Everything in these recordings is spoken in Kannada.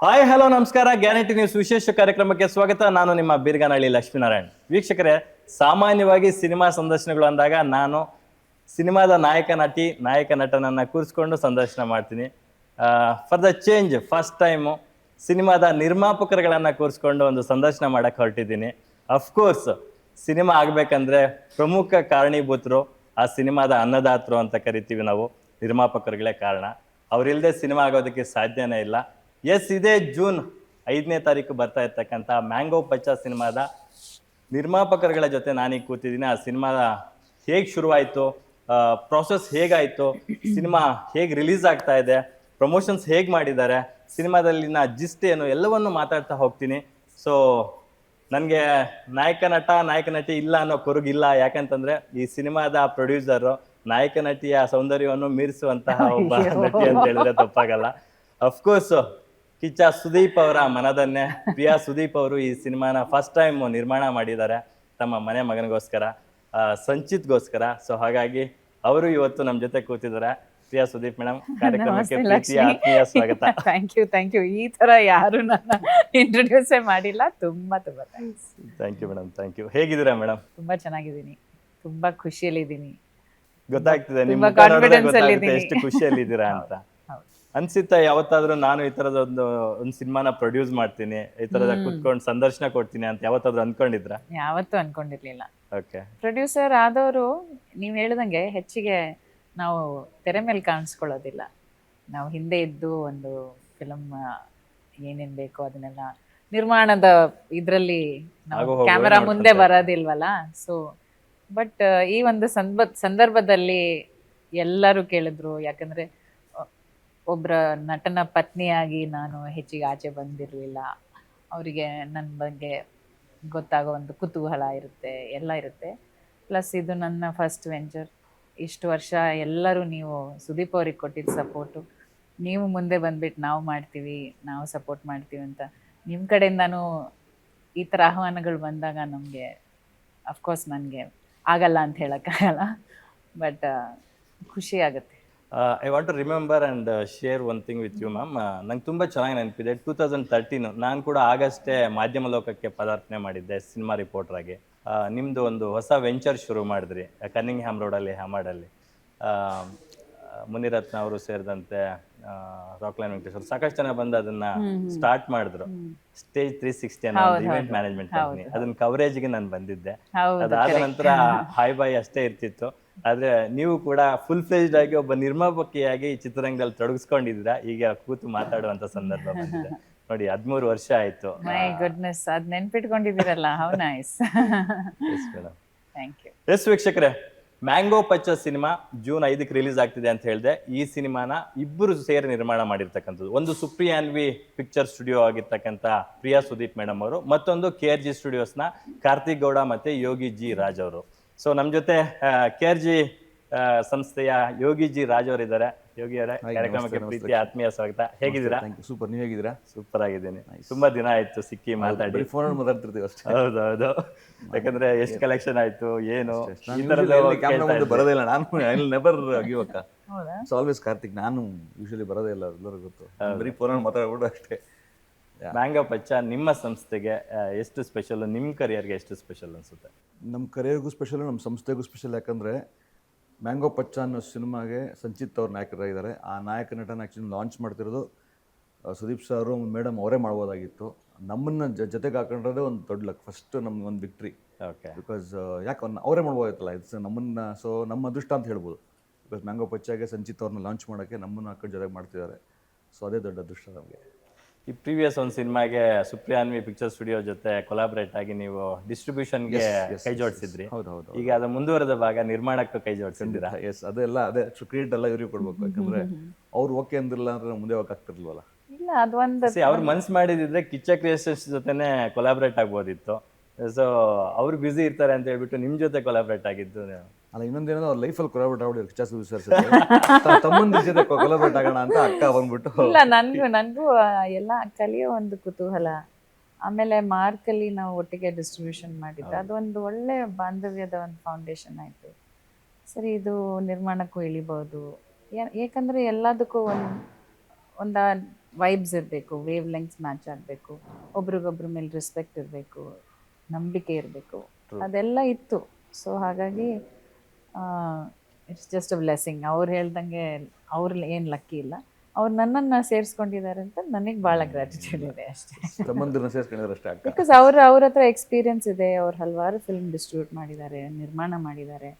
ಹಾಯ್ ಹಲೋ ನಮಸ್ಕಾರ. ಗ್ಯಾರಂಟಿ ನ್ಯೂಸ್ ವಿಶೇಷ ಕಾರ್ಯಕ್ರಮಕ್ಕೆ ಸ್ವಾಗತ. ನಾನು ನಿಮ್ಮ ಬೀರ್ಗಾನಹಳ್ಳಿ ಲಕ್ಷ್ಮೀನಾರಾಯಣ್. ವೀಕ್ಷಕರೇ, ಸಾಮಾನ್ಯವಾಗಿ ಸಿನಿಮಾ ಸಂದರ್ಶನಗಳು ಅಂದಾಗ ನಾನು ಸಿನಿಮಾದ ನಾಯಕ ನಟನನ್ನ ಕೂರಿಸ್ಕೊಂಡು ಸಂದರ್ಶನ ಮಾಡ್ತೀನಿ. For the change first time ಸಿನಿಮಾದ ನಿರ್ಮಾಪಕರುಗಳನ್ನ ಕೂರಿಸ್ಕೊಂಡು ಒಂದು ಸಂದರ್ಶನ ಮಾಡಕ್ಕೆ ಹೊರಟಿದ್ದೀನಿ. ಅಫ್ಕೋರ್ಸ್ ಸಿನಿಮಾ ಆಗ್ಬೇಕಂದ್ರೆ ಪ್ರಮುಖ ಕಾರಣೀಭೂತರು ಆ ಸಿನಿಮಾದ ಅನ್ನದಾತರು ಅಂತ ಕರಿತೀವಿ ನಾವು. ನಿರ್ಮಾಪಕರುಗಳೇ ಕಾರಣ. ಅವರಿಲ್ಲದೆ ಸಿನಿಮಾ ಆಗೋದಕ್ಕೆ ಸಾಧ್ಯನೇ ಇಲ್ಲ. ಎಸ್, ಇದೇ ಜೂನ್ 5ನೇ ತಾರೀಕು ಬರ್ತಾ ಇರ್ತಕ್ಕಂಥ ಮ್ಯಾಂಗೋ ಪಚ್ಚ ಸಿನಿಮಾದ ನಿರ್ಮಾಪಕರುಗಳ ಜೊತೆ ನಾನೀಗ ಕೂತಿದ್ದೀನಿ. ಆ ಸಿನಿಮಾ ಹೇಗೆ ಶುರುವಾಯಿತು, ಪ್ರಾಸೆಸ್ ಹೇಗಾಯಿತು, ಸಿನಿಮಾ ಹೇಗೆ ರಿಲೀಸ್ ಆಗ್ತಾ ಇದೆ, ಪ್ರಮೋಷನ್ಸ್ ಹೇಗೆ ಮಾಡಿದ್ದಾರೆ, ಸಿನಿಮಾದಲ್ಲಿನ ಜಿಸ್ಟ್ ಏನು, ಎಲ್ಲವನ್ನು ಮಾತಾಡ್ತಾ ಹೋಗ್ತೀನಿ. ಸೊ ನನಗೆ ನಾಯಕ ನಟಿ ಇಲ್ಲ ಅನ್ನೋ ಕೊರಗಿಲ್ಲ. ಯಾಕಂತಂದ್ರೆ ಈ ಸಿನಿಮಾದ ಪ್ರೊಡ್ಯೂಸರು ನಾಯಕ ನಟಿಯ ಸೌಂದರ್ಯವನ್ನು ಮೀರಿಸುವಂತಹ ಒಬ್ಬ ನಟಿ ಅಂತ ಹೇಳಿದ್ರೆ ತಪ್ಪಾಗಲ್ಲ. ಅಫ್ಕೋರ್ಸ್ ಕಿಚ್ಚ ಸುದೀಪ್ ಅವರ ಮನದನ್ನೇ ಪ್ರಿಯಾ ಸುದೀಪ್ ಅವರು ಈ ಸಿನಿಮಾನ ಫಸ್ಟ್ ಟೈಮ್ ನಿರ್ಮಾಣ ಮಾಡಿದ್ದಾರೆ ತಮ್ಮ ಮನೆ ಮಗನಿಗೋಸ್ಕರ, ಸಂಚಿತ್ಗೋಸ್ಕರ. ಸೊ ಹಾಗಾಗಿ ಅವರು ಇವತ್ತು ನಮ್ಮ ಜೊತೆ ಕೂತಿದ್ದಾರೆ. ಪ್ರಿಯಾ ಸುದೀಪ್ ಮೇಡಮ್, ಕಾರ್ಯಕ್ರಮಕ್ಕೆ ಪ್ರೀತಿಯ ಆತ್ಮೀಯ ಸ್ವಾಗತ. Thank you. ಈ ತರ ಯಾರು ನನ್ನ ಇಂಟ್ರೊಡ್ಯೂಸ್ ಮಾಡಿಲ್ಲ. ತುಂಬಾ thanks. Thank you madam, thank you. ಹೇಗಿದ್ದೀರಾ ಮೇಡಮ್? ತುಂಬಾ ಚೆನ್ನಾಗಿದ್ದೀನಿ, ತುಂಬಾ ಖುಷಿಯಲ್ಲಿದ್ದೀನಿ. ಗೊತ್ತಾಗ್ತಿದೆ ನಿಮ್ಮ ಕಾನ್ಫಿಡೆನ್ಸ್ ಅಲ್ಲಿ ಎಷ್ಟು ಖುಷಿಯಲ್ಲಿದ್ದೀರಾ ಅಂತ ಅನ್ಸುತ್ತಾ. ಯಾವತ್ತಾದ್ರೂ ನಾನು ಈ ತರದ ಒಂದು ಸಿನಿಮಾನ ಪ್ರೊಡ್ಯೂಸ್ ಮಾಡ್ತೀನಿ, ಈ ತರದ ಕುತ್ಕೊಂಡು ಸಂದರ್ಶನ ಕೊಡ್ತೀನಿ ಅಂತ ಯಾವತ್ತಾದ್ರೂ ಅನ್ಕೊಂಡಿದ್ರ? ಯಾವತ್ತೂ ಅನ್ಕೊಂಡಿರ್ಲಿಲ್ಲ. ಓಕೆ. ಪ್ರೊಡ್ಯೂಸರ್ ಆದವರು ನೀವು ಹೇಳ್ದಂಗೆ ಹೆಚ್ಚಿಗೆ ನಾವು ತೆರೆ ಮೇಲೆ ಕಾಣಿಸ್ಕೊಳ್ಳೋದಿಲ್ಲ. ನಾವು ಹಿಂದೆ ಇದ್ದು ಒಂದು ಫಿಲಮ್ ಏನೇನ್ ಬೇಕೋ ಅದನ್ನೆಲ್ಲ ನಿರ್ಮಾಣದ ಇದ್ರಲ್ಲಿ ನಾವು ಕ್ಯಾಮೆರಾ ಮುಂದೆ ಬರೋದಿಲ್ವಲ್ಲ. ಸೊ ಬಟ್ ಈ ಒಂದು ಸಂದರ್ಭದಲ್ಲಿ ಎಲ್ಲರೂ ಕೇಳಿದ್ರು. ಯಾಕಂದ್ರೆ ಒಬ್ಬರ ನಟನ ಪತ್ನಿಯಾಗಿ ನಾನು ಹೆಚ್ಚಿಗೆ ಆಚೆ ಬಂದಿರಲಿಲ್ಲ. ಅವರಿಗೆ ನನ್ನ ಬಗ್ಗೆ ಗೊತ್ತಾಗೋ ಒಂದು ಕುತೂಹಲ ಇರುತ್ತೆ, ಎಲ್ಲ ಇರುತ್ತೆ. ಪ್ಲಸ್ ಇದು ನನ್ನ ಫಸ್ಟ್ ವೆಂಚರ್. ಇಷ್ಟು ವರ್ಷ ಎಲ್ಲರೂ ನೀವು ಸುದೀಪ್ ಅವ್ರಿಗೆ ಕೊಟ್ಟಿದ್ದ ಸಪೋರ್ಟು, ನೀವು ಮುಂದೆ ಬಂದ್ಬಿಟ್ಟು ನಾವು ಸಪೋರ್ಟ್ ಮಾಡ್ತೀವಿ ಅಂತ ನಿಮ್ಮ ಕಡೆಯಿಂದನೂ ಈ ಥರ ಆಹ್ವಾನಗಳು ಬಂದಾಗ ನಮಗೆ ಅಫ್ಕೋರ್ಸ್ ನನಗೆ ಆಗಲ್ಲ ಅಂತ ಹೇಳೋಕ್ಕಾಗಲ್ಲ. ಬಟ್ ಖುಷಿ ಆಗುತ್ತೆ. I want to remember and share one thing with you ma'am. ನಂಗೆ ತುಂಬ ಚೆನ್ನಾಗಿ ನೆನಪಿದೆ. 2013 ನಾನು ಕೂಡ ಆಗಷ್ಟೇ ಮಾಧ್ಯಮ ಲೋಕಕ್ಕೆ ಪದಾರ್ಪಣೆ ಮಾಡಿದ್ದೆ ಸಿನಿಮಾ ರಿಪೋರ್ಟರ್ ಆಗಿ. ನಿಮ್ಮದು ಒಂದು ಹೊಸ ವೆಂಚರ್ ಶುರು ಮಾಡಿದ್ರಿ ಕನ್ನಿಂಗ್ಹ್ಯಾಮ್ ರೋಡಲ್ಲಿ, ಹ್ಯಾಮರ್ಡಲ್ಲಿ. ಮುನಿರತ್ನ ಅವರು ಸೇರಿದಂತೆ ರಾಕ್ಲೈನ್ ವೆಂಕಟೇಶ್ವರ ಸಾಕಷ್ಟು ಜನ ಬಂದು ಅದನ್ನ ಸ್ಟಾರ್ಟ್ ಮಾಡಿದ್ರು. ಸ್ಟೇಜ್ 360 ಅನ್ನೋ ಒಂದು ಇವೆಂಟ್ ಮ್ಯಾನೇಜ್ಮೆಂಟ್ ಕಂಪನಿ. ಅದನ್ನ ಕವರೇಜ್ಗೆ ನಾನು ಬಂದಿದ್ದೆ. ಅದಾದ ನಂತರ ಹಾಯ್ ಬಾಯ್ ಅಷ್ಟೇ ಇರ್ತಿತ್ತು. ಆದ್ರೆ ನೀವು ಕೂಡ ಫುಲ್ ಫ್ಲೆಜ್ಡ್ ಆಗಿ ಒಬ್ಬ ನಿರ್ಮಾಪಕಿಯಾಗಿ ಈ ಚಿತ್ರರಂಗದಲ್ಲಿ ತೊಡಗಿಸ್ಕೊಂಡಿದ್ದೀರಾ. ಈಗ ಕೂತು ಮಾತಾಡುವಂತ ಸಂದರ್ಭ ಬಂದಿದೆ ನೋಡಿ. 13 ವರ್ಷ ಆಯ್ತು. ಮೈ ಗುಡ್ನೆಸ್, ಅದ್ ನೆನ್ಪಿಟ್ಕೊಂಡಿದ್ದೀರಲ್ಲ. How nice. Thank you. Yes ವೀಕ್ಷಕರೇ, ಮ್ಯಾಂಗೋ ಪಚ್ಚ ಸಿನಿಮಾ ಜೂನ್ 5ಕ್ಕೆ ರಿಲೀಸ್ ಆಗ್ತಿದೆ ಅಂತ ಹೇಳಿದೆ. ಈ ಸಿನಿಮಾನ ಇಬ್ಬರು ಸೇರಿ ನಿರ್ಮಾಣ ಮಾಡಿರ್ತಕ್ಕಂಥದ್ದು. ಒಂದು ಸುಪ್ರಿಯಾನ್ವಿ ಪಿಕ್ಚರ್ ಸ್ಟುಡಿಯೋ ಆಗಿರ್ತಕ್ಕಂಥ ಪ್ರಿಯಾ ಸುದೀಪ್ ಮೇಡಮ್ ಅವರು, ಮತ್ತೊಂದು KRG ಸ್ಟುಡಿಯೋಸ್ನ ಕಾರ್ತಿಕ್ ಗೌಡ ಮತ್ತೆ ಯೋಗಿ ಜಿ ರಾಜ್ ಅವರು. ಸೊ ನಮ್ಮ ಜೊತೆ KRG ಸಂಸ್ಥೆಯ ಯೋಗಿ ಜಿ ರಾಜ್ ಅವರು ಇದ್ದಾರೆ. ಯೋಗಿ ಅವರೇ, ಕಾರ್ಯಕ್ರಮಕ್ಕೆ ಪ್ರೀತಿಯ ಆತ್ಮೀಯ ಸ್ವಾಗತ. ಹೇಗಿದ್ದೀರಾ? ಸೂಪರ್. ನೀವು ಹೇಗಿದ್ದೀರಾ? ಸೂಪರ್ ಆಗಿದ್ದೀನಿ. ತುಂಬಾ ದಿನ ಆಯ್ತು ಸಿಕ್ಕಿ ಮಾತಾಡಿ. ಫೋನ್ ಮಾತಾಡ್ತಿರ್ತೀವಿ ಅಷ್ಟೇ. ಹೌದೌದು. ಯಾಕಂದ್ರೆ ಎಷ್ಟು ಕಲೆಕ್ಷನ್ ಆಯ್ತು ಏನು ಬರೋದೇ ಇಲ್ಲ ನಾನು. ಐ ವಿಲ್ ನೆವರ್ ಗಿವ್ ಅಕ್ಕ. It's always Karthik. ನಾನು ಯೂಶಲಿ ಬರೋದೇ ಇಲ್ಲ, ಎಲ್ಲರಿಗೂ ಗೊತ್ತು. ಬರೀ ಫೋನ್ ಮಾತಾಡ್ಬಿಟ್ಟು ಅಷ್ಟೇ. ಮ್ಯಾಂಗೋ ಪಚ್ಚ ನಿಮ್ಮ ಸಂಸ್ಥೆಗೆ ಎಷ್ಟು ಸ್ಪೆಷಲ್, ನಿಮ್ಮ ಕರಿಯರ್ಗೆ ಎಷ್ಟು ಸ್ಪೆಷಲ್ ಅನ್ಸುತ್ತೆ? ನಮ್ಮ ಕರಿಯರ್ಗೂ ಸ್ಪೆಷಲ್, ನಮ್ಮ ಸಂಸ್ಥೆಗೂ ಸ್ಪೆಷಲ್. ಯಾಕಂದರೆ ಮ್ಯಾಂಗೋ ಪಚ್ಚ ಅನ್ನೋ ಸಿನಿಮಾಗೆ ಸಂಚಿತ್ ಅವ್ರ ನಾಯಕರಾಗಿದ್ದಾರೆ. ಆ ನಾಯಕ ನಟನ ಆ್ಯಕ್ಚುಲಿ ಲಾಂಚ್ ಮಾಡ್ತಿರೋದು ಸುದೀಪ್ ಸರ್ ಮೇಡಮ್ ಅವರೇ ಮಾಡ್ಬೋದಾಗಿತ್ತು. ನಮ್ಮನ್ನು ಜೊತೆಗೆ ಹಾಕೊಂಡ್ರೆ ಒಂದು ದೊಡ್ಡ ಲಕ್. ಫಸ್ಟ್ ನಮ್ಗೆ ಒಂದು ವಿಕ್ಟ್ರಿ. ಓಕೆ. ಬಿಕಾಸ್ ಯಾಕೆ ಅವರೇ ಮಾಡ್ಬೋದಾಯ್ತಲ್ಲ ಇದು ನಮ್ಮನ್ನು. ಸೊ ನಮ್ಮ ಅದೃಷ್ಟ ಅಂತ ಹೇಳ್ಬೋದು. ಬಿಕಾಸ್ ಮ್ಯಾಂಗೋ ಪಚ್ಚಾಗೆ ಸಂಚಿತ್ ಅವ್ರನ್ನ ಲಾಂಚ್ ಮಾಡೋಕ್ಕೆ ನಮ್ಮನ್ನು ಹಾಕೊಂಡು ಜೊತೆಗೆ ಮಾಡ್ತಿದ್ದಾರೆ. ಸೊ ಅದೇ ದೊಡ್ಡ ಅದೃಷ್ಟ ನಮಗೆ. ಈ ಪ್ರೀವಿಯಸ್ ಒಂದು ಸಿನಿಮಾಗೆ ಸುಪ್ರಿಯಾನ್ವಿ ಪಿಕ್ಚರ್ ಸ್ಟುಡಿಯೋ ಜೊತೆ ಕೊಲಾಬ್ರೇಟ್ ಆಗಿ ನೀವು ಡಿಸ್ಟ್ರಿಬ್ಯೂಷನ್ಗೆ ಕೈ ಜೋಡಿಸಿದ್ರಿ. ಹೌದು. ಈಗ ಅದು ಮುಂದುವರೆದ ಭಾಗ ನಿರ್ಮಾಣಕ್ಕೂ ಕೈ ಜೋಡಿಸಿದ್ದೀರಾ? ಎಸ್, ಅದೆಲ್ಲ ಅದೇ ಕ್ರಿಯೇಟ್ ಎಲ್ಲ ಇವ್ರಿಗೆ ಕೊಡ್ಬೇಕು. ಯಾಕಂದ್ರೆ ಅವ್ರು ಓಕೆ ಅಂದಿಲ್ಲ ಅಂದ್ರೆ ಮುಂದೆ ಹೋಗಕ್ಕೆ ಆಗ್ತಿರ್ಲಿಲ್ವಲ್ಲ. ಇಲ್ಲ, ಅದೊಂದು ಅವ್ರು ಮನ್ಸು ಮಾಡಿದಿದ್ರೆ ಕಿಚ್ಚ ಕ್ರಿಯೇಷನ್ಸ್ ಜೊತೆನೆ ಕೊಲಾಬ್ರೇಟ್ ಆಗ್ಬೋದಿತ್ತು. ಸೊ ಅವ್ರು ಬ್ಯುಸಿ ಇರ್ತಾರೆ ಅಂತ ಹೇಳ್ಬಿಟ್ಟು ನಿಮ್ಮ ಜೊತೆ ಕೊಲಾಬ್ರೇಟ್ ಆಗಿದ್ದು. ಅಲ್ಲ, ಇನ್ನೊಂದೇನೋ ಅವ್ರ ಲೈಫಲ್ಲಿ ಕೊಲಾಬ್ರೇಟ್ ಆಗ್ಬಿಟ್ಟು ಕಿಚ್ಚ ಸುದೀಪ್ ತಮ್ಮಂದ್ರ ಜೊತೆ ಕೊಲಾಬ್ರೇಟ್ ಆಗೋಣ ಅಂತ ಅಕ್ಕ ಬಂದ್ಬಿಟ್ಟು. ಇಲ್ಲ, ನನಗೂ ಎಲ್ಲ ಕಲಿಯೋ ಒಂದು ಕುತೂಹಲ. ಆಮೇಲೆ ಮಾರ್ಕಲ್ಲಿ ನಾವು ಒಟ್ಟಿಗೆ ಡಿಸ್ಟ್ರಿಬ್ಯೂಷನ್ ಮಾಡಿದ್ದು, ಅದೊಂದು ಒಳ್ಳೆ ಬಾಂಧವ್ಯದ ಒಂದು ಫೌಂಡೇಶನ್ ಆಯಿತು. ಸರಿ, ಇದು ನಿರ್ಮಾಣಕ್ಕೂ ಇಳಿಬೋದು. ಯಾಕಂದರೆ ಎಲ್ಲದಕ್ಕೂ ಒಂದು ವೈಬ್ಸ್ ಇರಬೇಕು, ವೇವ್ ಲೆಂಗ್ಸ್ ಮ್ಯಾಚ್ ಆಗಬೇಕು, ಒಬ್ರಿಗೊಬ್ರ ಮೇಲೆ ರೆಸ್ಪೆಕ್ಟ್ ಇರಬೇಕು, ನಂಬಿಕೆ ಇರಬೇಕು, ಅದೆಲ್ಲ ಇತ್ತು. ಸೊ ಹಾಗಾಗಿ ಇಟ್ಸ್ ಜಸ್ಟ್ ಅ ಬ್ಲೆಸ್ಸಿಂಗ್. ಅವ್ರು ಹೇಳ್ದಂಗೆ ಅವ್ರು ಏನು ಲಕ್ಕಿ ಇಲ್ಲ, ಅವ್ರು ನನ್ನನ್ನು ಸೇರಿಸ್ಕೊಂಡಿದ್ದಾರೆ ಅಂತ ನನಗೆ ಭಾಳ ಗ್ರ್ಯಾಟಿಟ್ಯೂಡ್ ಇದೆ ಅಷ್ಟೇ. ಸಂಬಂಧನ ಸೇರಿಸ್ಕೊಂಡಿದ್ರೆ ಅಷ್ಟೇ ಅಕ್ಕ. ಬಿಕಾಸ್ ಅವ್ರ ಹತ್ರ ಎಕ್ಸ್ಪೀರಿಯನ್ಸ್ ಇದೆ, ಅವ್ರು ಹಲವಾರು ಫಿಲ್ಮ್ ಡಿಸ್ಟ್ರಿಬ್ಯೂಟ್ ಮಾಡಿದ್ದಾರೆ, ನಿರ್ಮಾಣ ಮಾಡಿದ್ದಾರೆ,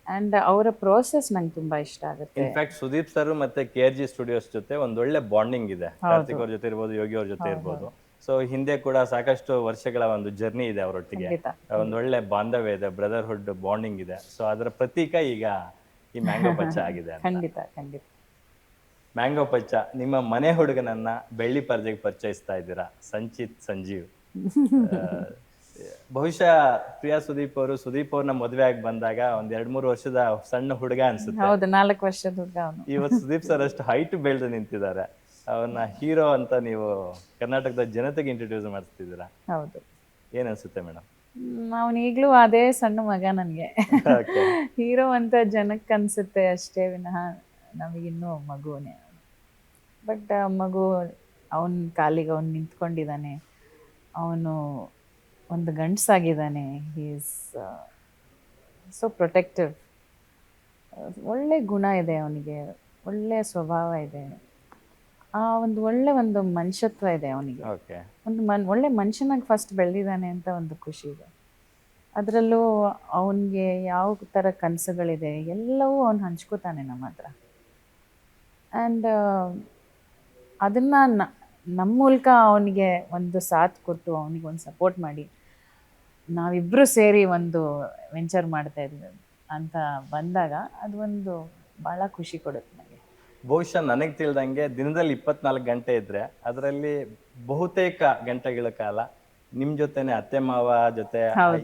ಆ್ಯಂಡ್ ಅವರ ಪ್ರೋಸೆಸ್ ನಂಗೆ ತುಂಬ ಇಷ್ಟ ಆಗುತ್ತೆ. ಇನ್ಫ್ಯಾಕ್ಟ್ ಸುದೀಪ್ ಸರ್ ಮತ್ತೆ KRG ಸ್ಟುಡಿಯೋಸ್ ಜೊತೆ ಒಂದೊಳ್ಳೆ ಬಾಂಡಿಂಗ್ ಇದೆ. ಕಾರ್ತಿಕ್ ಅವ್ರ ಜೊತೆ ಇರ್ಬೋದು, ಯೋಗಿ ಅವ್ರ ಜೊತೆ ಇರ್ಬೋದು. ಸೊ ಹಿಂದೆ ಕೂಡ ಸಾಕಷ್ಟು ವರ್ಷಗಳ ಒಂದು ಜರ್ನಿ ಇದೆ ಅವರೊಟ್ಟಿಗೆ, ಒಂದೊಳ್ಳೆ ಬಾಂಧವ್ಯ ಇದೆ, ಬ್ರದರ್ಹುಡ್ ಬಾಂಡಿಂಗ್ ಇದೆ. ಸೊ ಅದರ ಪ್ರತೀಕ ಈಗ ಈ ಮ್ಯಾಂಗೋ ಪಚ್ಚ ಆಗಿದೆ. ಖಂಡಿತ ಖಂಡಿತ. ಮ್ಯಾಂಗೋ ಪಚ್ಚ ನಿಮ್ಮ ಮನೆ ಹುಡುಗನನ್ನ ಬೆಳ್ಳಿ ಪರ್ದೆಗೆ ಪರಿಚಯಿಸ್ತಾ ಇದ್ದೀರಾ, ಸಂಚಿತ್ ಸಂಜೀವ್. ಬಹುಶಃ ಪ್ರಿಯಾ ಸುದೀಪ್ ಅವ್ರನ್ನ ಮದುವೆ ಆಗಿ ಬಂದಾಗ ಒಂದ್ 2-3 ವರ್ಷದ ಸಣ್ಣ ಹುಡುಗ ಅನ್ಸುತ್ತೆ. ಹೌದು, 4 ವರ್ಷದ ಹುಡುಗ ಅವನು. ಇವತ್ತು ಸುದೀಪ್ ಸರ್ ಅಷ್ಟು ಹೈಟ್ ಬೆಳೆದು ನಿಂತಿದ್ದಾರೆ. ಅವನ್ನ ಹೀರೋ ಅಂತ ನೀವು ಕರ್ನಾಟಕದ ಜನತೆಗೆ ಇಂಟ್ರೊಡ್ಯೂಸ್ ಮಾಡ್ತಿದ್ದೀರಾ. ಹೌದು. ಏನ್ ಅನ್ಸುತ್ತೆ ಮೇಡಮ್? ಅವನು ಈಗಲೂ ಅದೇ ಸಣ್ಣ ಮಗ ನನಗೆ. ಹೀರೋ ಅಂತ ಜನಕ್ಕೆ ಅನ್ಸುತ್ತೆ ಅಷ್ಟೇ ವಿನಃ ನಮಗಿನ್ನೂ ಮಗುವೇ. ಬಟ್ ಮಗು ಅವನ ಕಾಲಿಗೆ ಅವನು ನಿಂತ್ಕೊಂಡಿದ್ದಾನೆ, ಅವನು ಒಂದು ಗಂಡಸಾಗಿದ್ದಾನೆ. He is so protective. ಒಳ್ಳೆ ಗುಣ ಇದೆ ಅವನಿಗೆ, ಒಳ್ಳೆ ಸ್ವಭಾವ ಇದೆ, ಆ ಒಂದು ಮನುಷ್ಯತ್ವ ಇದೆ ಅವನಿಗೆ. ಒಳ್ಳೆ ಮನುಷ್ಯನಾಗಿ ಫಸ್ಟ್ ಬೆಳೆದಿದ್ದಾನೆ ಅಂತ ಒಂದು ಖುಷಿ ಇದೆ. ಅದರಲ್ಲೂ ಅವನಿಗೆ ಯಾವ ಥರ ಕನಸುಗಳಿದೆ ಎಲ್ಲವೂ ಅವನು ಹಂಚ್ಕೋತಾನೆ ನಮ್ಮ ಹತ್ರ. ಆ್ಯಂಡ್ ಅದನ್ನು ನಮ್ಮ ಮೂಲಕ ಅವನಿಗೆ ಒಂದು ಸಾಥ್ ಕೊಟ್ಟು, ಅವನಿಗೆ ಒಂದು ಸಪೋರ್ಟ್ ಮಾಡಿ, ನಾವಿಬ್ಬರು ಸೇರಿ ಒಂದು ವೆಂಚರ್ ಮಾಡ್ತಾ ಇದ್ವಿ ಅಂತ ಬಂದಾಗ ಅದು ಒಂದು ಭಾಳ ಖುಷಿ ಕೊಡುತ್ತೆ ನನಗೆ. ಬಹುಶಃ ನನಗೆ ತಿಳಿದಂಗೆ ದಿನದಲ್ಲಿ 24 ಗಂಟೆ ಇದ್ರೆ ಅದರಲ್ಲಿ ಬಹುತೇಕ ಗಂಟೆಗಳ ಕಾಲ ನಿಮ್ ಜೊತೆನೆ, ಅತ್ತೆ ಮಾವ ಜೊತೆ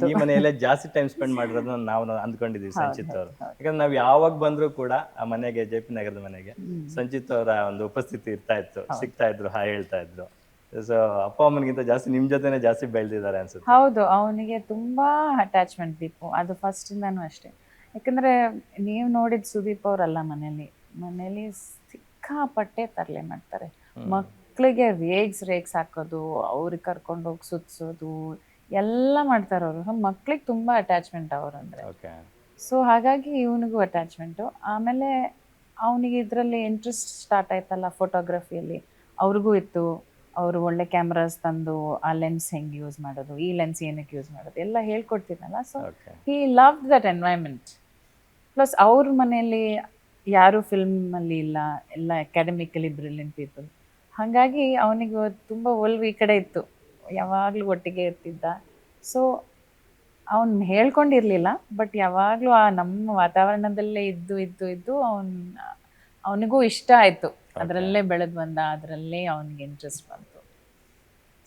ಈ ಮನೆಯಲ್ಲೇ ಜಾಸ್ತಿ ಟೈಮ್ ಸ್ಪೆಂಡ್ ಮಾಡಿರೋದನ್ನ ನಾವು ಅಂದ್ಕೊಂಡಿದೀವಿ ಸಂಚಿತ್ ಅವರು. ಯಾಕಂದ್ರೆ ನಾವ್ ಯಾವಾಗ ಬಂದ್ರು ಕೂಡ ಆ ಮನೆಗೆ, JP ನಗರದ ಮನೆಗೆ ಸಂಚಿತ್ ಅವರ ಒಂದು ಉಪಸ್ಥಿತಿ ಇರ್ತಾ ಇತ್ತು, ಸಿಗ್ತಾ ಇದ್ರು, ಹಾಯ್ ಹೇಳ್ತಾ ಇದ್ರು. ಸೊ ಅಪ್ಪ ಅಮ್ಮನಿಗಿಂತ ಜಾಸ್ತಿ ನಿಮ್ ಜೊತೆನೆ ಜಾಸ್ತಿ ಬೆಳೆದಿದ್ದಾರೆ ಅನ್ಸುತ್ತೆ. ಹೌದು, ಅವನಿಗೆ ತುಂಬಾ ಅಟ್ಯಾಚ್ಮೆಂಟ್ ದೀಪು, ಅದು ಫಸ್ಟ್ ಇಂದಾನು ಅಷ್ಟೇ. ಯಾಕಂದ್ರೆ ನೀವು ನೋಡಿದ ಸುದೀಪ್ ಅವರಲ್ಲ, ಮನೇಲಿ ಸಿಕ್ಕಾಪಟ್ಟೆ ತರಲೆ ಮಾಡ್ತಾರೆ. ಮಕ್ಕಳಿಗೆ ರೇಗ್ಸ್ ಹಾಕೋದು, ಅವ್ರಿಗೆ ಕರ್ಕೊಂಡೋಗಿ ಸುತ್ಸೋದು ಎಲ್ಲ ಮಾಡ್ತಾರೆ ಅವರು. ಮಕ್ಳಿಗೆ ತುಂಬ ಅಟ್ಯಾಚ್ಮೆಂಟ್ ಅವ್ರಂದ್ರೆ. ಸೊ ಹಾಗಾಗಿ ಇವನಿಗೂ ಅಟ್ಯಾಚ್ಮೆಂಟು. ಆಮೇಲೆ ಅವನಿಗೆ ಇದರಲ್ಲಿ ಇಂಟ್ರೆಸ್ಟ್ ಸ್ಟಾರ್ಟ್ ಆಯ್ತಲ್ಲ ಫೋಟೋಗ್ರಫಿಯಲ್ಲಿ, ಅವ್ರಿಗೂ ಇತ್ತು. ಅವರು ಒಳ್ಳೆ ಕ್ಯಾಮ್ರಾಸ್ ತಂದು ಆ ಲೆನ್ಸ್ ಹೆಂಗೆ ಯೂಸ್ ಮಾಡೋದು, ಈ ಲೆನ್ಸ್ ಏನಕ್ಕೆ ಯೂಸ್ ಮಾಡೋದು ಎಲ್ಲ ಹೇಳ್ಕೊಡ್ತಿದ್ನಲ್ಲ. So he love that environment. Plus ಅವ್ರ ಮನೆಯಲ್ಲಿ ಯಾರೂ ಫಿಲ್ಮಲ್ಲಿ ಇಲ್ಲ, ಎಲ್ಲ ಅಕಾಡೆಮಿಕಲಿ ಬ್ರಿಲಿಯಂಟ್ ಪೀಪಲ್. ಹಾಗಾಗಿ ಅವನಿಗೆ ತುಂಬ ಒಲವು ಈ ಕಡೆ ಇತ್ತು, ಯಾವಾಗಲೂ ಒಟ್ಟಿಗೆ ಇರ್ತಿದ್ದ. ಸೊ ಅವನು ಹೇಳ್ಕೊಂಡಿರಲಿಲ್ಲ, ಬಟ್ ಯಾವಾಗಲೂ ಆ ನಮ್ಮ ವಾತಾವರಣದಲ್ಲೇ ಇದ್ದು ಅವನಿಗೂ ಇಷ್ಟ ಆಯಿತು. ಅದರಲ್ಲೇ ಬೆಳೆದು ಬಂದ, ಅದರಲ್ಲೇ ಅವನಿಗೆ ಇಂಟ್ರೆಸ್ಟ್ ಬಂತು.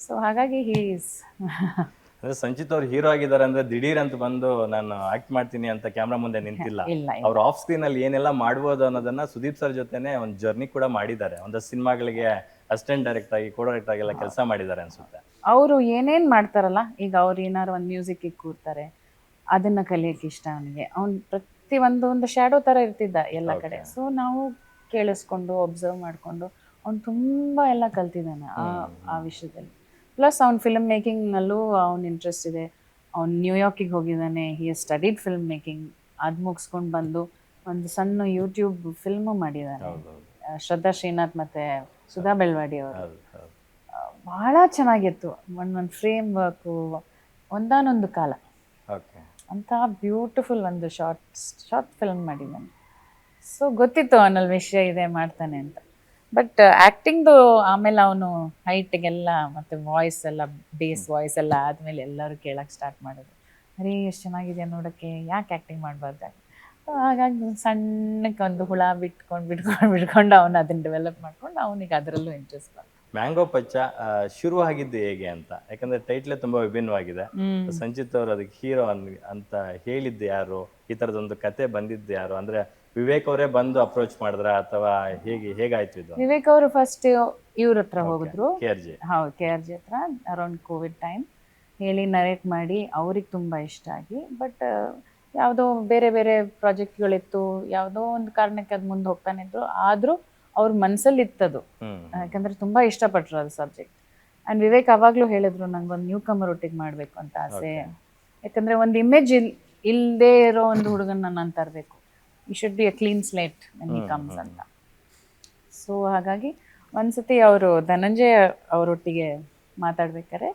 ಸೊ ಹಾಗಾಗಿ ಅಂದ್ರೆ ಸಂಚಿತ್ ಅವ್ರು ಹೀರೋ ಆಗಿದ್ದಾರೆ ಅಂದ್ರೆ ದಿಢೀರ್ ಅಂತ ಬಂದು ನಾನು ಆಕ್ಟ್ ಮಾಡ್ತೀನಿ ಅಂತ ಕ್ಯಾಮ್ರಾ ಮುಂದೆ ನಿಂತಿಲ್ಲ. ಅವ್ರು ಆಫ್ ಸ್ಕ್ರೀನ್ ಅಲ್ಲಿ ಏನೆಲ್ಲ ಮಾಡ್ಬೋದು ಅನ್ನೋದನ್ನ ಸುದೀಪ್ ಸರ್ ಜೊತೆನೆ ಒಂದು ಜರ್ನಿ ಕೂಡ ಮಾಡಿದ್ದಾರೆ. ಒಂದಷ್ಟು ಸಿನಿಮಾಗಳಿಗೆ ಅಸಿಸ್ಟೆಂಟ್ ಡೈರೆಕ್ಟ್ ಆಗಿ, ಕೋ ಡೈರೆಕ್ಟ್ ಆಗಿ ಎಲ್ಲ ಕೆಲಸ ಮಾಡಿದ್ದಾರೆ ಅನ್ಸುತ್ತೆ. ಅವರು ಏನೇನು ಮಾಡ್ತಾರಲ್ಲ, ಈಗ ಅವ್ರು ಏನಾರು ಒಂದು ಮ್ಯೂಸಿಕ್ಕಿಗೆ ಕೂರ್ತಾರೆ, ಅದನ್ನ ಕಲಿಯೋಕೆ ಇಷ್ಟ ಅವನಿಗೆ. ಅವ್ನು ಪ್ರತಿ ಒಂದು ಶ್ಯಾಡೋ ಥರ ಇರ್ತಿದ್ದ ಎಲ್ಲ ಕಡೆ. ಸೊ ನಾವು ಕೇಳಿಸ್ಕೊಂಡು ಅಬ್ಸರ್ವ್ ಮಾಡಿಕೊಂಡು ಅವ್ನು ತುಂಬ ಎಲ್ಲ ಕಲ್ತಿದ್ದಾನೆ ಆ ವಿಷಯದಲ್ಲಿ. ಪ್ಲಸ್ ಅವ್ನು ಫಿಲ್ಮ್ ಮೇಕಿಂಗ್ನಲ್ಲೂ ಅವ್ನು ಇಂಟ್ರೆಸ್ಟ್ ಇದೆ. ಅವ್ನು ನ್ಯೂಯಾರ್ಕಿಗೆ ಹೋಗಿದ್ದಾನೆ, ಹಿ ಹಸ್ ಸ್ಟಡಿಡ್ ಫಿಲ್ಮ್ ಮೇಕಿಂಗ್. ಅದು ಮುಗಿಸ್ಕೊಂಡು ಬಂದು ಒಂದು ಸಣ್ಣ ಯೂಟ್ಯೂಬ್ ಫಿಲ್ಮು ಮಾಡಿದ್ದಾನೆ, ಶ್ರದ್ಧಾ ಶ್ರೀನಾಥ್ ಮತ್ತು ಸುಧಾ ಬೆಳ್ವಾಡಿ ಅವರು. ಭಾಳ ಚೆನ್ನಾಗಿತ್ತು. ಒಂದು ಫ್ರೇಮ್ ವರ್ಕು, ಒಂದಾನೊಂದು ಕಾಲ ಅಂತ ಬ್ಯೂಟಿಫುಲ್ ಒಂದು ಶಾರ್ಟ್ ಫಿಲ್ಮ್ ಮಾಡಿದ್ದಾನೆ. ಸೊ ಗೊತ್ತಿತ್ತು ಅವನಲ್ಲಿ ವಿಷಯ ಇದೆ, ಮಾಡ್ತಾನೆ ಅಂತ. ಬಟ್ ಆ್ಯಕ್ಟಿಂಗ್ದು ಆಮೇಲೆ ಅವನು ಹೈಟ್ಗೆಲ್ಲ ಮತ್ತು ವಾಯ್ಸ್ ಎಲ್ಲ, ಬೇಸ್ ವಾಯ್ಸ್ ಎಲ್ಲ ಆದಮೇಲೆ ಎಲ್ಲರೂ ಕೇಳೋಕ್ಕೆ ಸ್ಟಾರ್ಟ್ ಮಾಡೋದು, ಅರೇ ಎಷ್ಟು ಚೆನ್ನಾಗಿದೆ ನೋಡೋಕ್ಕೆ, ಯಾಕೆ ಆ್ಯಕ್ಟಿಂಗ್ ಮಾಡಬಾರ್ದಾಗ. ಹಾಗಾಗಿ ಸಣ್ಣಕ್ಕೆ ಒಂದು ಹುಳ ಬಿಟ್ಕೊಂಡು ಅವನು ಅದನ್ನು ಡೆವಲಪ್ ಮಾಡ್ಕೊಂಡು ಅವನಿಗೆ ಅದರಲ್ಲೂ ಇಂಟ್ರೆಸ್ಟ್ ಬಂತು. ಮ್ಯಾಂಗೋ ಪಚ್ಚ ಶುರು ಆಗಿದ್ದು ಹೇಗೆ ಅಂತ, ಯಾಕಂದ್ರೆ ಟೈಟ್ಲೇ ತುಂಬಾ ವಿಭಿನ್ನವಾಗಿದೆ. ಸಂಚಿತ್ ಅವರು ಅದಕ್ಕೆ ಹೀರೋ ಅಂತ ಹೇಳಿದ್ದು ಯಾರು, ಈ ತರದೊಂದು ಕತೆ ಬಂದಿದ್ದು ಯಾರು? ಅಂದ್ರೆ ವಿವೇಕ್ ಅವರೇ ಬಂದು ಅಪ್ರೋಚ್ ಮಾಡಿದ್ರ ಅಥವಾ ಹೇಗಾಯ್ತು ಇದು? ವಿವೇಕ್ ಅವರು ಫಸ್ಟ್ ಇವ್ರ ಹತ್ರ ಹೋಗಿದ್ರು, KRG. ಹೌದು, KRG ಹತ್ರ ಅರೌಂಡ್ ಕೋವಿಡ್ ಟೈಮ್ ಹೇಳಿ ನರೇಟ್ ಮಾಡಿ, ಅವ್ರಿಗೆ ತುಂಬ ಇಷ್ಟ ಆಗಿ. ಬಟ್ ಯಾವುದೋ ಬೇರೆ ಪ್ರಾಜೆಕ್ಟ್ಗಳಿತ್ತು, ಯಾವುದೋ ಒಂದು ಕಾರಣಕ್ಕೆ ಅದು ಮುಂದೆ ಹೋಗ್ತಾನೆ ಇದ್ರು. ಆದರೂ ಅವ್ರ ಮನಸ್ಸಲ್ಲಿ ಇತ್ತದು, ಹ್ಮ್ ಯಾಕಂದ್ರೆ ತುಂಬಾ ಇಷ್ಟಪಟ್ರು ಅದು ಸಬ್ಜೆಕ್ಟ್. ಆ್ಯಂಡ್ ವಿವೇಕ್ ಅವಾಗಲೂ ಹೇಳಿದ್ರು ನಂಗೊಂದು ನ್ಯೂ ಕಮರ್ ಒಟ್ಟಿಗೆ ಮಾಡಬೇಕು ಅಂತ ಆಸೆ, ಯಾಕಂದ್ರೆ ಒಂದು ಇಮೇಜ್ ಇಲ್ಲದೆ ಇರೋ ಒಂದು ಹುಡುಗನ ನಾನು ತರಬೇಕು, ಈ should be a clean slate when he comes ಅಂತ. ಸೊ ಹಾಗಾಗಿ ಒಂದ್ಸತಿ ಅವರು ಧನಂಜಯ ಅವರೊಟ್ಟಿಗೆ ಮಾತಾಡ್ಬೇಕಾರೆ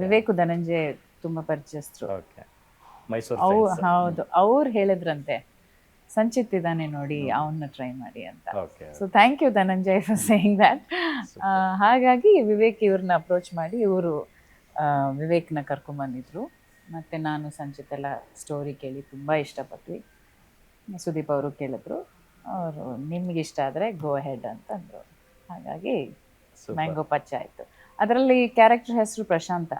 ವಿವೇಕು ಧನಂಜಯ ತುಂಬ ಪರಿಚಯಸ್ಥರು. ಓಕೆ, ಮೈಸೂರು ಹೌದು, ಅವ್ರು ಹೇಳಿದ್ರಂತೆ ಸಂಚಿತ್ ಇದ್ದಾನೆ ನೋಡಿ ಅವನ್ನ ಟ್ರೈ ಮಾಡಿ ಅಂತ. Okay. So thank you Dhananjay for saying that. ಹಾಗಾಗಿ ವಿವೇಕ್ ಇವ್ರನ್ನ ಅಪ್ರೋಚ್ ಮಾಡಿ ಇವರು ವಿವೇಕ್ನ ಕರ್ಕೊಂಬಂದಿದ್ರು. ಮತ್ತು ನಾನು ಸಂಚಿತ್ ಎಲ್ಲ ಸ್ಟೋರಿ ಕೇಳಿ ತುಂಬ ಇಷ್ಟಪಟ್ವಿ. ಸುದೀಪ್ ಅವರು ಕೇಳಿದ್ರು, ಅವರು ನಿಮ್ಗೆ ಇಷ್ಟ ಆದರೆ ಗೋ ಹೆಡ್ ಅಂತಂದರು. ಹಾಗಾಗಿ ಮ್ಯಾಂಗೋ ಪಚ್ಚ ಆಯಿತು. ಅದರಲ್ಲಿ ಕ್ಯಾರೆಕ್ಟರ್ ಹೆಸರು ಪ್ರಶಾಂತ.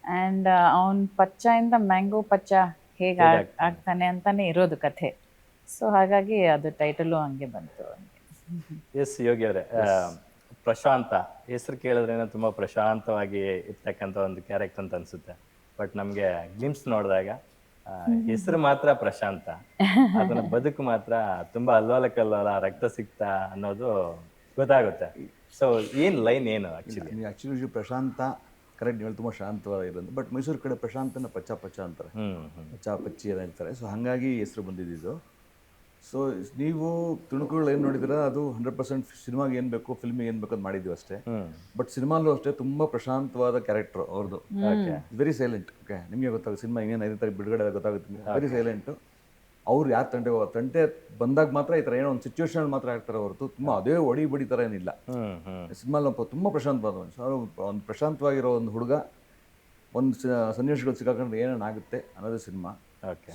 ಆ್ಯಂಡ್ ಅವನ ಪಚ್ಚಯಿಂದ ಮ್ಯಾಂಗೋ ಪಚ್ಚ ಹೇಗೆ ಆಗ್ತಾನೆ ಅಂತಾನೆ ಇರೋದು ಕಥೆ. ಸೊ ಹಾಗಾಗಿ ಅದು ಟೈಟಲು ಹಂಗೆ ಬಂತು. ಎಸ್ ಯೋಗಿ ಅವರೇ, ಪ್ರಶಾಂತ ಹೆಸರು ಕೇಳಿದ್ರೇನೆ ತುಂಬಾ ಪ್ರಶಾಂತವಾಗಿ ಇರ್ತಕ್ಕಂಥ ಒಂದು ಕ್ಯಾರೆಕ್ಟರ್ ಅಂತ ಅನ್ಸುತ್ತೆ. ಬಟ್ ನಮಗೆ ಗ್ಲಿಮ್ಸ್ ನೋಡಿದಾಗ ಹೆಸರು ಮಾತ್ರ ಪ್ರಶಾಂತ, ಅದನ್ನ ಬದುಕು ಮಾತ್ರ ತುಂಬಾ ಅಲ್ವಾಲ ಕಲ್ವಾಲ, ರಕ್ತ ಸಿಕ್ತ ಅನ್ನೋದು ಗೊತ್ತಾಗುತ್ತೆ. ಸೊ ಏನ್ ಲೈನ್ ಏನು ಆಕ್ಚುಲಿ? ಆ್ಯಕ್ಚುಲಿ ಪ್ರಶಾಂತ ಕರೆಕ್ಟ್, ನೀವು ತುಂಬ ಶಾಂತವಾದ ಇರೋದು. ಬಟ್ ಮೈಸೂರು ಕಡೆ ಪ್ರಶಾಂತನ ಪಚ್ಚ ಪಚ್ಚ ಅಂತಾರೆ, ಪಚ್ಚ ಪಚ್ಚಿ ಎಲ್ಲ ಹೇಳ್ತಾರೆ. ಸೊ ಹಾಗಾಗಿ ಹೆಸರು ಬಂದಿದ್ದು. ಸೊ ನೀವು ತುಣುಕುಗಳು ಏನು ನೋಡಿದ್ರೆ ಅದು 100% ಸಿನಿಮಾಗೆ ಏನು ಬೇಕು, ಫಿಲ್ಮಿಗೆ ಏನು ಬೇಕು ಅಂತ ಮಾಡಿದ್ವಿ ಅಷ್ಟೇ. ಬಟ್ ಸಿನಿಮಾಲ್ಲೂ ಅಷ್ಟೇ ತುಂಬ ಪ್ರಶಾಂತವಾದ ಕ್ಯಾರೆಕ್ಟರ್ ಅವ್ರದ್ದು, ವೆರಿ ಸೈಲೆಂಟ್. ಓಕೆ, ನಿಮಗೆ ಗೊತ್ತಾಗುತ್ತೆ ಸಿನಿಮಾ ಇನ್ನೇನು 5 ತಾರೀಕು ಬಿಡುಗಡೆ ಗೊತ್ತಾಗುತ್ತೆ. Very silent. ಅವ್ರು ಯಾರು ತಂಟೆ ಬಂದಾಗ ಮಾತ್ರ ಈ ಥರ ಏನೋ ಒಂದು ಸಿಚುವೇಶನ್ ಮಾತ್ರ ಆಗ್ತಾರೆ ಹೊರತು ತುಂಬ ಅದೇ ಒಡಿ ಬಡಿ ಥರ ಏನಿಲ್ಲ. ಸಿನಿಮಾಲ್ ತುಂಬ ಪ್ರಶಾಂತವಾದ ಒಂದು ಪ್ರಶಾಂತವಾಗಿರೋ ಒಂದು ಹುಡುಗ ಒಂದು ಸನ್ನಿವೇಶಗಳು ಸಿಕ್ಕಾಕೊಂಡ್ರೆ ಏನೇನಾಗುತ್ತೆ ಅನ್ನೋದೇ ಸಿನಿಮಾ.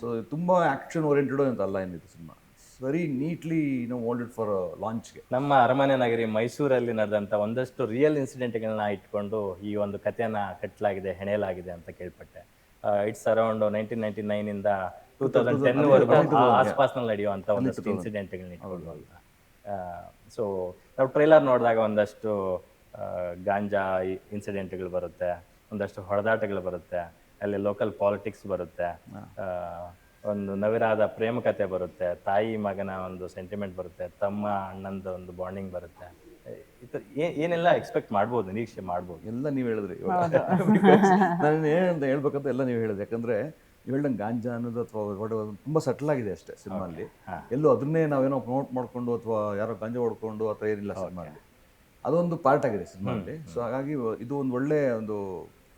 ಸೊ ತುಂಬ ಆ್ಯಕ್ಷನ್ ಓರಿಯೆಂಟೆಡ್ ಅಂತ ಅಲ್ಲ ಏನಿದೆ cinema. Very neatly wanted for ಲಾಂಚ್ಗೆ. ನಮ್ಮ ಅರಮನೆ ನಗರಿ ಮೈಸೂರಲ್ಲಿ ನಡೆದಂಥ ಒಂದಷ್ಟು ರಿಯಲ್ ಇನ್ಸಿಡೆಂಟ್ಗಳನ್ನ ಇಟ್ಕೊಂಡು ಈ ಒಂದು ಕಥೆಯನ್ನ ಕಟ್ಟಲಾಗಿದೆ, ಹೆಣೆಯಲಾಗಿದೆ ಅಂತ ಕೇಳ್ಪಟ್ಟೆ. ಇಟ್ಸ್ ಅರೌಂಡ್ 1999 ಇಂದ 2010 ವರೆಗೂ ಆಸ್ಪಾಸ್ನಲ್ಲಿ ನಡೆಯುವಂಥ ಒಂದಷ್ಟು ಇನ್ಸಿಡೆಂಟ್ಗಳನ್ನ ಇಟ್ಕೊಂಡು ಅಂತ. ಸೊ ನಾವು ಟ್ರೈಲರ್ ನೋಡಿದಾಗ ಒಂದಷ್ಟು ಗಾಂಜಾ ಇನ್ಸಿಡೆಂಟ್ಗಳು ಬರುತ್ತೆ, ಒಂದಷ್ಟು ಹೊಡೆದಾಟಗಳು ಬರುತ್ತೆ, ಅಲ್ಲಿ ಲೋಕಲ್ ಪಾಲಿಟಿಕ್ಸ್ ಬರುತ್ತೆ, ಒಂದು ನವಿರಾದ ಪ್ರೇಮ ಕಥೆ ಬರುತ್ತೆ, ತಾಯಿ ಮಗನ ಒಂದು ಸೆಂಟಿಮೆಂಟ್ ಬರುತ್ತೆ, ತಮ್ಮ ಅಣ್ಣಂದು ಒಂದು ಬಾಂಡಿಂಗ್ ಬರುತ್ತೆ. ಈ ಥರ ಏನೆಲ್ಲ ಎಕ್ಸ್ಪೆಕ್ಟ್ ಮಾಡ್ಬೋದು, ನಿರೀಕ್ಷೆ ಮಾಡ್ಬೋದು? ಎಲ್ಲ ನೀವು ಹೇಳಿದ್ರಿ. ನಾನು ಏನಂತ ಹೇಳ್ಬೇಕಂತ ಎಲ್ಲ ನೀವು ಹೇಳಿದ್ರಿ. ಯಾಕಂದರೆ ನೀವು ಹೇಳ್ದಂಗೆ ಗಾಂಜಾ ಅನ್ನೋದು ಅಥವಾ ತುಂಬ ಸಟಲ್ ಆಗಿದೆ ಅಷ್ಟೇ ಸಿನಿಮಾಲ್ಲಿ. ಎಲ್ಲೂ ಅದನ್ನೇ ನಾವೇನೋ ಪ್ರಮೋಟ್ ಮಾಡಿಕೊಂಡು ಅಥವಾ ಯಾರೋ ಗಾಂಜಾ ಹೊಡ್ಕೊಂಡು ಅಥವಾ ಏನಿಲ್ಲ ಸಿನಿಮಾಲ್ಲಿ. ಅದೊಂದು ಪಾರ್ಟ್ ಆಗಿದೆ ಸಿನಿಮಾಲ್ಲಿ. ಸೊ ಹಾಗಾಗಿ ಇದು ಒಂದು ಒಳ್ಳೆಯ ಒಂದು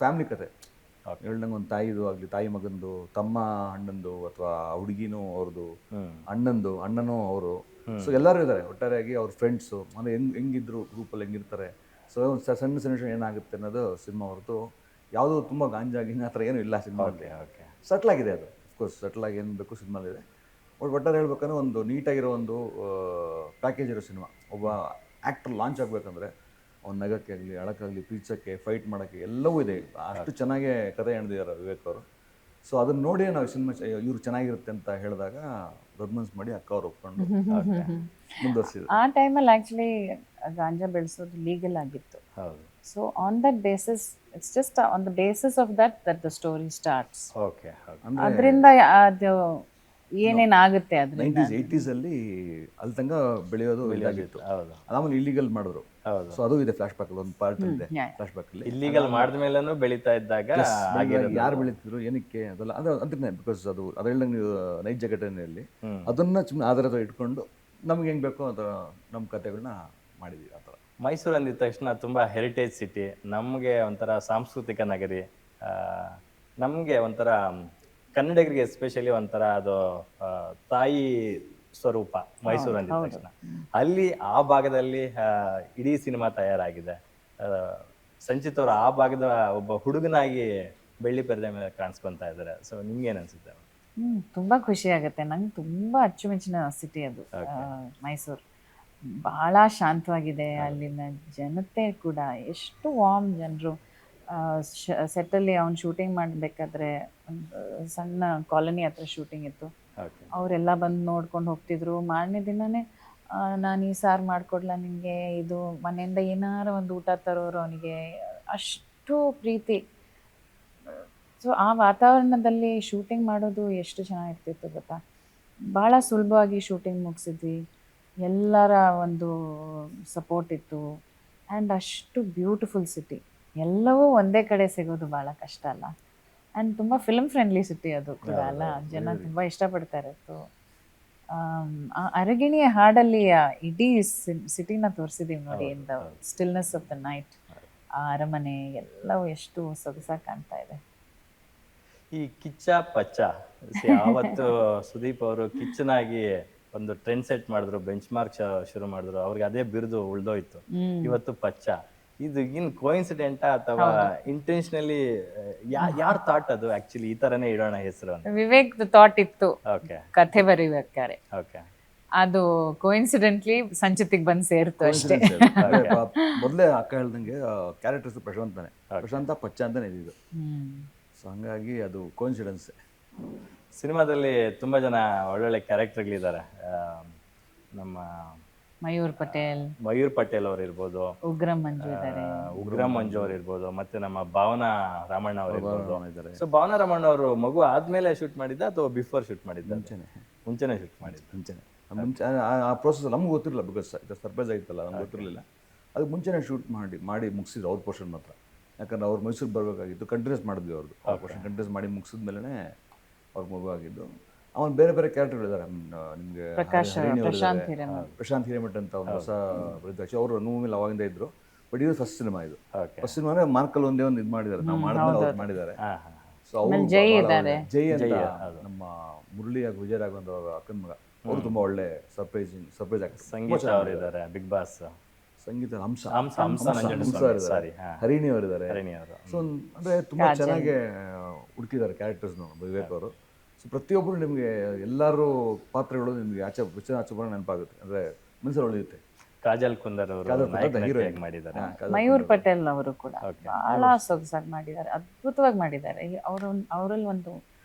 ಫ್ಯಾಮಿಲಿ ಕತೆ. ಹೇಳ್ದಂಗೆ ಒಂದು ತಾಯಿದು ಆಗಲಿ, ತಾಯಿ ಮಗಂದು, ತಮ್ಮ ಅಣ್ಣಂದು, ಅಥವಾ ಹುಡುಗಿನೂ ಅವ್ರದ್ದು, ಅಣ್ಣನೂ ಅವರು. ಸೊ ಎಲ್ಲರೂ ಇದ್ದಾರೆ ಒಟ್ಟಾರೆಯಾಗಿ. ಅವ್ರ ಫ್ರೆಂಡ್ಸು ಅಂದರೆ ಹೆಂಗಿದ್ರು ಗ್ರೂಪಲ್ಲಿ ಹೆಂಗಿರ್ತಾರೆ. ಸೊ ಒಂದು ಸಣ್ಣ ಸಣ್ಣ ಏನಾಗುತ್ತೆ ಅನ್ನೋದು ಸಿನಿಮಾ ಹೊರತು ಯಾವುದೂ ತುಂಬ ಗಾಂಜಾ ಆ ಥರ ಏನೂ ಇಲ್ಲ ಸಿನಿಮಾದಲ್ಲಿ. ಸಟ್ಲಾಗಿದೆ ಅದು, ಅಫ್ಕೋರ್ಸ್ ಸಟ್ಲಾಗಿ ಏನು ಬೇಕು ಸಿನಿಮಾಲಿದೆ. ಬಟ್ ಒಟ್ಟಾರೆ ಹೇಳ್ಬೇಕಂದ್ರೆ ಒಂದು ನೀಟಾಗಿರೋ ಒಂದು ಪ್ಯಾಕೇಜ್ ಇರೋ ಸಿನಿಮಾ. ಒಬ್ಬ ಆ್ಯಕ್ಟರ್ ಲಾಂಚ್ ಆಗಬೇಕಂದ್ರೆ ಅವ್ನು ನಗಕ್ಕೆ ಆಗಲಿ, ಅಳಕ್ಕಾಗಲಿ, ಪ್ರೀಚಕ್ಕೆ, ಫೈಟ್ ಮಾಡೋಕ್ಕೆ ಎಲ್ಲವೂ ಇದೆ. ಅಷ್ಟು ಚೆನ್ನಾಗೇ ಕಥೆ ಎಣ್ದಿದ್ದಾರೆ ವಿವೇಕ್ ಅವರು. ಸೊ ಅದನ್ನ ನೋಡಿ ನಾವು ಸಿನಿಮಾ ಇವ್ರು ಚೆನ್ನಾಗಿರುತ್ತೆ ಅಂತ ಹೇಳಿದಾಗ ದೊಡ್ಡ ಮನ್ಸು ಮಾಡಿ ಅಕ್ಕ ಅವ್ರು ಒಪ್ಕೊಂಡು ಮುಂದುವರಿಸಿದ್ರು. ಆ ಟೈಮಲ್ಲಿ ಆ್ಯಕ್ಚುಲಿ ಗಾಂಜಾ ಬೆಳೆಸೋದು ಲೀಗಲ್ ಆಗಿತ್ತು. So on that basis, it's just on the basis of that the story starts. ಅದರಿಂದ ಅದು ಏನೇನಾಗುತ್ತೆ ಅದರಿಂದ 90s 80s ಅಲ್ಲಿ ಅಲ್ಲಿ ತನಕ ಬೆಳೆಯೋದು ಇದಾಗಿತ್ತು. ಆಮೇಲೆ ಇಲ್ಲಿಗಲ್ ಮಾಡಿದ್ರು. ಸೊ ಅದು ಇದೆ ಫ್ಲಾಶ್ ಬ್ಯಾಕ್ ಅಲ್ಲಿ, ಒಂದು ಪಾರ್ಟ್ ಇದೆ ಫ್ಲಾಶ್ ಬ್ಯಾಕ್ ಅಲ್ಲಿ. ಇಲ್ಲಿಗಲ್ ಮಾಡಿದ್ಮೇಲೂ ಬೆಳೀತಾ ಇದ್ದಾಗ ಯಾರು ಬೆಳೀತಿದ್ರು ಏನಕ್ಕೆ ಅದೆಲ್ಲ ಅಂದ್ರೆ ಬಿಕಾಸ್ ಅದು ಹೇಳ್ದಂಗೆ ನೀವು ನೈಜ ಘಟನೆಯಲ್ಲಿ ಅದನ್ನ ಸುಮ್ಮನೆ ಆಧಾರದ ಇಟ್ಕೊಂಡು ನಮ್ಗೆ ಹೆಂಗ್ ಬೇಕೋ ಅದರ ನಮ್ಮ ಕಥೆಗಳನ್ನ ಮಾಡಿದೀವಿ. ಆ ಥರ ಮೈಸೂರು ಅಂದಿದ ತಕ್ಷಣ ತುಂಬ ಹೆರಿಟೇಜ್ ಸಿಟಿ, ನಮಗೆ ಒಂಥರ ಸಾಂಸ್ಕೃತಿಕ ನಗರಿ, ನಮಗೆ ಒಂಥರ ಕನ್ನಡಿಗರಿಗೆ ಎಸ್ಪೆಷಲಿ ಒಂಥರ ಅದು ತಾಯಿ ಸ್ವರೂಪ ಮೈಸೂರು ಅಂದಿದ ತಕ್ಷಣ. ಅಲ್ಲಿ ಆ ಭಾಗದಲ್ಲಿ ಇಡೀ ಸಿನಿಮಾ ತಯಾರಾಗಿದೆ. ಸಂಚಿತ್ ಅವರು ಆ ಭಾಗದ ಒಬ್ಬ ಹುಡುಗನಾಗಿ ಬೆಳ್ಳಿ ಪರದೆ ಮೇಲೆ ಕಾಣಿಸ್ಕೊತಾ ಇದ್ದಾರೆ. ಸೊ ನಿಮ್ಗೇನು ಅನ್ಸುತ್ತೆ? ತುಂಬ ಖುಷಿ ಆಗುತ್ತೆ. ನಂಗೆ ತುಂಬ ಅಚ್ಚುಮೆಚ್ಚಿನ ಸಿಟಿ ಅದು ಮೈಸೂರು. ಭಾಳ ಶಾಂತವಾಗಿದೆ. ಅಲ್ಲಿನ ಜನತೆ ಕೂಡ ಎಷ್ಟು ವಾರ್ಮ್ ಜನರು. ಸೆಟ್ಟಲ್ಲಿ ಅವ್ನು ಶೂಟಿಂಗ್ ಮಾಡಬೇಕಾದ್ರೆ ಒಂದು ಸಣ್ಣ ಕಾಲೋನಿ ಹತ್ರ ಶೂಟಿಂಗ್ ಇತ್ತು. ಅವರೆಲ್ಲ ಬಂದು ನೋಡ್ಕೊಂಡು ಹೋಗ್ತಿದ್ರು. ಮಾರನೇ ದಿನವೇ ನಾನು ಈ ಸಾರು ಮಾಡಿಕೊಡ್ಲ ನಿನಗೆ, ಇದು ಮನೆಯಿಂದ ಏನಾರು ಒಂದು ಊಟ ತರೋರು ಅವನಿಗೆ ಅಷ್ಟು ಪ್ರೀತಿ. ಸೊ ಆ ವಾತಾವರಣದಲ್ಲಿ ಶೂಟಿಂಗ್ ಮಾಡೋದು ಎಷ್ಟು ಚೆನ್ನಾಗಿರ್ತಿತ್ತು ಗೊತ್ತಾ. ಭಾಳ ಸುಲಭವಾಗಿ ಶೂಟಿಂಗ್ ಮುಗಿಸಿದ್ವಿ. ಎಲ್ಲರ ಒಂದು ಸಪೋರ್ಟ್ ಇತ್ತು. ಆ್ಯಂಡ್ ಅಷ್ಟು ಬ್ಯೂಟಿಫುಲ್ ಸಿಟಿ, ಎಲ್ಲವೂ ಒಂದೇ ಕಡೆ ಸಿಗೋದು ಭಾಳ ಕಷ್ಟ ಅಲ್ಲ. ಆ್ಯಂಡ್ ತುಂಬ ಫಿಲ್ಮ್ ಫ್ರೆಂಡ್ಲಿ ಸಿಟಿ ಅದು ಕೂಡ ಅಲ್ಲ, ಜನ ತುಂಬ ಇಷ್ಟಪಡ್ತಾರೆ. ಸೊ ಆ ಅರಗಿಣಿಯ ಹಾಡಲ್ಲಿ ಆ ಇಡೀ ಸಿಟಿನ ತೋರಿಸಿದೀವಿ ನೋಡಿ, in the stillness of the night. ಆ ಅರಮನೆ ಎಲ್ಲವೂ ಎಷ್ಟು ಸೊಗಸಾಗಿ ಕಾಣ್ತಾ ಇದೆ. ಈ ಕಿಚ್ಚ ಪಚ್ಚ ಯಾವತ್ತು ಸುದೀಪ್ ಅವರು ಕಿಚ್ಚನಾಗಿ ಒಂದು ಟ್ರೆಂಡ್ ಸೆಟ್ ಮಾಡಿದ್ರು, ಬೆಂಚ್ ಮಾರ್ಕ್ ಶುರು ಮಾಡಿದ್ರು, ಅವ್ರಿಗೆ ಅದೇ ಬಿರುದು ಉಳ್ದೋಯ್ತು. ಇವತ್ತು ಪಚ್ಚ, ಇದು ಇನ್ ಕೋಇನ್ಸಿಡೆಂಟಾ ಅಥವಾ ಇಂಟೆನ್ಷನಲಿ ಯಾರ್ ಥಾಟ್ ಅದು ಆಕ್ಚುಲಿ ಈ ತರನೇ ಇಡೋಣ ಹೆಸರು ಅಂತ? ವಿವೇಕ್ ಥಾಟ್ ಇತ್ತು ಓಕೆ ಕಥೆ ಬರೀಬೇಕಾರೆ, ಓಕೆ. ಅದು ಕೋಇನ್ಸಿಡೆಂಟ್ಲಿ ಸಂಚಿತಿಗೆ ಬಂದು ಸೇರ್ತು ಅಷ್ಟೇ. ಮೊದಲೇ ಅಕ್ಕ ಹೇಳ್ದಂಗೆ ಕ್ಯಾರೆಕ್ಟರ್ಸ್ ಪ್ರಶಾಂತ ಪಚ್ಚ ಅಂತಾನೆ ಇದ್ದಿದ್ದು. ಸೊ ಹಂಗಾಗಿ ಅದು ಕೋಇನ್ಸಿಡೆನ್ಸ್. ಸಿನಿಮಾದಲ್ಲಿ ತುಂಬಾ ಜನ ಒಳ್ಳೊಳ್ಳೆ ಕ್ಯಾರೆಕ್ಟರ್ಗಳಿದ್ದಾರೆ. ನಮ್ಮ ಮಯೂರ್ ಪಟೇಲ್ ಅವ್ರು ಇರ್ಬೋದು, ಉಗ್ರಂ ಮಂಜು ಇದ್ದಾರೆ, ಉಗ್ರಂ ಮಂಜು ಅವ್ರು ಇರ್ಬೋದು, ಮತ್ತೆ ನಮ್ಮ ಭಾವನಾ ರಾಮಣ್ಣ ಅವ್ರು ಇರ್ಬೋದು. ಸೊ ಭಾವನಾ ರಾಮಣ್ಣ ಅವರು ಮಗು ಆದ್ಮೇಲೆ ಶೂಟ್ ಮಾಡಿದ್ದ ಅಥವಾ ಬಿಫೋರ್ ಶೂಟ್ ಮಾಡಿದ್ದ? ಮುಂಚೆನೆ ಶೂಟ್ ಮಾಡಿದ್ದ. ಮುಂಚೆ ಆ ಪ್ರೋಸೆಸ್ ನಮ್ಗೆ ಗೊತ್ತಿರಲಿಲ್ಲ, ಬಿಕಾಸ್ ಸರ್ಪ್ರೈಸ್ ಆಗಿತ್ತಲ್ಲ, ನಮ್ಗೆ ಗೊತ್ತಿರಲಿಲ್ಲ. ಅದಕ್ಕೆ ಮುಂಚೆನೇ ಶೂಟ್ ಮಾಡಿ ಮುಗಿಸಿದ್ರು ಅವ್ರ ಪೋರ್ಷನ್ ಮಾತ್ರ. ಯಾಕಂದ್ರೆ ಅವ್ರು ಮೈಸೂರಿಗೆ ಬರಬೇಕಾಗಿತ್ತು, ಕಂಟಿನ್ಯೂಸ್ ಮಾಡಿದ್ವಿ ಅವ್ರದ್ದು. ಆ ಪೋರ್ಷನ್ ಕಂಟಿನ್ಯೂಸ್ ಮಾಡಿ ಮುಗಿಸಿದ ಮೇಲೆ ಅವ್ರಿಗೆ ಮಗು ಆಗಿದ್ದು. ಅವನು ಬೇರೆ ಬೇರೆ ಕ್ಯಾರೆಕ್ಟರ್ಗಳಿದ್ದಾರೆ. ನಿಮಗೆ ಪ್ರಶಾಂತ್ ಹಿರೇಮಠ ಅಂತ ಒಂದು ಹೊಸ ಪ್ರತಿಪಕ್ಷ, ಅವರು ನೋವಿಲ್ಲ ಅವಾಗಿಂದ ಇದ್ರು. ಬಟ್ ಇದು ಫಸ್ಟ್ ಸಿನಿಮಾ, ಇದು ಫಸ್ಟ್ ಸಿನಿಮಾ ಅಂದರೆ ಮಾರ್ಕಲ್ ಒಂದೇ ಒಂದು ಇದು ಮಾಡಿದ್ದಾರೆ, ನಾವು ಮಾಡಿದ್ಮೇಲೆ ಅವ್ರು ಮಾಡಿದ್ದಾರೆ. ಸೊ ಅವರು ಜೈ ಅಂತ ನಮ್ಮ ಮುರಳಿ ಹಾಗೂ ವಿಜಯ ರಾಘವೇಂದ್ರ ಅವರ ಅಕ್ಕನ ಮಗ, ಅವರು ತುಂಬ ಒಳ್ಳೆ ಸರ್ಪ್ರೈಸ್ ಆಗ್ತದೆ. ಸಂಗೀತ ಅವರಿದ್ದಾರೆ, ಬಿಗ್ ಬಾಸ್ ಸಂಗೀತ ಹಂಸ ಹರಿಣಿ ಅವರಿದ್ದಾರೆ. ಸೊ ಅಂದರೆ ತುಂಬ ಚೆನ್ನಾಗಿ ಹುಡುಕಿದ್ದಾರೆ ಕ್ಯಾರೆಕ್ಟರ್ಸ್ನು ವಿವೇಕ್ ಅವರು. ಸೊ ಪ್ರತಿಯೊಬ್ಬರು ನಿಮಗೆ ಎಲ್ಲರೂ ಪಾತ್ರಗಳು ನಿಮಗೆ ಆಚೆ ಬರೋ ನೆನಪಾಗುತ್ತೆ, ಅಂದರೆ ಮನಸ್ಸಲ್ಲಿ ಉಳಿಯುತ್ತೆ. ಕಾಜಲ್ ಕುಂದರ್ ಅವರು ಹೀರೋಯಿನ್ ಮಾಡಿದ್ದಾರೆ. ಮಯೂರ್ ಪಟೇಲ್ ಅವರು ಕೂಡ ಬಹಳ ಸೊಗಸಾಗಿ ಮಾಡಿದ್ದಾರೆ, ಅದ್ಭುತವಾಗಿ ಮಾಡಿದ್ದಾರೆ. ಅವರಲ್ಲಿ ಒಂದು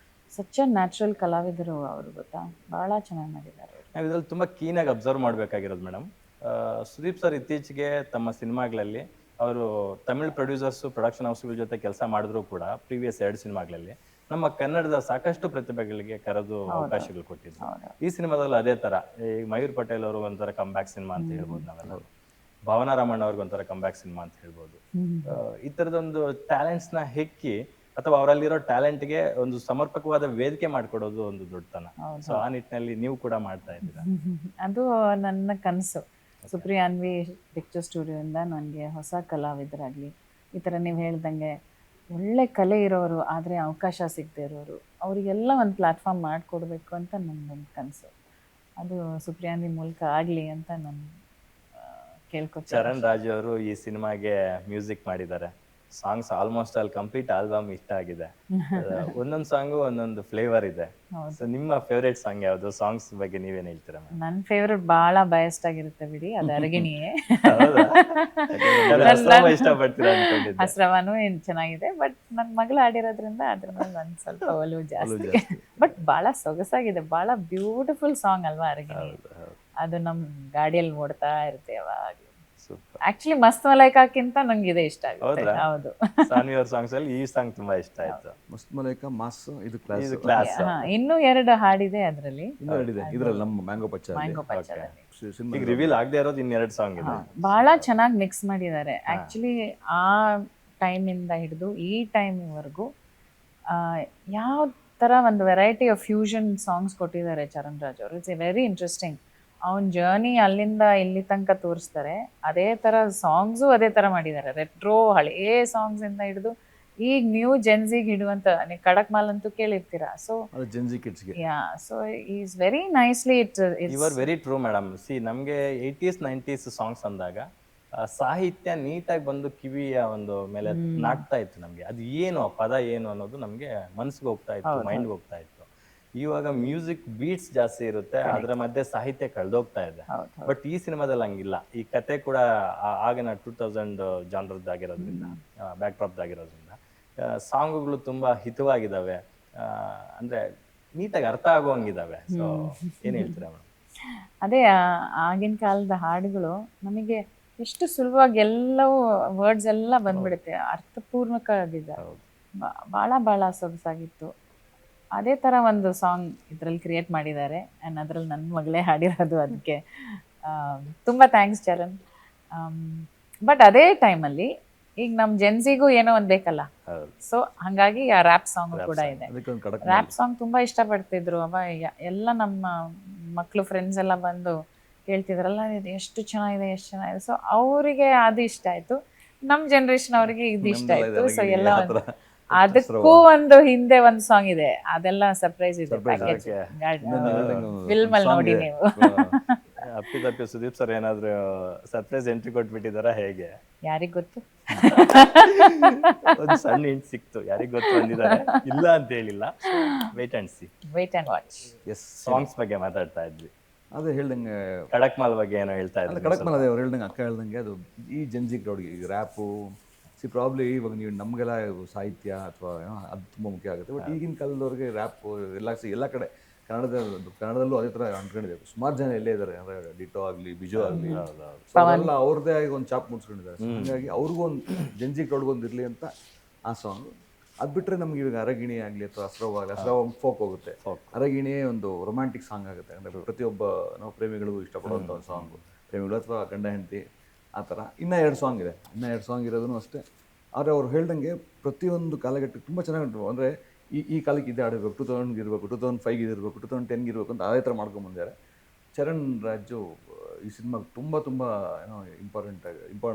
ಸಚ್ಚ ನ್ಯಾಚುರಲ್ ಕಲಾವಿದರು ಅವರು, ಗೊತ್ತಾ, ಬಹಳ ಚೆನ್ನಾಗಿ ಮಾಡಿದ್ದಾರೆ. ನಾವು ಇದರಲ್ಲಿ ತುಂಬ ಕ್ಲೀನಾಗಿ ಅಬ್ಸರ್ವ್ ಮಾಡಬೇಕಾಗಿರೋದು ಮೇಡಮ್, ಸುದೀಪ್ ಸರ್ ಇತ್ತೀಚೆಗೆ ತಮ್ಮ ಸಿನಿಮಾಗಳಲ್ಲಿ ಅವರು ತಮಿಳ್ ಪ್ರೊಡ್ಯೂಸರ್ಸು, ಪ್ರೊಡಕ್ಷನ್ ಹೌಸ್ಗಳ ಜೊತೆ ಕೆಲಸ ಮಾಡಿದ್ರು ಕೂಡ ಪ್ರೀವಿಯಸ್ 2 ಸಿನಿಮಾಗಳಲ್ಲಿ ನಮ್ಮ ಕನ್ನಡದ ಸಾಕಷ್ಟು ಪ್ರತಿಭೆಗಳಿಗೆ ಕರೆದು ಅವಕಾಶಗಳು ಕೊಟ್ಟಿದ್ರು. ಈ ಸಿನಿಮಾದಲ್ಲಿ ಅದೇ ತರ, ಈ ಮಯೂರ್ ಪಟೇಲ್ ಅವರು ಒಂಥರ ಕಮ್ಬ್ಯಾಕ್ ಸಿನಿಮಾ ಅಂತ ಹೇಳ್ಬೋದು, ನಾವೆಲ್ಲ ಭಾವನಾ ರಾಮಣ್ಣ ಅವ್ರಿಗೆ ಒಂಥರ ಕಮ್ಬ್ಯಾಕ್ ಸಿನಿಮಾ ಅಂತ ಹೇಳ್ಬೋದು. ಈ ತರದೊಂದು ಟ್ಯಾಲೆಂಟ್ಸ್ನ ಹೆಕ್ಕಿ ಅಥವಾ ಅವರಲ್ಲಿರೋ ಟ್ಯಾಲೆಂಟ್ಗೆ ಒಂದು ಸಮರ್ಪಕವಾದ ವೇದಿಕೆ ಮಾಡಿಕೊಡೋದು ಒಂದು ದೊಡ್ಡತನ. ಸೊ ಆ ನಿಟ್ಟಿನಲ್ಲಿ ನೀವು ಕೂಡ ಮಾಡ್ತಾ ಇದ್ದೀರಾ. ಅದು ನನ್ನ ಕನಸು. ಸುಪ್ರಿಯಾನ್ವಿ ಪಿಕ್ಚರ್ ಸ್ಟುಡಿಯೋಯಿಂದ ನನಗೆ ಹೊಸ ಕಲಾವಿದರಾಗಲಿ, ಈ ಥರ ನೀವು ಹೇಳ್ದಂಗೆ ಒಳ್ಳೆ ಕಲೆ ಇರೋರು ಆದರೆ ಅವಕಾಶ ಸಿಗದೆ ಇರೋರು, ಅವರಿಗೆಲ್ಲ ಒಂದು ಪ್ಲ್ಯಾಟ್ಫಾರ್ಮ್ ಮಾಡಿಕೊಡ್ಬೇಕು ಅಂತ ನನ್ನೊಂದು ಕನಸು. ಅದು ಸುಪ್ರಿಯಾನ್ವಿ ಮೂಲಕ ಆಗಲಿ ಅಂತ ನಾನು ಕೇಳ್ಕೊತೀನಿ. ಚರಣ್ ರಾಜ್ ಅವರು ಈ ಸಿನಿಮಾಗೆ ಮ್ಯೂಸಿಕ್ ಮಾಡಿದ್ದಾರೆ. Songs almost all complete album ಇಷ್ಟ ಆಗಿದೆ. ಒಂದೊಂದು ಸಾಂಗು ಒಂದೊಂದು ಫ್ಲೇವರ್ ಇದೆ. ಸೊ ನಿಮ್ಮ ಫೇವ್ರೇಟ್ ಸಾಂಗ್ ಯಾವುದು? ಸಾಂಗ್ಸ್ ಬಗ್ಗೆ ನೀವೇನ್ ಹೇಳ್ತೀರಾ? ನನ್ನ ಫೇವ್ರೇಟ್ ಬಹಳ ಬಯಸ್ಟ್ ಆಗಿರುತ್ತೆ ಬಿಡಿ, ಅದು ಅರಗಿಣಿಯೇ. ಹಸ್ರವಾನು ಏನ್ ಚೆನ್ನಾಗಿದೆ, ಬಟ್ ನನ್ನ ಮಗಳು ಆಡಿರೋದ್ರಿಂದ ಅದ್ರ ಮೇಲೆ ಒಂದು ಸ್ವಲ್ಪ ಒಲವು ಜಾಸ್ತಿ. ಬಟ್ ಬಹಳ ಸೊಗಸಾಗಿದೆ, ಬಹಳ ಬ್ಯೂಟಿಫುಲ್ ಸಾಂಗ್ ಅಲ್ವಾ ಅರಗಿಣಿ? ಅದು ನಮ್ ಗಾಡಿಯಲ್ಲಿ ಓಡ್ತಾ ಇರುತ್ತೆ ಯಾವಾಗ. ಆಕ್ಚುಲಿ ಮಸ್ತ್ ಮಲೈಕಾಕ್ಕಿಂತ ನಂಗೆ ಇದೆ ಇಷ್ಟ ಆಗುತ್ತೆ. ಹೌದು, ಸಾನ್ವಿ ಅವ್ರ ಸಾಂಗ್ಸ್ ಅಲ್ಲಿ ಈ ಸಾಂಗ್ ತುಂಬಾ ಇಷ್ಟ ಆಯ್ತು. ಮಸ್ತ್ ಮಲೈಕಾ, ಮಾಸ್, ಇದು ಕ್ಲಾಸ್. ಇನ್ನೂ 2 ಹಾಡಿದೆ ಅದರಲ್ಲಿ. ಇದರಲ್ಲಿ ನಮ್ಮ ಮ್ಯಾಂಗೋ ಪಚ್ಚ. ಈಗ ರಿವೀಲ್ ಆಗದೆ ಇರೋದು ಇನ್ನು 2 ಸಾಂಗ್ ಇದೆ. ಬಹಳ ಚೆನ್ನಾಗಿ ಮಿಕ್ಸ್ ಮಾಡಿದ್ದಾರೆ. ಆಕ್ಚುಲಿ ಆ ಟೈಮಿಂದ ಹಿಡಿದು ಈ ಟೈಮ್ವರೆಗೂ ಯಾವ ಥರ ಒಂದು ವೆರೈಟಿ ಆಫ್ ಫ್ಯೂಷನ್ ಸಾಂಗ್ಸ್ ಕೊಟ್ಟಿದ್ದಾರೆ ಚರಣ್ ರಾಜ್ ಅವರು. It's A very interesting. ಅವನ ಜರ್ನಿ ಅಲ್ಲಿಂದ ಇಲ್ಲಿ ತನಕ ತೋರಿಸ್ತಾರೆ. ಅದೇ ಥರ ಸಾಂಗ್ಸು ಅದೇ ಥರ ಮಾಡಿದ್ದಾರೆ. ರೆಟ್ರೋ ಹಳೇ ಸಾಂಗ್ಸಿಂದ ಹಿಡಿದು ಈಗ ನ್ಯೂ ಜೆನ್ಸಿಗೆ ಹಿಡುವಂಥ, ನೀವು ಕಡಕ್ ಮಾಲ್ ಅಂತೂ ಕೇಳಿರ್ತೀರಾ. ಸೊ ಜೆನ್ಸಿ ಕಿಡ್ಸ್ಗೆ, so is very nicely you are very true madam. See ನಮಗೆ 80s 90s ಸಾಂಗ್ಸ್ ಅಂದಾಗ ಸಾಹಿತ್ಯ ನೀಟಾಗಿ ಬಂದು ಕಿವಿಯ ಒಂದು ಮೇಲೆ ನಾಟ್ತಾ ಇತ್ತು ನಮಗೆ. ಅದು ಏನು ಆ ಪದ ಏನು ಅನ್ನೋದು ನಮಗೆ ಮನ್ಸಿಗೆ ಹೋಗ್ತಾ ಇತ್ತು, ಮೈಂಡ್ಗೆ ಹೋಗ್ತಾ ಇತ್ತು. ಇವಾಗ ಮ್ಯೂಸಿಕ್ ಬೀಟ್ಸ್ ಜಾಸ್ತಿ ಇರುತ್ತೆ, ಅದರ ಮಧ್ಯೆ ಸಾಹಿತ್ಯ ಕಳೆದೋಗ್ತಾ ಇದೆ. ಬಟ್ ಈ ಸಿನಿಮಾದಲ್ಲಿ ಹಂಗಿಲ್ಲ. ಈ ಕತೆ ಕೂಡ ಆಗಿನ 2000 ಜಾನ್ರದ್ದಾಗಿರೋದ್ರಿಂದ, ಬ್ಯಾಕ್ ಡ್ರಾಪ್ದಾಗಿರೋದ್ರಿಂದ ಸಾಂಗುಗಳು ತುಂಬಾ ಹಿತವಾಗಿದ್ದಾವೆ, ಅಂದ್ರೆ ನೀಟಾಗಿ ಅರ್ಥ ಆಗುವಂಗಿದ್ದಾವೆ. ಸೊ ಏನ್ ಹೇಳ್ತೀರಾ ಮೇಡಮ್? ಅದೇ ಆಗಿನ ಕಾಲದ ಹಾಡುಗಳು ನಮಗೆ ಎಷ್ಟು ಸುಲಭವಾಗಿ ಎಲ್ಲವೂ ವರ್ಡ್ಸ್ ಎಲ್ಲ ಬಂದ್ಬಿಡುತ್ತೆ, ಅರ್ಥಪೂರ್ಣಕವಾಗಿದೆ. ಭಾಳ ಸೊಗಸಾಗಿತ್ತು. ಅದೇ ಥರ ಒಂದು ಸಾಂಗ್ ಇದರಲ್ಲಿ ಕ್ರಿಯೇಟ್ ಮಾಡಿದ್ದಾರೆ. ಆ್ಯಂಡ್ ಅದರಲ್ಲಿ ನನ್ನ ಮಗಳೇ ಹಾಡಿರೋದು, ಅದಕ್ಕೆ ತುಂಬ ಥ್ಯಾಂಕ್ಸ್ ಚರಣ್. ಬಟ್ ಅದೇ ಟೈಮಲ್ಲಿ ಈಗ ನಮ್ಮ ಜೆನ್ಸಿಗೂ ಏನೋ ಒಂದು ಬೇಕಲ್ಲ, ಹೌದು. ಸೊ ಹಾಗಾಗಿ ಆ ರ್ಯಾಪ್ ಸಾಂಗ್ ಕೂಡ ಇದೆ. ಅದಕ್ಕೊಂದು ಕಡಕ್ ರ್ಯಾಪ್ ಸಾಂಗ್ ತುಂಬ ಇಷ್ಟಪಡ್ತಿದ್ರು ಎಲ್ಲ ನಮ್ಮ ಮಕ್ಕಳು ಫ್ರೆಂಡ್ಸ್ ಎಲ್ಲ ಬಂದು ಕೇಳ್ತಿದ್ರಲ್ಲ, ಇದು ಎಷ್ಟು ಚೆನ್ನಾಗಿದೆ ಎಷ್ಟು ಚೆನ್ನಾಗಿದೆ. ಸೊ ಅವರಿಗೆ ಅದು ಇಷ್ಟ ಆಯಿತು, ನಮ್ಮ ಜನ್ರೇಷನ್ ಅವರಿಗೆ ಇದು ಇಷ್ಟ ಆಯಿತು. ಸೊ ಎಲ್ಲ ಅದಕ್ಕೂ ಒಂದು ಹಿಂದೆ ಒಂದು ಸಾಂಗ್ ಇದೆ, ಅದೆಲ್ಲ ಸರ್ಪ್ರೈಸ್ ಇದೆ ಪ್ಯಾಕೇಜ್ ಫಿಲ್ಮ್ ಅಲ್ಲಿ ನೋಡಿ ನೀವು. ಅಪ್ಪಿತಪ್ಪಿ ಸುದೀಪ್ ಸರ್ ಏನಾದ್ರು ಸರ್ಪ್ರೈಸ್ ಎಂಟ್ರಿ ಕೊಟ್ಬಿಟ್ಟಿದಾರ ಹೇಗೆ? ಯಾರಿಗ್ ಗೊತ್ತು? ಒಂದು ಸಣ್ಣ ಹಿಂಟ್ ಸಿಕ್ತು, ಯಾರಿಗ್ ಗೊತ್ತು ಅಂದಿದ್ದಾರೆ, ಇಲ್ಲ ಅಂತ ಹೇಳಿಲ್ಲ. Wait and see, wait and watch. Yes. Songs ಬಗ್ಗೆ ಮಾತಾಡ್ತಾ ಇದ್ವಿ, ಅದೇ ಹೇಳ್ದಂಗೆ ಕಡಕ್ ಮಾಲ್ ಬಗ್ಗೆ ಏನೋ ಹೇಳ್ತಾ ಇದ್ವಿ. ಕಡಕ್ ಮಾಲ್ ಅದೇ ಅವ್ರು ಹೇಳ್ದಂಗೆ, ಅಕ್ಕ ಹೇಳ್ದಂಗೆ ಅದು ಈ ಜನ್ಜಿ ಕ್ರೌಡ್ಗೆ ಈ ರ್ಯಾಪು ಪ್ರಾಬ್ಲಿ ಇವಾಗ ನೀವು ನಮಗೆಲ್ಲ ಸಾಹಿತ್ಯ ಅಥವಾ ಅದು ತುಂಬ ಮುಖ್ಯ ಆಗುತ್ತೆ. ಬಟ್ ಈಗಿನ ಕಾಲದವ್ರಿಗೆ ರ್ಯಾಪು ಎಲ್ಲ ಕಡೆ ಕನ್ನಡದಲ್ಲೂ ಅದೇ ಥರ ಅಂದ್ಕೊಂಡಿದೆ. ಸುಮಾರು ಜನ ಎಲ್ಲೇ ಇದ್ದಾರೆ, ಅಂದರೆ ಡಿಟೋ ಆಗಲಿ ಬಿಜು ಆಗಲಿ, ಅವರೆಲ್ಲ ಅವ್ರದ್ದೇ ಆಗಿ ಒಂದು ಚಾಪ್ ಮುಡ್ಸ್ಕೊಂಡಿದ್ದಾರೆ. ಹಾಗಾಗಿ ಅವ್ರಿಗೂ ಒಂದು ಜನ್ಜಿ ಕ್ರೌಡ್ಗೊಂದು ಇರಲಿ ಅಂತ ಆ ಸಾಂಗ್. ಅದು ಬಿಟ್ಟರೆ ನಮ್ಗೆ ಇವಾಗ ಅರಗಿಣಿ ಆಗಲಿ ಅಥವಾ ಅಸ್ರವ್ ಆಗಲಿ, ಅಸ್ರವ್ ಫೋಕ್ ಹೋಗುತ್ತೆ, ಅರಗಿಣಿಯೇ ಒಂದು ರೊಮ್ಯಾಂಟಿಕ್ ಸಾಂಗ್ ಆಗುತ್ತೆ. ಅಂದರೆ ಪ್ರತಿಯೊಬ್ಬ ನಾವು ಪ್ರೇಮಿಗಳಿಗೂ ಇಷ್ಟಪಡುವಂಥ ಒಂದು ಸಾಂಗು, ಪ್ರೇಮಿಗಳು ಅಥವಾ ಗಂಡ ಹೆಂಡತಿ ಆ ಥರ. ಇನ್ನೂ 2 ಸಾಂಗ್ ಇದೆ, ಇನ್ನೂ 2 ಸಾಂಗ್ ಇರೋದೂ ಅಷ್ಟೇ. ಆದರೆ ಅವ್ರು ಹೇಳ್ದಂಗೆ ಪ್ರತಿಯೊಂದು ಕಾಲಘಟ್ಟಕ್ಕೆ ತುಂಬ ಚೆನ್ನಾಗಿ ಉಂಟು. ಅಂದರೆ ಈ ಕಾಲಕ್ಕೆ ಇದೇ ಆಡಿರ್ಬೇಕು, 2000 ಇರಬೇಕು, 2005 ಇರಬೇಕು, 2010 ಇರಬೇಕು ಅಂತ ಅದೇ ಥರ ಮಾಡ್ಕೊಂಬಂದಿದ್ದಾರೆ. ಚರಣ್ ರಾಜು ಈ ಸಿನಿಮಾಗೆ ತುಂಬ ಏನೋ ಇಂಪಾರ್ಟೆಂಟ್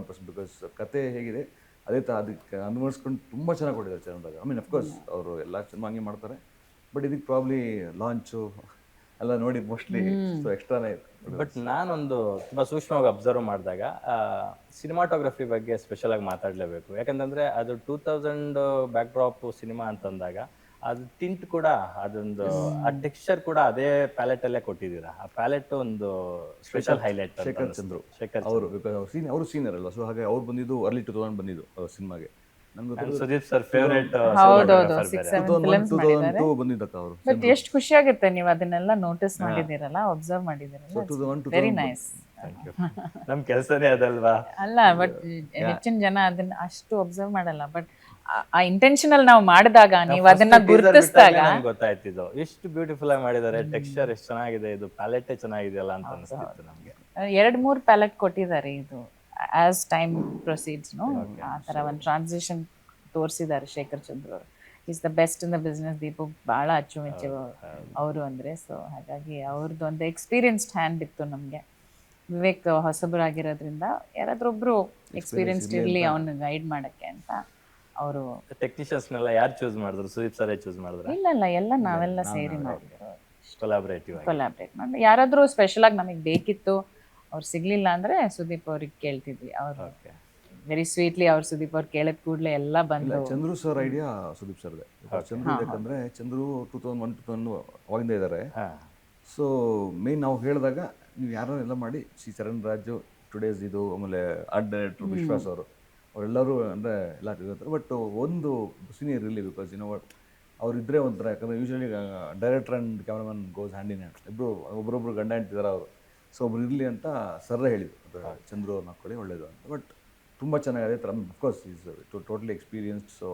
ಪರ್ಸನ್. ಬಿಕಾಸ್ ಕತೆ ಹೇಗಿದೆ ಅದೇ ಥರ ಅದಕ್ಕೆ ಅನ್ವಯಿಸ್ಕೊಂಡು ತುಂಬ ಚೆನ್ನಾಗಿ ಕೊಟ್ಟಿದ್ದಾರೆ Charan Raju. I mean of course ಅವರು ಎಲ್ಲ ಸಿನಿಮಾ ಹಂಗೆ ಮಾಡ್ತಾರೆ, ಬಟ್ ಇದಕ್ಕೆ ಪ್ರಾಬ್ಲಿ ಲಾಂಚು ಎಲ್ಲ ನೋಡಿ ಮೋಸ್ಟ್ಲಿ ಸೊ ಎಕ್ಸ್ಟ್ರಾನೇ ಇದೆ. ಬಟ್ ನಾನೊಂದು ತುಂಬ ಸೂಕ್ಷ್ಮವಾಗಿ ಅಬ್ಸರ್ವ್ ಮಾಡಿದಾಗ ಸಿನಿಮಾಟೋಗ್ರಫಿ ಬಗ್ಗೆ ಸ್ಪೆಷಲ್ ಆಗಿ ಮಾತಾಡಲೇಬೇಕು. ಯಾಕಂತಂದರೆ ಅದು 2000 ಬ್ಯಾಕ್ ಡ್ರಾಪ್ ಸಿನಿಮಾ ಅಂತಂದಾಗ ಅದು ಟಿಂಟ್ ಕೂಡ ಅದೊಂದು ಆ ಟೆಕ್ಸ್ಚರ್ ಕೂಡ ಅದೇ ಪ್ಯಾಲೆಟ್ ಅಲ್ಲೇ ಕೊಟ್ಟಿದ್ದೀರಾ. ಆ ಪ್ಯಾಲೆಟ್ ಒಂದು ಸ್ಪೆಷಲ್ ಹೈಲೈಟ್. ಶೇಖರ್ ಚಂದ್ರು ಅವರು, ಬಿಕಾಸ್ ಅವರು ಸೀನಿಯರ್ ಅಲ್ವಾ, ಸೊ ಹಾಗೆ ಅವ್ರು ಬಂದಿದ್ದು ಅರ್ಲಿ 2000 ಬಂದಿದ್ದು ಸಿನಿಮಾಗೆ. Sudeep sir favourite. ಹೌದೌದು, 6-7 ಫಿಲ್ಮ್ಸ್ ಮಾಡಿದ್ದಾರೆ. ಬಂದಿದ್ದಕ್ಕ ಅವರು. ಬಟ್ ಎಷ್ಟು ಖುಷಿ ಆಗುತ್ತೆ ನೀವು ಅದನ್ನೆಲ್ಲ ನೋಟಿಸ್ ಮಾಡಿದ್ದೀರಲ್ಲ, ಅಬ್ಸರ್ವ್ ಮಾಡಿದ್ದೀರಲ್ಲ. Very nice. ನಮ್ ಕೆಲಸನೇ ಅದಲ್ವಾ. ಅಲ್ಲ, ಬಟ್ ಹೆಚ್ಚಿನ ಜನ ಅದನ್ನ ಅಷ್ಟು ಅಬ್ಸರ್ವ್ ಮಾಡಲ್ಲ. ಬಟ್ ಆ ಇಂಟೆನ್ಷನಲ್ ನಾವು ಮಾಡಿದಾಗ, ನೀವು ಅದನ್ನ ಗುರುತಿಸಿದಾಗ ಗೊತ್ತಾಯ್ತಿದ್ದು ಎಷ್ಟು ಬ್ಯೂಟಿಫುಲ್ ಆಗಿ ಮಾಡಿದ್ದಾರೆ, ಟೆಕ್ಸ್ಚರ್ ಎಷ್ಟು ಚೆನ್ನಾಗಿದೆ, ಇದು ಪ್ಯಾಲೆಟ್ ಚೆನ್ನಾಗಿದೆಯಲ್ಲ ಅಂತ ಅನಿಸ್ತಿತ್ತು ನಮ್ಗೆ. 2-3 ಪ್ಯಾಲೆಟ್ ಕೊಟ್ಟಿದ್ದಾರೆ ಇದು ಆಸ್ ಟೈಮ್ ಪ್ರೊಸೀಡ್ಸ್. ಆ ಥರ ಒಂದು ಟ್ರಾನ್ಸಿಷನ್ ತೋರಿಸಿದ್ದಾರೆ ಶೇಖರ್ ಚಂದ್ರ ಅವರು. Is the best in the business. Deepu ಭಾಳ ಅಚ್ಚುಮೆಚ್ಚು ಅವರು ಅಂದರೆ. ಸೊ ಹಾಗಾಗಿ ಅವ್ರದ್ದು ಒಂದು ಎಕ್ಸ್ಪೀರಿಯನ್ಸ್ಡ್ ಹ್ಯಾಂಡ್ ಇತ್ತು ನಮಗೆ. ವಿವೇಕ್ ಹೊಸಬರಾಗಿರೋದ್ರಿಂದ ಯಾರಾದ್ರೊಬ್ರು ಎಕ್ಸ್ಪೀರಿಯನ್ಸ್ಡ್ ಇರಲಿ ಅವನ್ನ ಗೈಡ್ ಮಾಡೋಕ್ಕೆ ಅಂತ ಅವರು. ಟೆಕ್ನಿಷಿಯನ್ಸ್ನೆಲ್ಲ ಯಾರು ಚೂಸ್ ಮಾಡಿದ್ರು? ಸುದೀಪ್ ಸರ್ ಚೂಸ್ ಮಾಡಿದ್ರು? ಇಲ್ಲ, ಎಲ್ಲ ನಾವೆಲ್ಲ ಸೇರಿ ಮಾಡಿದ್ರು, ಕೊಲಾಬ್ರೇಟ್ ಮಾಡಿ. ಯಾರಾದರೂ ಸ್ಪೆಷಲ್ ಆಗಿ ನಮಗೆ ಬೇಕಿತ್ತು, ಅವ್ರು ಸಿಗ್ಲಿಲ್ಲ ಅಂದ್ರೆ ಸುದೀಪ್ ಅವ್ರಿಗೆ ಕೇಳ್ತಿದ್ವಿ. ಅವರು ವೆರಿ ಸ್ವೀಟ್ಲಿ ಅವ್ರು ಸುದೀಪ್ ಅವ್ರು ಕೇಳಿದ ಕೂಡಲೇ ಎಲ್ಲ ಬಂದು. ಚಂದ್ರು ಸರ್ ಐಡಿಯಾ ಸುದೀಪ್ ಸರ್ದೆ. ಚಂದ್ರು ಯಾಕಂದ್ರೆ ಚಂದ್ರು 2001-2002 ಅವಾಗಿಂದ ಇದ್ದಾರೆ. ಸೊ ಮೇನ್ ನಾವು ಹೇಳಿದಾಗ ನೀವು ಯಾರನ್ನೆಲ್ಲ ಮಾಡಿ ಚರಣ್ ರಾಜು ಟುಡೇಸ್ ಇದು, ಆಮೇಲೆ ಆರ್ಟ್ ಡೈರೆಕ್ಟರ್ ವಿಶ್ವಾಸ್ ಅವರು, ಅವರೆಲ್ಲರೂ ಅಂದರೆ ಎಲ್ಲ ಇರ್ತಾರೆ. ಬಟ್ ಒಂದು ಸೀನಿಯರ್ ಇರಲಿ, ಬಿಕಾಸ್ ಅವರಿದ್ದರೆ ಒಂಥರ. ಯಾಕಂದರೆ usually director and cameraman goes hand in hand. ಒಬ್ಬರೊಬ್ರು ಗಂಡ ಹೆಂಡ್ತಿದ್ದಾರೆ ಅವರು. ಸೊ ಒಬ್ರು ಇರಲಿ ಅಂತ ಸರ್ರೇ ಹೇಳಿದ್ರು, ಚಂದ್ರು ಅವ್ರನ್ನ ಹಾಕೊಳ್ಳಿ ಒಳ್ಳೇದು ಅಂತ. ಬಟ್ ತುಂಬ ಚೆನ್ನಾಗಿದೆ. ಅದೇ ಥರ of course is totally experienced. So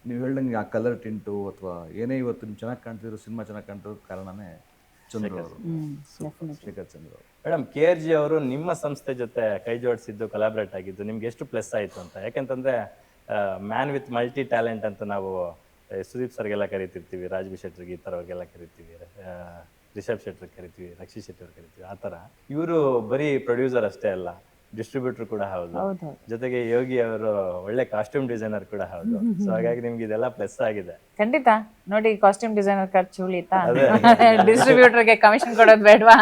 ನೀವು ಹೇಳ್ದಂಗೆ ಆ ಕಲರ್ ಟಿಂಟು ಅಥವಾ ಏನೇ ಇವತ್ತು ನೀವು ಚೆನ್ನಾಗಿ ಕಾಣ್ತಿದ್ರು, ಸಿನಿಮಾ ಚೆನ್ನಾಗಿ ಕಾಣ್ತಿರೋ ಕಾರಣನೇ ಚಂದ್ರು ಅವರು, ಶೇಖರ್ ಚಂದ್ರ ಅವರು. ಮೇಡಮ್, KRG ಅವರು ನಿಮ್ಮ ಸಂಸ್ಥೆ ಜೊತೆ ಕೈ ಜೋಡಿಸಿದ್ದು, ಕೊಲಾಬ್ರೇಟ್ ಆಗಿದ್ದು ನಿಮ್ಗೆ ಎಷ್ಟು ಪ್ಲಸ್ ಆಯಿತು ಅಂತ? ಯಾಕಂತಂದರೆ ಮ್ಯಾನ್ ವಿತ್ ಮಲ್ಟಿ ಟ್ಯಾಲೆಂಟ್ ಅಂತ ನಾವು ಸುದೀಪ್ ಸರ್ಗೆಲ್ಲ ಕರಿತಿರ್ತೀವಿ, ರಾಜ್ಬಿ ಶೆಟ್ಟರ್ಗೆ ಈ ಥರವ್ರಿಗೆಲ್ಲ ಕರಿತೀವಿ, ರಿಷಬ್ ಶೆಟ್ಟರ್ಗೆ ಕರಿತೀವಿ, ರಕ್ಷಿತ್ ಶೆಟ್ಟಿ ಅವ್ರಿಗೆ ಕರಿತೀವಿ. ಆ ಥರ ಇವರು ಬರೀ ಪ್ರೊಡ್ಯೂಸರ್ ಅಷ್ಟೇ ಅಲ್ಲ, ಡಿಸ್ಟ್ರಿಬ್ಯೂಟರ್ ಕೂಡ ಹೌದು, ಜೊತೆಗೆ ಯೋಗಿ ಅವರು ಒಳ್ಳೆ ಕಾಸ್ಟ್ಯೂಮ್ ಡಿಸೈನರ್ ಕೂಡ ಹೌದು. ಸೊ ಹಾಗಾಗಿ ನಿಮ್ಗೆ ಇದೆಲ್ಲ ಪ್ಲಸ್ ಆಗಿದೆ. ಖಂಡಿತ. ನೋಡಿ, ಕಾಸ್ಟ್ಯೂಮ್ ಡಿಸೈನರ್ ಖರ್ಚು ಉಳಿತಾ, ಡಿಸ್ಟ್ರಿಬ್ಯೂಟರ್ಗೆ ಕಮಿಷನ್ ಕೊಡೋದು ಬೇಡವಾ?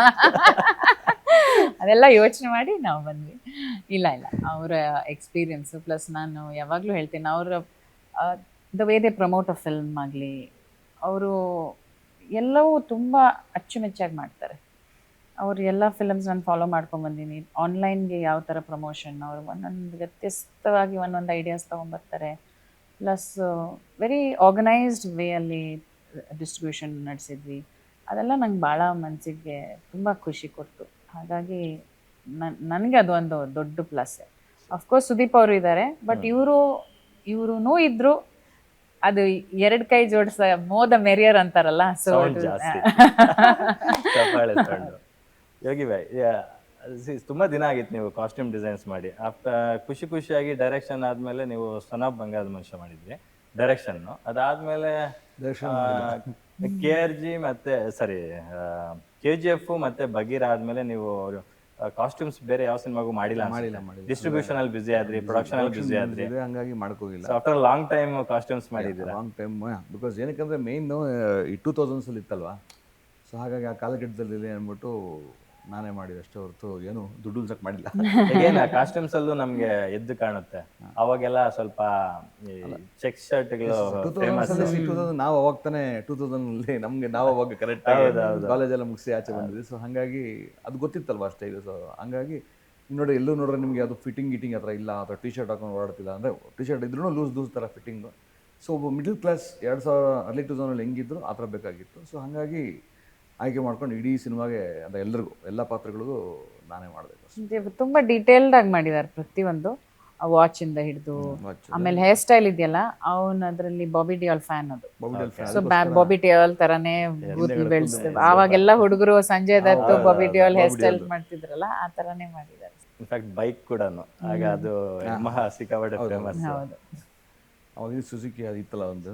ಅದೆಲ್ಲ ಯೋಚನೆ ಮಾಡಿ ನಾವು ಬಂದ್ವಿ. ಇಲ್ಲ, ಅವರ ಎಕ್ಸ್ಪೀರಿಯನ್ಸು ಪ್ಲಸ್ ನಾನು ಯಾವಾಗಲೂ ಹೇಳ್ತೀನಿ, ಅವರ the way they promote a film ಆಗಲಿ, ಅವರು ಎಲ್ಲವೂ ತುಂಬ ಅಚ್ಚುಮೆಚ್ಚಾಗಿ ಮಾಡ್ತಾರೆ. ಅವ್ರು ಎಲ್ಲ ಫಿಲಮ್ಸ್ ನಾನು ಫಾಲೋ ಮಾಡ್ಕೊಂಬಂದಿನಿ. ಆನ್ಲೈನ್ಗೆ ಯಾವ ಥರ ಪ್ರಮೋಷನ್, ಅವರು ಒಂದೊಂದು ವ್ಯತ್ಯಸ್ತವಾಗಿ ಒಂದೊಂದು ಐಡಿಯಾಸ್ ತೊಗೊಂಬರ್ತಾರೆ. ಪ್ಲಸ್ ವೆರಿ ಆರ್ಗನೈಸ್ಡ್ ವೇ ಅಲ್ಲಿ ಡಿಸ್ಟ್ರಿಬ್ಯೂಷನ್ ನಡೆಸಿದ್ವಿ. ಅದೆಲ್ಲ ನಂಗೆ ಭಾಳ ಮನಸ್ಸಿಗೆ ತುಂಬ ಖುಷಿ ಕೊಡ್ತು. ಹಾಗಾಗಿ ನನಗೆ ಅದು ಒಂದು ದೊಡ್ಡ ಪ್ಲಸ್. ಅಫ್ಕೋರ್ಸ್ ಸುದೀಪ್ ಅವರು ಇದ್ದಾರೆ, ಬಟ್ ಇವ್ರೂ ಇದ್ರು. ಅದು 2 ಕೈ ಜೋಡಿಸ ಮೋದ ಮೆರಿಯರ್ ಅಂತಾರಲ್ಲ. ಸೊ ಯೋಗಿ ಭಾಯ್, ತುಂಬಾ ದಿನ ಆಗಿತ್ತು ನೀವು ಕಾಸ್ಟ್ಯೂಮ್ ಡಿಸೈನ್ಸ್ ಮಾಡಿ. ಆಫ್ಟರ್ ಖುಷಿಯಾಗಿ ಡೈರೆಕ್ಷನ್ ಆದ್ಮೇಲೆ ನೀವು ಸನ್ ಆಫ್ ಬಂಗಾರದ ಮನುಷ್ಯ ಮಾಡಿದ್ರಿ ಡೈರೆಕ್ಷನ್. ಅದಾದ್ಮೇಲೆ KRG ಮತ್ತೆ ಸಾರಿ KGF ಮತ್ತೆ ಬಗೀರ ಆದ್ಮೇಲೆ ನೀವು ಕಾಸ್ಟ್ಯೂಮ್ಸ್ ಬೇರೆ ಯಾವ ಸಿನಿಮಾಗೂ ಮಾಡಿಲ್ಲ. ಡಿಸ್ಟ್ರಿಬ್ಯೂಷನ್ ಅಲ್ಲಿ ಬಿಸಿ ಆದ್ರಿ, ಪ್ರೊಡಕ್ಷನ್ ಅಲ್ಲಿ ಬಿಸಿ ಆದ್ರಿ, ಹಂಗಾಗಿ ಮಾಡ್ಕೋಗಿಲ್ಲ. ಆಫ್ಟರ್ ಲಾಂಗ್ ಟೈಮ್ ಕಾಸ್ಟ್ಯೂಮ್ಸ್ ಮಾಡಿದ್ದೀರಾ. ಲಾಂಗ್ ಟೈಮ್ ಬಿಕಾಸ್ ಏನಕ್ಕಂದ್ರೆ ಮೇನ್ ಈ 2000s ಇತ್ತಲ್ವಾ, ಸೊ ಹಾಗಾಗಿ ಆ ಕಾಲಘಟ್ಟದಲ್ಲಿ ಅಂದ್ಬಿಟ್ಟು ನಾನೇ ಮಾಡಿದೆ ಅಷ್ಟೇ ಹೊರತು ಏನು ದುಡ್ಡು ಉಳ್ಸಕ್ ಮಾಡಿಲ್ಲ. ಕಾಸ್ಟ್ಯೂಮ್ಸ್ ಅಲ್ಲೂ ನಮ್ಗೆ ಎದ್ದು ಕಾಣುತ್ತೆ. ಅವಾಗೆಲ್ಲ ಸ್ವಲ್ಪ ಚೆಕ್ ಶರ್ಟ್ಗಳು ಫೇಮಸ್. ನಾವು ಅವಾಗ ತಾನೇ 2000 ನಮ್ಗೆ ನಾವು ಅವಾಗ ಕರೆಕ್ಟ್ ಕಾಲೇಜ್ ಎಲ್ಲ ಮುಗಿಸಿ ಆಚೆ ಬಂದಿದ್ವಿ. ಸೊ ಹಾಗಾಗಿ ಅದು ಗೊತ್ತಿತ್ತಲ್ವಾ ಅಷ್ಟೇ ಇದು. ಸೊ ಹಂಗಾಗಿ ನೋಡಿ ಎಲ್ಲೂ ನೋಡ್ರೆ ನಿಮಗೆ ಅದು ಫಿಟ್ಟಿಂಗ್ ಆ ಥರ ಇಲ್ಲ, ಅಥವಾ ಟಿ ಶರ್ಟ್ ಹಾಕೊಂಡು ಓಡಾಡ್ತಿಲ್ಲ. ಅಂದರೆ ಟಿ ಶರ್ಟ್ ಇದ್ರೂ ಲೂಸ್ ಥರ ಫಿಟ್ಟಿಂಗು. ಸೊ ಒಬ್ಬ ಮಿಡಲ್ ಕ್ಲಾಸ್ 2000 ಅರ್ಲಿ 2000 ಹೆಂಗಿದ್ರು ಆ ಥರ ಬೇಕಾಗಿತ್ತು. ಸೊ ಹಾಗಾಗಿ ಆಯ್ಕೆ ಮಾಡ್ಕೊಂಡು ಇಡೀ ಸಿನಿಮಾಗೆ ಅಂದರೆ ಎಲ್ರಿಗೂ ಎಲ್ಲ ಪಾತ್ರಗಳಿಗೂ ನಾನೇ ಮಾಡಬೇಕು. ತುಂಬ ಡೀಟೇಲ್ಡ್ ಆಗಿ ಮಾಡಿದ್ದಾರೆ ಪ್ರತಿಯೊಂದು. ವಾಚ್ ಇಂದ ಹಿಡಿದು ಆಮೇಲೆ ಹೇರ್ ಸ್ಟೈಲ್ ಇದೆಯಲ್ಲ, ಅವನು ಅದರಲ್ಲಿ ಬಾಬಿ ಡಿಯಾಲ್ ಫ್ಯಾನ್ ಅದು. ಸೊ ಬಾಬಿ ಡಿಯಾಲ್ ತರಾನೇ ಬೆಳೆಸ್ತೇವೆ. ಆವಾಗೆಲ್ಲ ಹುಡುಗರು ಸಂಜಯ್ ದತ್ತು ಬಾಬಿ ಡಿಯಾಲ್ ಹೇರ್ ಸ್ಟೈಲ್ ಮಾಡ್ತಿದ್ರಲ್ಲ, ಆ ತರಾನೇ ಮಾಡಿದ್ದಾರೆ. ಇನ್ಫ್ಯಾಕ್ಟ್ ಬೈಕ್ ಕೂಡ ಆಗ ಅದು ಸಿಕ್ಕಾಪಟ್ಟೆ ಫೇಮಸ್. ಹೌದು, ಅವಾಗ ಸುಜುಕಿ ಅದು ಇತ್ತಲ್ಲ ಒಂದು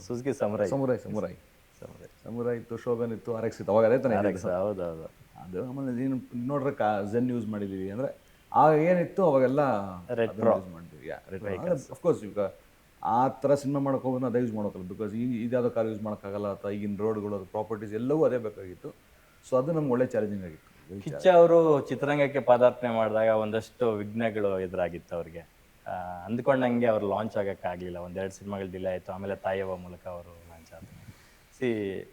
ಸುಜುಕಿ ಸಮುರಾಯ್ ಇತ್ತು, ಶೋಗನ್ ಇತ್ತು, RX ಇತ್ತು. ಅವಾಗ ಅದೇ ತಾನೇ ಹೌದೌದು. ಅದು ಆಮೇಲೆ ನೀನು ನೋಡ್ರೆ ಝೆನ್ ಯೂಸ್ ಮಾಡಿದ್ದೀವಿ. ಅಂದರೆ ಆಗ ಏನಿತ್ತು ಅವಾಗೆಲ್ಲ ಯೂಸ್ ಮಾಡಿದ್ವಿ. ಅಫ್ಕೋರ್ಸ್ ಈಗ ಆ ಥರ ಸಿನಿಮಾ ಮಾಡೋಕೆ ಹೋಗೋದು ಅದೇ ಯೂಸ್ ಮಾಡೋಕ್ಕಲ್ಲ. ಬಿಕಾಸ್ ಇದ್ಯಾವುದೋ ಕಾರ್ ಯೂಸ್ ಮಾಡೋಕ್ಕಾಗಲ್ಲ, ಅಥವಾ ಈಗಿನ ರೋಡ್ಗಳು ಪ್ರಾಪರ್ಟೀಸ್ ಎಲ್ಲವೂ ಅದೇ ಬೇಕಾಗಿತ್ತು. ಸೊ ಅದು ನಮ್ಗೆ ಒಳ್ಳೆ ಚಾಲೆಂಜಿಂಗ್ ಆಗಿತ್ತು. ಕಿಚ್ಚ ಅವರು ಚಿತ್ರರಂಗಕ್ಕೆ ಪಾದಾರ್ಪಣೆ ಮಾಡಿದಾಗ ಒಂದಷ್ಟು ವಿಘ್ನಗಳು ಎದುರಾಗಿತ್ತು ಅವ್ರಿಗೆ. ಅಂದ್ಕೊಂಡಂಗೆ ಅವ್ರು ಲಾಂಚ್ ಆಗಕ್ಕಾಗಲಿಲ್ಲ. 1-2 ಸಿನಿಮಾಗಳು ಡಿಲೇ ಆಯಿತು. ಆಮೇಲೆ ತಾಯವ್ವ ಮೂಲಕ ಅವರು ಲಾಂಚ್ ಆದರು.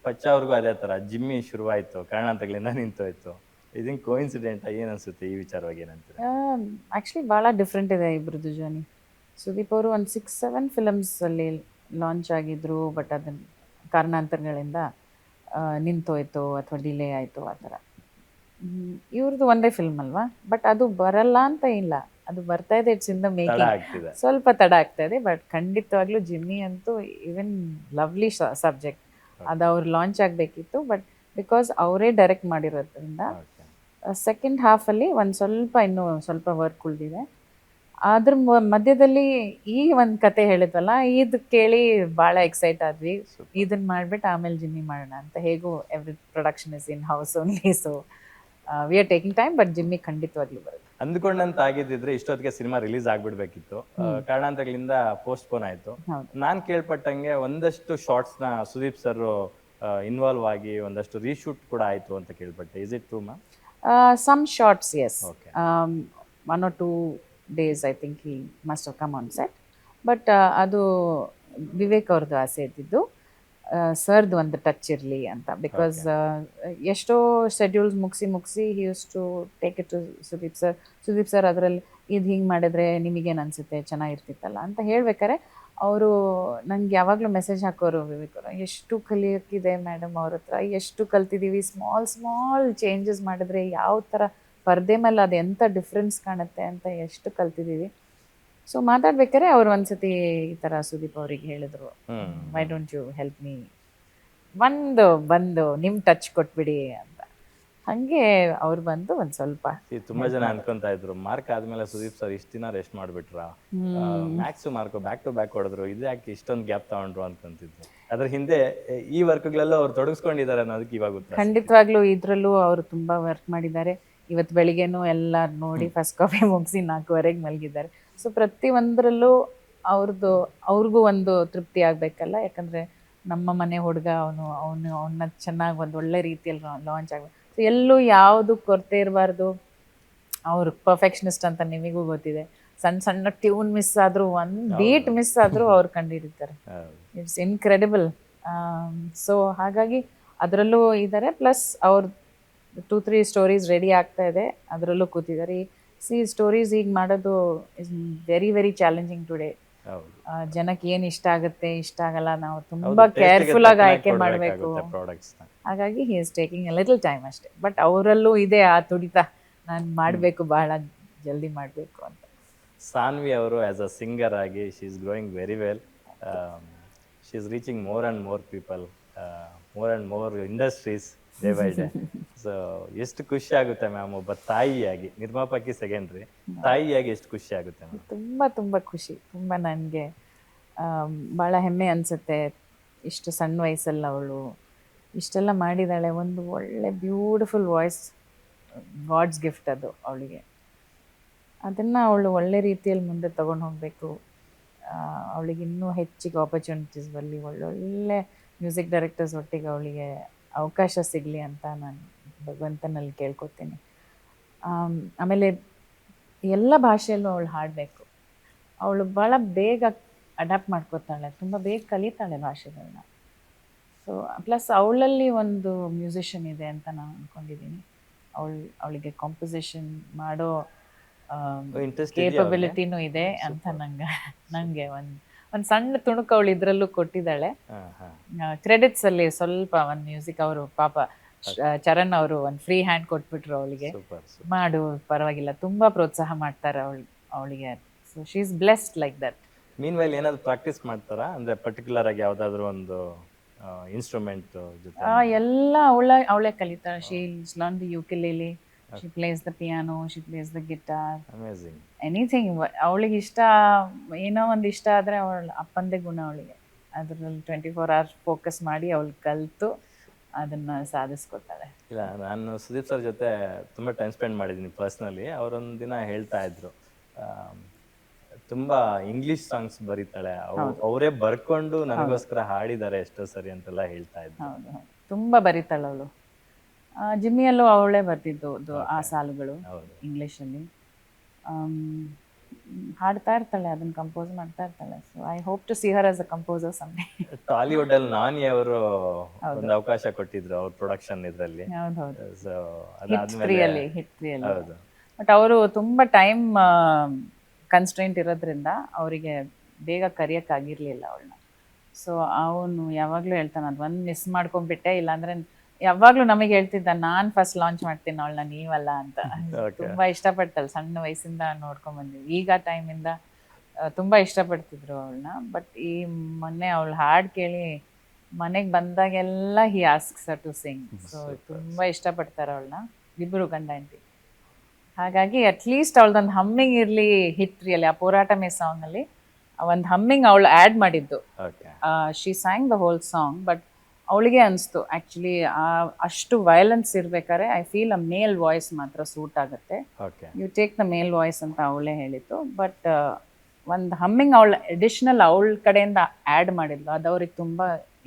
ಪಚ್ಚ ಅವ್ರಿಗೂ ಅದೇ ಥರ ಜಿಮ್ಮಿ ಶುರುವಾಯಿತು, ಕಾರಣಾಂತರಗಳಿಂದ ನಿಂತೋಯ್ತು. ಇದನ್ ಕೋಇನ್ಸಿಡೆಂಟ್ ಏನು ಅನ್ಸುತ್ತೆ ಈ ವಿಚಾರವಾಗಿ? ಏನಂತೀರ? ಆ್ಯಕ್ಚುಲಿ ಭಾಳ ಡಿಫ್ರೆಂಟ್ ಇದೆ ಇಬ್ಬರದ್ದು ಜರ್ನಿ. ಸುದೀಪ್ ಅವರು ಒಂದು 6-7 ಫಿಲಮ್ಸಲ್ಲಿ ಲಾಂಚ್ ಆಗಿದ್ರು, ಬಟ್ ಅದನ್ನು ಕಾರಣಾಂತರಗಳಿಂದ ನಿಂತೋಯ್ತು ಅಥವಾ ಡಿಲೇ ಆಯಿತು ಆ ಥರ. ಇವ್ರದ್ದು ಒಂದೇ ಫಿಲ್ಮ್ ಅಲ್ವಾ, ಬಟ್ ಅದು ಬರಲ್ಲ ಅಂತ ಇಲ್ಲ, ಅದು ಬರ್ತಾ ಇದೆ. It's in the making. ಸ್ವಲ್ಪ ತಡ ಆಗ್ತಾ ಇದೆ, ಬಟ್ ಖಂಡಿತವಾಗ್ಲೂ ಜಿಮ್ಮಿ ಅಂತೂ ಈವನ್ ಲವ್ಲಿ ಸಬ್ಜೆಕ್ಟ್. ಅದು ಅವ್ರು ಲಾಂಚ್ ಆಗಬೇಕಿತ್ತು, ಬಟ್ ಬಿಕಾಸ್ ಅವರೇ ಡೈರೆಕ್ಟ್ ಮಾಡಿರೋದ್ರಿಂದ ಸೆಕೆಂಡ್ ಹಾಫಲ್ಲಿ ಇನ್ನೂ ಸ್ವಲ್ಪ ವರ್ಕ್ ಉಳಿದಿದೆ. ಅದ್ರ ಮಧ್ಯದಲ್ಲಿ ಈ ಒಂದು ಕತೆ ಹೇಳಿದ್ವಲ್ಲ, ಇದು ಕೇಳಿ ಭಾಳ ಎಕ್ಸೈಟ್ ಆದ್ವಿ. ಇದನ್ನ ಮಾಡಿಬಿಟ್ಟು ಆಮೇಲೆ ಜಿಮ್ಮಿ ಮಾಡೋಣ ಅಂತ. ಹೇಗೂ every production is in house only, so we are taking time, but Jimmy ಖಂಡಿತವಾಗ್ಲೂ ಬರುತ್ತೆ. ಅಂದ್ಕೊಂಡಂತ ಆಗಿದ್ದಿದ್ರೆ ಇಷ್ಟೊತ್ತಿಗೆ ಸಿನಿಮಾ ರಿಲೀಸ್ ಆಗ್ಬಿಡ್ಬೇಕಿತ್ತು. ಕಾರಣಾಂತರಗಳಿಂದ ಪೋಸ್ಟ್ಪೋನ್ ಆಯ್ತು. ನಾನ್ ಕೇಳ್ಪಟ್ಟಂಗೆ ಒಂದಷ್ಟು ಶಾರ್ಟ್ಸ್ ನ ಸುದೀಪ್ ಸರ್ ಇನ್ವಾಲ್ವ್ ಆಗಿ ಒಂದಷ್ಟು ರೀಶೂಟ್ ಕೂಡ ಆಯ್ತು ಅಂತ ಕೇಳ್ಪಟ್ಟೆ. Is it true ma'am? Some shots, yes. 1 or 2 days I think he must have come on set. But ಅದು ವಿವೇಕ್ ಅವ್ರದ್ದು ಆಸೆ ಇದ್ದಿದ್ದು, ಸರ್ದು ಒಂದು ಟಚ್ ಇರಲಿ ಅಂತ. ಬಿಕಾಸ್ ಎಷ್ಟೋ ಶೆಡ್ಯೂಲ್ಸ್ ಮುಗಿಸಿ he use to take it to Sudeep sir ಅದರಲ್ಲಿ ಇದು ಹಿಂಗೆ ಮಾಡಿದ್ರೆ ನಿಮಗೇನು ಅನಿಸುತ್ತೆ, ಚೆನ್ನಾಗಿರ್ತಿತ್ತಲ್ಲ ಅಂತ ಹೇಳ್ಬೇಕಾರೆ ಅವರು ನಂಗೆ ಯಾವಾಗಲೂ ಮೆಸೇಜ್ ಹಾಕೋರು ವಿವೇಕ್ ಅವರು, ಎಷ್ಟು ಕಲಿಯೋಕ್ಕಿದೆ ಮೇಡಮ್ ಅವ್ರ ಹತ್ರ, ಎಷ್ಟು ಕಲ್ತಿದ್ದೀವಿ, ಸ್ಮಾಲ್ ಚೇಂಜಸ್ ಮಾಡಿದ್ರೆ ಯಾವ ಥರ ಪರ್ದೆ ಮೇಲೆ ಅದು ಎಂಥ ಡಿಫ್ರೆನ್ಸ್ ಕಾಣುತ್ತೆ ಅಂತ ಎಷ್ಟು ಕಲ್ತಿದ್ದೀವಿ. ಸೊ ಮಾತಾಡ್ಬೇಕಾರೆ ಅವ್ರು ಒಂದ್ಸತಿ ಈ ಥರ ಸುದೀಪ್ ಅವ್ರಿಗೆ ಹೇಳಿದ್ರು, why don't you help me, ಬಂದು ನಿಮ್ಮ ಟಚ್ ಕೊಟ್ಬಿಡಿ ಅಂತ. ಹಂಗೆ ಅವ್ರು ಬಂದು ಒಂದು ಸ್ವಲ್ಪ ತುಂಬಾ ಜನ ಅನ್ಕೊಂತ ಇದ್ರು, ಮಾರ್ಕ್ ಆದ್ಮೇಲೆ ಸುದೀಪ್ ಸರ್ ಇಷ್ಟು ದಿನ ರೆಸ್ಟ್ ಮಾಡ್ಬಿಟ್ರ, Max Mark back to back ಹೊಡೆದ್ರು, ಇದು ಯಾಕೆ ಇಷ್ಟೊಂದು ಗ್ಯಾಪ್ ತಗೊಂಡ್ರು ಅನ್ಕೊಂತಿದ್ರು. ಅದ್ರ ಹಿಂದೆ ಈ ವರ್ಕ್ಗಳೆಲ್ಲ ಅವ್ರು ತೊಡಗಿಸ್ಕೊಂಡಿದ್ದಾರೆ ಅನ್ನೋದಕ್ಕೆ ಇವಾಗ ಗೊತ್ತಾಯ್ತು. ಖಂಡಿತವಾಗ್ಲೂ ಇದ್ರಲ್ಲೂ ಅವರು ತುಂಬಾ ವರ್ಕ್ ಮಾಡಿದ್ದಾರೆ. ಇವತ್ತು ಬೆಳಿಗ್ಗೆನೂ ಎಲ್ಲ ನೋಡಿ ಫಸ್ಟ್ ಕಾಫಿ ಮುಗಿಸಿ 4:15 ಮಲಗಿದ್ದಾರೆ. ಸೊ ಪ್ರತಿಯೊಂದರಲ್ಲೂ ಅವ್ರಿಗೂ ಒಂದು ತೃಪ್ತಿ ಆಗಬೇಕಲ್ಲ, ಯಾಕಂದರೆ ನಮ್ಮ ಮನೆ ಹುಡುಗ ಅವನ್ನ ಚೆನ್ನಾಗಿ ಒಂದು ಒಳ್ಳೆ ರೀತಿಯಲ್ಲಿ ಲಾಂಚ್ ಆಗಬೇಕು. ಸೊ ಎಲ್ಲೂ ಯಾವುದು ಕೊರತೆ ಇರಬಾರ್ದು. ಅವ್ರು ಪರ್ಫೆಕ್ಷನಿಸ್ಟ್ ಅಂತ ನಿಮಗೂ ಗೊತ್ತಿದೆ. ಸಣ್ಣ ಟ್ಯೂನ್ ಮಿಸ್ ಆದರೂ, ಒಂದು ಬೀಟ್ ಮಿಸ್ ಆದರೂ ಅವ್ರು ಕಂಡುಹಿಡಿತಾರೆ. It's incredible. ಸೊ ಹಾಗಾಗಿ ಅದರಲ್ಲೂ ಇದ್ದಾರೆ. ಪ್ಲಸ್ ಅವ್ರು 2-3 ಸ್ಟೋರೀಸ್ ರೆಡಿ ಆಗ್ತಾ ಇದೆ, ಅದರಲ್ಲೂ ಕೂತಿದ್ದಾರೆ. ಸ್ಟೋರೀಸ್ ಈಗ ಮಾಡೋದು is very very challenging today. ಜನಕ್ಕೆ ಏನು ಇಷ್ಟ ಆಗುತ್ತೆ, ಇಷ್ಟ ಆಗಲ್ಲ, ನಾವು ತುಂಬಾ ಕೇರ್ಫುಲ್ ಆಗಿ ಆಯ್ಕೆ ಮಾಡಬೇಕು. ಹಾಗಾಗಿ he is taking A little time ಅಷ್ಟೇ. ಬಟ್ ಅವರಲ್ಲೂ ಇದೆ ಆ ತುಡಿತ, ನಾನು ಮಾಡಬೇಕು, ಬಹಳ ಜಲ್ದಿ ಮಾಡಬೇಕು ಅಂತ. ಸಾನ್ವಿ ಅವರು ಆಸ್ ಅ ಸಿಂಗರ್ ಆಗಿ she is growing very well. She is reaching more and more people, more and more industries. Day by day. So ಎಷ್ಟು ಖುಷಿ ಆಗುತ್ತೆ ಮ್ಯಾಮ್, ಒಬ್ಬ ತಾಯಿಯಾಗಿ, ನಿರ್ಮಾಪಕಿ ಸೆಕೆಂಡ್ರಿ, ತಾಯಿಯಾಗಿ ಎಷ್ಟು ಖುಷಿ ಆಗುತ್ತೆ ಮ್ಯಾಮ್? ತುಂಬ ತುಂಬ ಖುಷಿ, ತುಂಬ ನನಗೆ ಭಾಳ ಹೆಮ್ಮೆ ಅನಿಸುತ್ತೆ. ಇಷ್ಟು ಸಣ್ಣ ವಯಸ್ಸಲ್ಲಿ ಅವಳು ಇಷ್ಟೆಲ್ಲ ಮಾಡಿದ್ದಾಳೆ. ಒಂದು ಒಳ್ಳೆ ಬ್ಯೂಟಿಫುಲ್ ವಾಯ್ಸ್, ಗಾಡ್ಸ್ ಗಿಫ್ಟ್ ಅದು ಅವಳಿಗೆ. ಅದನ್ನು ಅವಳು ಒಳ್ಳೆ ರೀತಿಯಲ್ಲಿ ಮುಂದೆ ತೊಗೊಂಡು ಹೋಗಬೇಕು. ಅವಳಿಗೆ ಇನ್ನೂ ಹೆಚ್ಚಿಗೆ ಆಪರ್ಚುನಿಟೀಸ್ ಬರಲಿ, ಒಳ್ಳೊಳ್ಳೆ ಮ್ಯೂಸಿಕ್ ಡೈರೆಕ್ಟರ್ಸ್ ಒಟ್ಟಿಗೆ ಅವಳಿಗೆ ಅವಕಾಶ ಸಿಗಲಿ ಅಂತ ನಾನು ಭಗವಂತನಲ್ಲಿ ಕೇಳ್ಕೊತೀನಿ. ಆಮೇಲೆ ಎಲ್ಲ ಭಾಷೆಯಲ್ಲೂ ಅವಳು ಹಾಡಬೇಕು. ಅವಳು ಭಾಳ ಬೇಗ ಅಡ್ಯಾಪ್ಟ್ ಮಾಡ್ಕೋತಾಳೆ, ತುಂಬ ಬೇಗ ಕಲಿತಾಳೆ ಭಾಷೆಗಳನ್ನ. ಸೊ ಪ್ಲಸ್ ಅವಳಲ್ಲಿ ಒಂದು ಮ್ಯೂಸಿಷಿಯನ್ ಇದೆ ಅಂತ ನಾನು ಅಂದ್ಕೊಂಡಿದ್ದೀನಿ. ಅವಳಿಗೆ ಕಾಂಪೊಸಿಷನ್ ಮಾಡೋ ಇಂಟ್ರೆಸ್ಟ್ ಕೇಪಬಿಲಿಟಿನೂ ಇದೆ ಅಂತ ನನಗೆ ಒಂದು ಸಣ್ಣ ತುಣುಕು ಅವಳು ಇದರಲ್ಲೂ ಕೊಟ್ಟಿದ್ದಾಳೆ. ಕ್ರೆಡಿಟ್ಸಲ್ಲಿ ಸ್ವಲ್ಪ ಒಂದು ಮ್ಯೂಸಿಕ್ ಅವರು ಪಾಪ ಚರಣ್ ಅವರು ಒಂದು ಫ್ರೀ ಹ್ಯಾಂಡ್ ಕೊಟ್ಬಿಟ್ರು ಅವಳಿಗೆ, ಮಾಡು ಪರವಾಗಿಲ್ಲ, ತುಂಬ ಪ್ರೋತ್ಸಾಹ ಮಾಡ್ತಾರೆ ಅವಳಿಗೆ. So she is blessed like that. Mean while ಏನಾದ್ರು ಪ್ರಾಕ್ಟೀಸ್ ಮಾಡ್ತಾರಾ, ಅಂದ್ರೆ ಪರ್ಟಿಕ್ಯುಲರ್ ಆಗಿ ಯಾವ್ದಾದ್ರು ಒಂದು ಇನ್ಸ್ಟ್ರೂಮೆಂಟ್ ಜೊತೆ? ಎಲ್ಲ ಅವಳೇ ಕಲಿತಾಳೆ. She learn the ukulele, she plays the piano, she plays the guitar, amazing. Anything. ಅವಳಿಗೆ ಇಷ್ಟ, ಏನೋ ಒಂದು ಇಷ್ಟ ಆದರೆ ಅವಳ ಅಪ್ಪಂದೇ ಗುಣ ಅವಳಿಗೆ. ಅದರಲ್ಲಿ 24 hours ಫೋಕಸ್ ಮಾಡಿ ಅವಳು ಕಲಿತು ಅದನ್ನು ಸಾಧಿಸ್ಕೊತಾಳೆ. ಇಲ್ಲ, ನಾನು ಸುದೀಪ್ ಸರ್ ಜೊತೆ ತುಂಬ ಟೈಮ್ ಸ್ಪೆಂಡ್ ಮಾಡಿದ್ದೀನಿ ಪರ್ಸ್ನಲಿ. ಅವರೊಂದು ದಿನ ಹೇಳ್ತಾ ಇದ್ರು, ತುಂಬಾ ಇಂಗ್ಲಿಷ್ ಸಾಂಗ್ಸ್ ಬರೀತಾಳೆ, ಅವರೇ ಬರ್ಕೊಂಡು ನನಗೋಸ್ಕರ ಹಾಡಿದ್ದಾರೆ ಎಷ್ಟೋ ಸರಿ ಅಂತೆಲ್ಲ ಹೇಳ್ತಾ ಇದ್ರು. ಹೌದು, ತುಂಬ ಬರೀತಾಳೆ ಅವಳು. ಜಿಮ್ಮಿಯಲ್ಲೂ ಅವಳೇ ಬರ್ತಿದ್ದು ಆ ಸಾಲುಗಳು ಇಂಗ್ಲೀಷಲ್ಲಿ. ಹಾಡ್ತಾ ಇರ್ತಾಳೆ, ಅದನ್ನ ಕಂಪೋಸ್ ಮಾಡ್ತಾ ಇರ್ತಾಳೆ. So I hope to see her as a composer someday. Tollywood ಅಲ್ಲಿ ನಾನಿ ಅವರು ಒಂದು ಅವಕಾಶ ಕೊಟ್ಟಿದ್ರು ಅವ್ರ ಪ್ರೊಡಕ್ಷನ್ ಇದರಲ್ಲಿ. ಹೌದೌದು, ಸೊ ಹಿಟ್ ತ್ರೀಯಲ್ಲಿ. ಹೌದು. ಬಟ್ ಅವರು ತುಂಬ ಟೈಮ್ ಕನ್ಸ್ಟ್ರೆಂಟ್ ಇರೋದ್ರಿಂದ ಅವರಿಗೆ ಬೇಗ ಕರೆಯೋಕ್ಕಾಗಿರ್ಲಿಲ್ಲ ಅವಳನ್ನ. ಸೊ ಅವನು ಯಾವಾಗಲೂ ಹೇಳ್ತಾನೆ, ಅದು ಒಂದು ಮಿಸ್ ಮಾಡ್ಕೊಂಡ್ಬಿಟ್ಟೆ, ಇಲ್ಲಾಂದ್ರೆ ಯಾವಾಗಲೂ ನಮಗೆ ಹೇಳ್ತಿದ್ದ, ನಾನು ಫಸ್ಟ್ ಲಾಂಚ್ ಮಾಡ್ತೀನಿ ಅವಳನ್ನ, ನೀವಲ್ಲ ಅಂತ. ತುಂಬ ಇಷ್ಟಪಡ್ತಾಳೆ, ಸಣ್ಣ ವಯಸ್ಸಿಂದ ನೋಡ್ಕೊಂಡ್ ಬಂದಿವಿ. ಈಗ ಟೈಮಿಂದ ತುಂಬ ಇಷ್ಟಪಡ್ತಿದ್ರು ಅವಳನ್ನ. ಬಟ್ ಈ ಮೊನ್ನೆ ಅವಳು ಹಾಡು ಕೇಳಿ ಮನೆಗೆ ಬಂದಾಗೆಲ್ಲ he asks her to sing. So ತುಂಬ ಇಷ್ಟಪಡ್ತಾರೆ ಅವಳನ್ನ ಇಬ್ಬರು ಗಂಡ ಹೆಂಡತಿ. ಹಾಗಾಗಿ ಅಟ್ಲೀಸ್ಟ್ ಅವಳದೊಂದು ಹಮ್ಮಿಂಗ್ ಇರಲಿ. ಹಿಟ್ ತ್ರೀಯಲ್ಲಿ ಆ ಹೋರಾಟ ಮೇ ಸಾಂಗಲ್ಲಿ ಒಂದು ಹಮ್ಮಿಂಗ್ ಅವಳು ಆ್ಯಡ್ ಮಾಡಿದ್ದು. She sang the whole song. But ಅವಳಿಗೆ ಅನಿಸ್ತು ಆ್ಯಕ್ಚುಲಿ ಅಷ್ಟು ವೈಲೆನ್ಸ್ ಇರ್ಬೇಕಾದ್ರೆ I feel a male voice ಮಾತ್ರ ಸೂಟ್ ಆಗುತ್ತೆ, you take the male voice ಅಂತ ಅವಳೇ ಹೇಳಿತ್ತು. ಬಟ್ ಒಂದು ಹಮ್ಮಿಂಗ್ ಅವಳು ಅಡಿಷ್ನಲ್ ಅವಳ ಕಡೆಯಿಂದ ಆ್ಯಡ್ ಮಾಡಿದ್ಲು, ಅದು ಅವ್ರಿಗೆ ತುಂಬ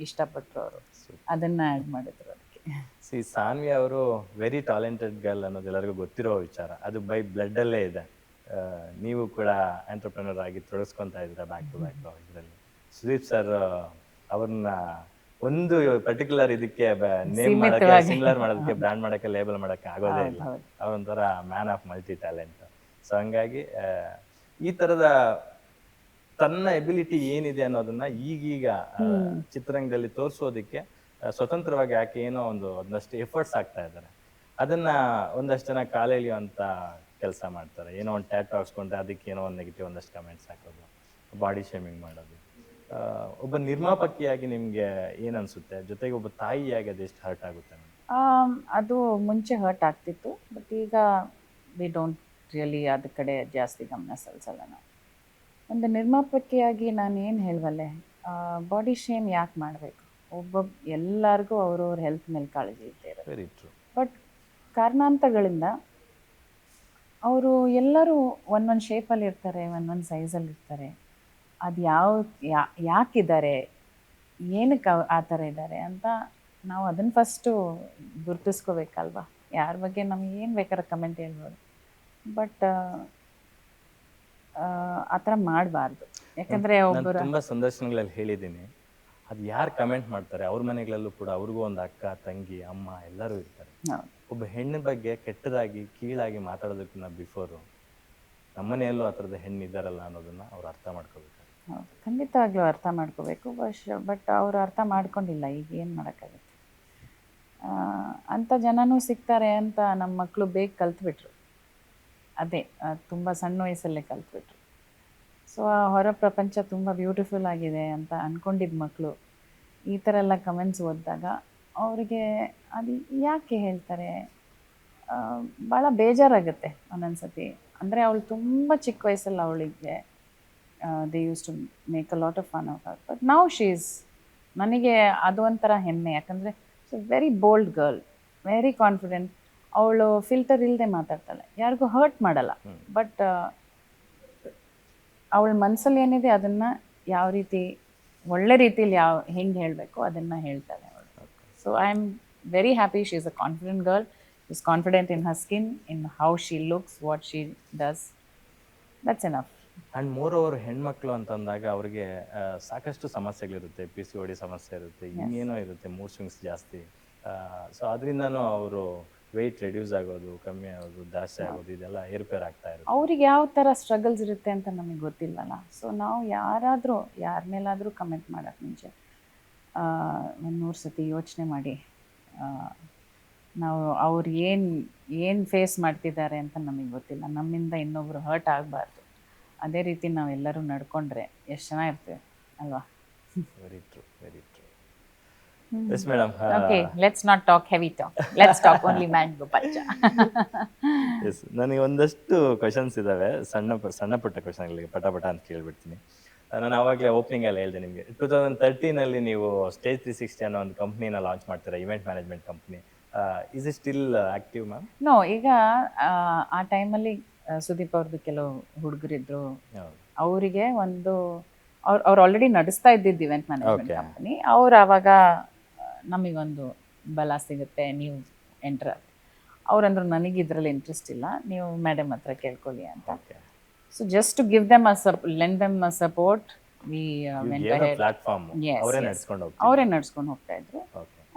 ಇಷ್ಟಪಟ್ಟರು ಅವರು, ಅದನ್ನು ಆ್ಯಡ್ ಮಾಡಿದ್ರು ಅದಕ್ಕೆ. ಸಾನ್ವಿ ಅವರು ವೆರಿ ಟ್ಯಾಲೆಂಟೆಡ್ ಗರ್ಲ್ ಅನ್ನೋದು ಎಲ್ಲರಿಗೂ ಗೊತ್ತಿರೋ ವಿಚಾರ, ಅದು ಬೈ ಬ್ಲಡ್ ಅಲ್ಲೇ ಇದೆ. ನೀವು ಕೂಡ ಎಂಟರ್ಪ್ರಿನರ್ ಆಗಿ ತೊಡಗಿಸ್ಕೊತಾ ಇದ್ದೀರಾ ಬ್ಯಾಕ್ ಟು ಬ್ಯಾಕ್ ಇದರಲ್ಲಿ. ಸುದೀಪ್ ಸರ್ ಅವ್ರನ್ನ ಒಂದು ಪರ್ಟಿಕ್ಯುಲರ್ ಇದಕ್ಕೆ ನೇಮ್ ಮಾಡಕ್ಕೆ, ಸಿಮಿಲರ್ ಮಾಡೋದಕ್ಕೆ, ಬ್ರ್ಯಾಂಡ್ ಮಾಡಕ್ಕೆ, ಲೇಬಲ್ ಮಾಡಕ್ಕೆ ಆಗೋದೇ ಇಲ್ಲ. ಅವರೊಂಥರ man of multi talent. So ಹಂಗಾಗಿ ಈ ತರದ ತನ್ನ ಎಬಿಲಿಟಿ ಏನಿದೆ ಅನ್ನೋದನ್ನ ಈಗೀಗ ಚಿತ್ರರಂಗದಲ್ಲಿ ತೋರಿಸೋದಕ್ಕೆ ಸ್ವತಂತ್ರವಾಗಿ ಯಾಕೆ ಏನೋ ಒಂದಷ್ಟು ಎಫರ್ಟ್ಸ್ ಆಗ್ತಾ ಇದ್ದಾರೆ. ಅದನ್ನ ಒಂದಷ್ಟು ಜನ ಕಾಲೆಳೆಯುವಂತ ಕೆಲಸ ಮಾಡ್ತಾರೆ. ಏನೋ ಒಂದು ಟ್ಯಾಟು ಹಾಕ್ಸ್ಕೊಂಡ್ರೆ ಅದಕ್ಕೆ ಏನೋ ಒಂದು ನೆಗೆಟಿವ್ ಒಂದಷ್ಟು ಕಮೆಂಟ್ಸ್ ಹಾಕೋದು, ಬಾಡಿ ಶೇಮಿಂಗ್ ಮಾಡೋದು. ಒಬ್ಬ ನಿರ್ಮಾಪಕಿಯಾಗಿ ನಿಮ್ಗೆ ಏನ್ ಅನ್ಸುತ್ತೆ, ಜೊತೆಗೆ ಒಬ್ಬ ತಾಯಿಯಾಗಿ ಅದೆಷ್ಟು ಹರ್ಟ್ ಆಗುತ್ತೆ? ಅದು ಮುಂಚೆ ಹರ್ಟ್ ಆಗ್ತಿತ್ತು, ಬಟ್ ಈಗ ವಿ ಡೋಂಟ್ ರಿಯಲಿ ಅದ ಕಡೆ ಜಾಸ್ತಿ ಗಮನ ಸಲ್ಲಿಸಲ್ಲ ನಾವು. ಒಂದು ನಿರ್ಮಾಪಕಿಯಾಗಿ ನಾನು ಏನು ಹೇಳಬಲ್ಲೆ, ಬಾಡಿ ಶೇಮ್ ಯಾಕೆ ಮಾಡಬೇಕು? ಎಲ್ಲರಿಗೂ ಅವ್ರವ್ರ ಹೆಲ್ತ್ ಮೇಲೆ ಕಾಳಜಿ ಇದ್ದೇ ಇರುತ್ತೆ. Very true. ಬಟ್ ಕಾರಣಾಂತರಗಳಿಂದ ಅವರು ಎಲ್ಲರೂ ಒಂದೊಂದು ಶೇಪಲ್ಲಿ ಇರ್ತಾರೆ, ಒಂದೊಂದು ಸೈಜಲ್ಲಿ ಇರ್ತಾರೆ. ಅದು ಯಾಕಿದ್ದಾರೆ, ಏನಕ್ಕೆ ಆ ಥರ ಇದ್ದಾರೆ ಅಂತ ನಾವು ಅದನ್ನು ಫಸ್ಟು ಗುರುತಿಸ್ಕೋಬೇಕಲ್ವ. ಯಾರ ಬಗ್ಗೆ ನಮ್ಗೆ ಏನು ಬೇಕಾದ್ರೆ ಕಮೆಂಟ್ ಹೇಳ್ಬೋದು, ಬಟ್ ಆ ಥರ ಮಾಡಬಾರ್ದು. ಯಾಕಂದರೆ ಒಬ್ಬರು ತುಂಬ ಸಂದರ್ಶನಗಳಲ್ಲಿ ಹೇಳಿದ್ದೀನಿ, ಅದು ಯಾರು ಕಮೆಂಟ್ ಮಾಡ್ತಾರೆ ಅವ್ರ ಮನೆಗಳಲ್ಲೂ ಕೂಡ ಅವ್ರಿಗೂ ಒಂದು ಅಕ್ಕ, ತಂಗಿ, ಅಮ್ಮ ಎಲ್ಲರೂ ಇರ್ತಾರೆ. ಒಬ್ಬ ಹೆಣ್ಣಿನ ಬಗ್ಗೆ ಕೆಟ್ಟದಾಗಿ, ಕೀಳಾಗಿ ಮಾತಾಡೋದಕ್ಕಿಂತ ಬಿಫೋರು ನಮ್ಮನೆಯಲ್ಲೂ ಆ ಥರದ ಹೆಣ್ಣು ಇದ್ದಾರಲ್ಲ ಅನ್ನೋದನ್ನ ಅವ್ರು ಅರ್ಥ ಮಾಡ್ಕೋಬೇಕು. ಹೌದು, ಖಂಡಿತವಾಗ್ಲೂ ಅರ್ಥ ಮಾಡ್ಕೋಬೇಕು. ಬಟ್ ಅವರು ಅರ್ಥ ಮಾಡ್ಕೊಂಡಿಲ್ಲ. ಈಗ ಏನು ಮಾಡೋಕ್ಕಾಗುತ್ತೆ? ಅಂಥ ಜನನೂ ಸಿಗ್ತಾರೆ ಅಂತ ನಮ್ಮ ಮಕ್ಕಳು ಬೇಗ ಕಲ್ತ್ಬಿಟ್ರು. ಅದೇ ತುಂಬ ಸಣ್ಣ ವಯಸ್ಸಲ್ಲೇ ಕಲ್ತ್ಬಿಟ್ರು. ಸೊ ಆ ಹೊರ ಪ್ರಪಂಚ ತುಂಬ ಬ್ಯೂಟಿಫುಲ್ ಆಗಿದೆ ಅಂತ ಅಂದ್ಕೊಂಡಿದ್ದ ಮಕ್ಕಳು ಈ ಥರ ಎಲ್ಲ ಕಮೆಂಟ್ಸ್ ಓದಿದಾಗ ಅವರಿಗೆ ಅದು ಯಾಕೆ ಹೇಳ್ತಾರೆ, ಭಾಳ ಬೇಜಾರಾಗುತ್ತೆ ಒಂದೊಂದು ಸತಿ. ಅಂದರೆ ಅವಳು ತುಂಬ ಚಿಕ್ಕ ವಯಸ್ಸಲ್ಲಿ ಅವಳಿಗೆ they use to make a lot of fun of her, but now she is, ನನಗೆ ಅದು ಒಂಥರ ಹೆಮ್ಮೆ. ಯಾಕಂದರೆ she very bold girl, very confident. ಅವಳು ಫಿಲ್ಟರ್ ಇಲ್ಲದೆ ಮಾತಾಡ್ತಾಳೆ, ಯಾರಿಗೂ ಹರ್ಟ್ ಮಾಡಲ್ಲ. ಬಟ್ ಅವಳ ಮನಸ್ಸಲ್ಲಿ ಏನಿದೆ ಅದನ್ನು ಯಾವ ರೀತಿ ಒಳ್ಳೆ ರೀತಿಲಿ ಹೆಂಗೆ ಹೇಳಬೇಕು ಅದನ್ನು ಹೇಳ್ತಾಳೆ ಅವಳು. So I am very happy. She is a confident girl, she is confident in Har skin, in how she looks, what she does. That's enough. And more over ಹೆಣ್ಮಕ್ಳು ಅಂತಂದಾಗ ಅವ್ರಿಗೆ ಸಾಕಷ್ಟು ಸಮಸ್ಯೆಗಳಿರುತ್ತೆ. PCOD ಸಮಸ್ಯೆ ಇರುತ್ತೆ, ಇನ್ನೇನೋ ಇರುತ್ತೆ, ಮೂಡ್ ಸ್ವಿಂಗ್ಸ್ ಜಾಸ್ತಿ. ಸೊ ಅದರಿಂದನೂ ಅವರು ವೆಯ್ಟ್ ರೆಡ್ಯೂಸ್ ಆಗೋದು, ಕಮ್ಮಿ ಆಗೋದು, ಜಾಸ್ತಿ ಆಗೋದು, ಇದೆಲ್ಲ ಏರ್ಪೇರ್ ಆಗ್ತಾ ಇರುತ್ತೆ. ಅವ್ರಿಗೆ ಯಾವ ಥರ ಸ್ಟ್ರಗಲ್ಸ್ ಇರುತ್ತೆ ಅಂತ ನಮಗೆ ಗೊತ್ತಿಲ್ಲಲ್ಲ. ಸೊ ನಾವು ಯಾರ ಮೇಲಾದರೂ ಕಮೆಂಟ್ ಮಾಡೋಕ್ಕೆ ಮುಂಚೆ ಒಂದು 100 ಸತಿ ಯೋಚನೆ ಮಾಡಿ, ನಾವು ಅವ್ರು ಏನು ಫೇಸ್ ಮಾಡ್ತಿದ್ದಾರೆ ಅಂತ ನಮಗೆ ಗೊತ್ತಿಲ್ಲ. ನಮ್ಮಿಂದ ಇನ್ನೊಬ್ರು ಹರ್ಟ್ ಆಗಬಾರ್ದು. ಅದೇ ರೀತಿ ನಾವೆಲ್ಲರೂ ನಡ್ಕೊಂಡ್ರೆ ಎಷ್ಟು ಚೆನ್ನಾಗಿರ್ತೇವೆ ಅಲ್ವಾ? Very true, very true. Yes madam. Okay, let's not talk heavy talk, let's talk only mango Pachcha. Yes, ನನಗೆ ಒಂದಷ್ಟು ಕ್ವಶನ್ಸ್ ಇದ್ದಾವೆ, ಸಣ್ಣ ಪುಟ್ಟ ಕ್ವಶನ್ಗಳಿಗೆ ಪಟ ಅಂತ ಕೇಳ್ಬಿಡ್ತೀನಿ. ನಾನು ಆವಾಗಲೇ ಓಪನಿಂಗಲ್ಲಿ ಹೇಳಿದೆ ನಿಮಗೆ, 2013 ನೀವು ಸ್ಟೇಜ್ 360 ಅನ್ನೋ ಒಂದು ಕಂಪ್ನಿನ ಲಾಂಚ್ ಮಾಡ್ತೀರಾ, event management company. Is it still active ma'am? No, ಈಗ ಆ ಟೈಮಲ್ಲಿ ಸುದೀಪ್ ಅವ್ರದ್ದು ಕೆಲವು ಹುಡುಗರಿದ್ರು, ಅವರಿಗೆ ಒಂದು ಅವ್ರು ಆಲ್ರೆಡಿ ನಡೆಸ್ತಾ ಇದ್ದಿದ್ದು ಇವೆಂಟ್ ಮ್ಯಾನೇಜ್ಮೆಂಟ್ ಕಂಪನಿ. ಅವ್ರು ಆವಾಗ ನಮಗೊಂದು ಬಲ ಸಿಗುತ್ತೆ, ನೀವು ಎಂಟ್ರ್. ಅವ್ರಂದ್ರು ನನಗೆ ಇದರಲ್ಲಿ ಇಂಟ್ರೆಸ್ಟ್ ಇಲ್ಲ, ನೀವು ಮೇಡಮ್ ಹತ್ರ ಕೇಳ್ಕೊಳ್ಳಿ ಅಂತ. So just to give them lend them a support, we went ahead. ಅವರೇ ನಡ್ಸ್ಕೊಂಡು ಹೋಗ್ತಾ ಇದ್ರು.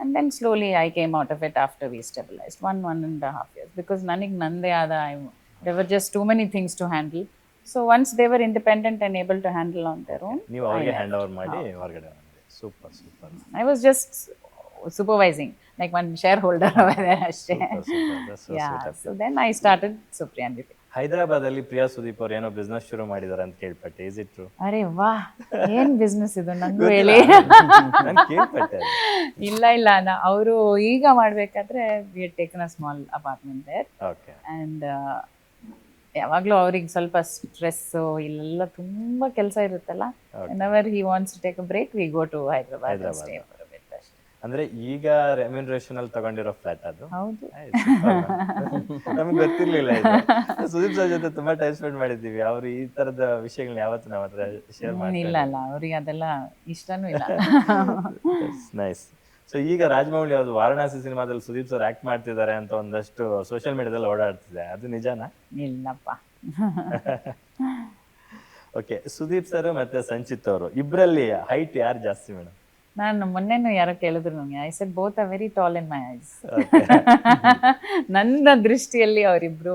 And then slowly I came out of it after we stabilized, 1.5 years, because ನನಗೆ ನಂದೇ ಆದ, there were just too many things to handle. So once they were independent and able to handle on their own, ನೀವು ಅವರಿಗೆ ಹ್ಯಾಂಡ್ ಓವರ್ ಮಾಡಿ ಹೊರಗಡೆ ಬಂದ್ರಿ. Super. I was just supervising like one shareholder over there ಅಷ್ಟೇ. So then I started Supriyan with it. ಹೈದರಾಬಾದಲ್ಲಿ ಪ್ರಿಯಾ ಸುದೀಪ್ ಅವ್ರು ಏನೋ ಬಿಸ್ನೆಸ್ ಶುರು ಮಾಡಿದಾರೆ ಅಂತ ಕೇಳ್ಪಟ್ಟೆ. Is it true? ಅರೆ ವಾ, ಏನ್ ಬಿಸ್ನೆಸ್ ಇದು ನಂಗೂ ಹೇಳಿ. ಇಲ್ಲ, ಅವರು ಈಗ ಮಾಡ್ಬೇಕಾದ್ರೆ we had taken a small apartment there. And ಯಾವಾಗ್ಲೂ ಅವ್ರಿಗೆ ಸ್ವಲ್ಪ ಸ್ಟ್ರೆಸ್ಸು, ಇಲ್ಲೆಲ್ಲ ತುಂಬಾ ಕೆಲಸ ಇರುತ್ತಲ್ಲ. whenever he wants to take a break, we go to Hyderabad and stay for a bit. ಅಂದ್ರೆ ಈಗ ರೆಮ್ಯುನರೇಷನ್ ಅಲ್ಲಿ ತಗೊಂಡಿರೋ ಫ್ಲಾಟ್ ಅದು? ಹೌದು. ನಮ್ಗೆ ಗೊತ್ತಿರ್ಲಿಲ್ಲ ಇದು. ಸುದೀಪ್ ಸರ್ ಜೊತೆ ತುಂಬಾ ಟೈಮ್ ಸ್ಪೆಂಡ್ ಮಾಡಿದ್ದೀವಿ. ಅವ್ರು ಈ ತರದ ವಿಷಯಗಳನ್ನ ಯಾವತ್ತು ನಮ್ಮ ಹತ್ರ ಶೇರ್ ಮಾಡ್ತಾರೆ? ಇಲ್ಲ, ಅವ್ರಿಗೆ ಅದೆಲ್ಲ ಇಷ್ಟನೂ ಇಲ್ಲ. ನೈಸ್. ಸೊ ಈಗ ರಾಜಮೌಳಿ ಅವ್ರು ವಾರಣಾಸಿ ಸಿನಿಮಾದಲ್ಲಿ ಸುದೀಪ್ ಸರ್ ಆಕ್ಟ್ ಮಾಡ್ತಿದ್ದಾರೆ ಅಂತ ಒಂದಷ್ಟು ಸೋಷಿಯಲ್ ಮೀಡಿಯಾದಲ್ಲಿ ಓಡಾಡ್ತಿದೆ, ಅದು ನಿಜಾನಾ? ಇಲ್ಲಪ್ಪ. ಓಕೆ, ಸುದೀಪ್ ಸರ್ ಮತ್ತೆ ಸಂಚಿತ್ ಅವರು ಇಬ್ಬರಲ್ಲಿ ಹೈಟ್ ಯಾರು ಜಾಸ್ತಿ ಮೇಡಮ್? ನಾನು ಮೊನ್ನೆನೂ ಯಾರೋ ಕೇಳಿದ್ರು ನನಗೆ, I said both are very tall in my ice. ನನ್ನ ದೃಷ್ಟಿಯಲ್ಲಿ ಅವರಿಬ್ರು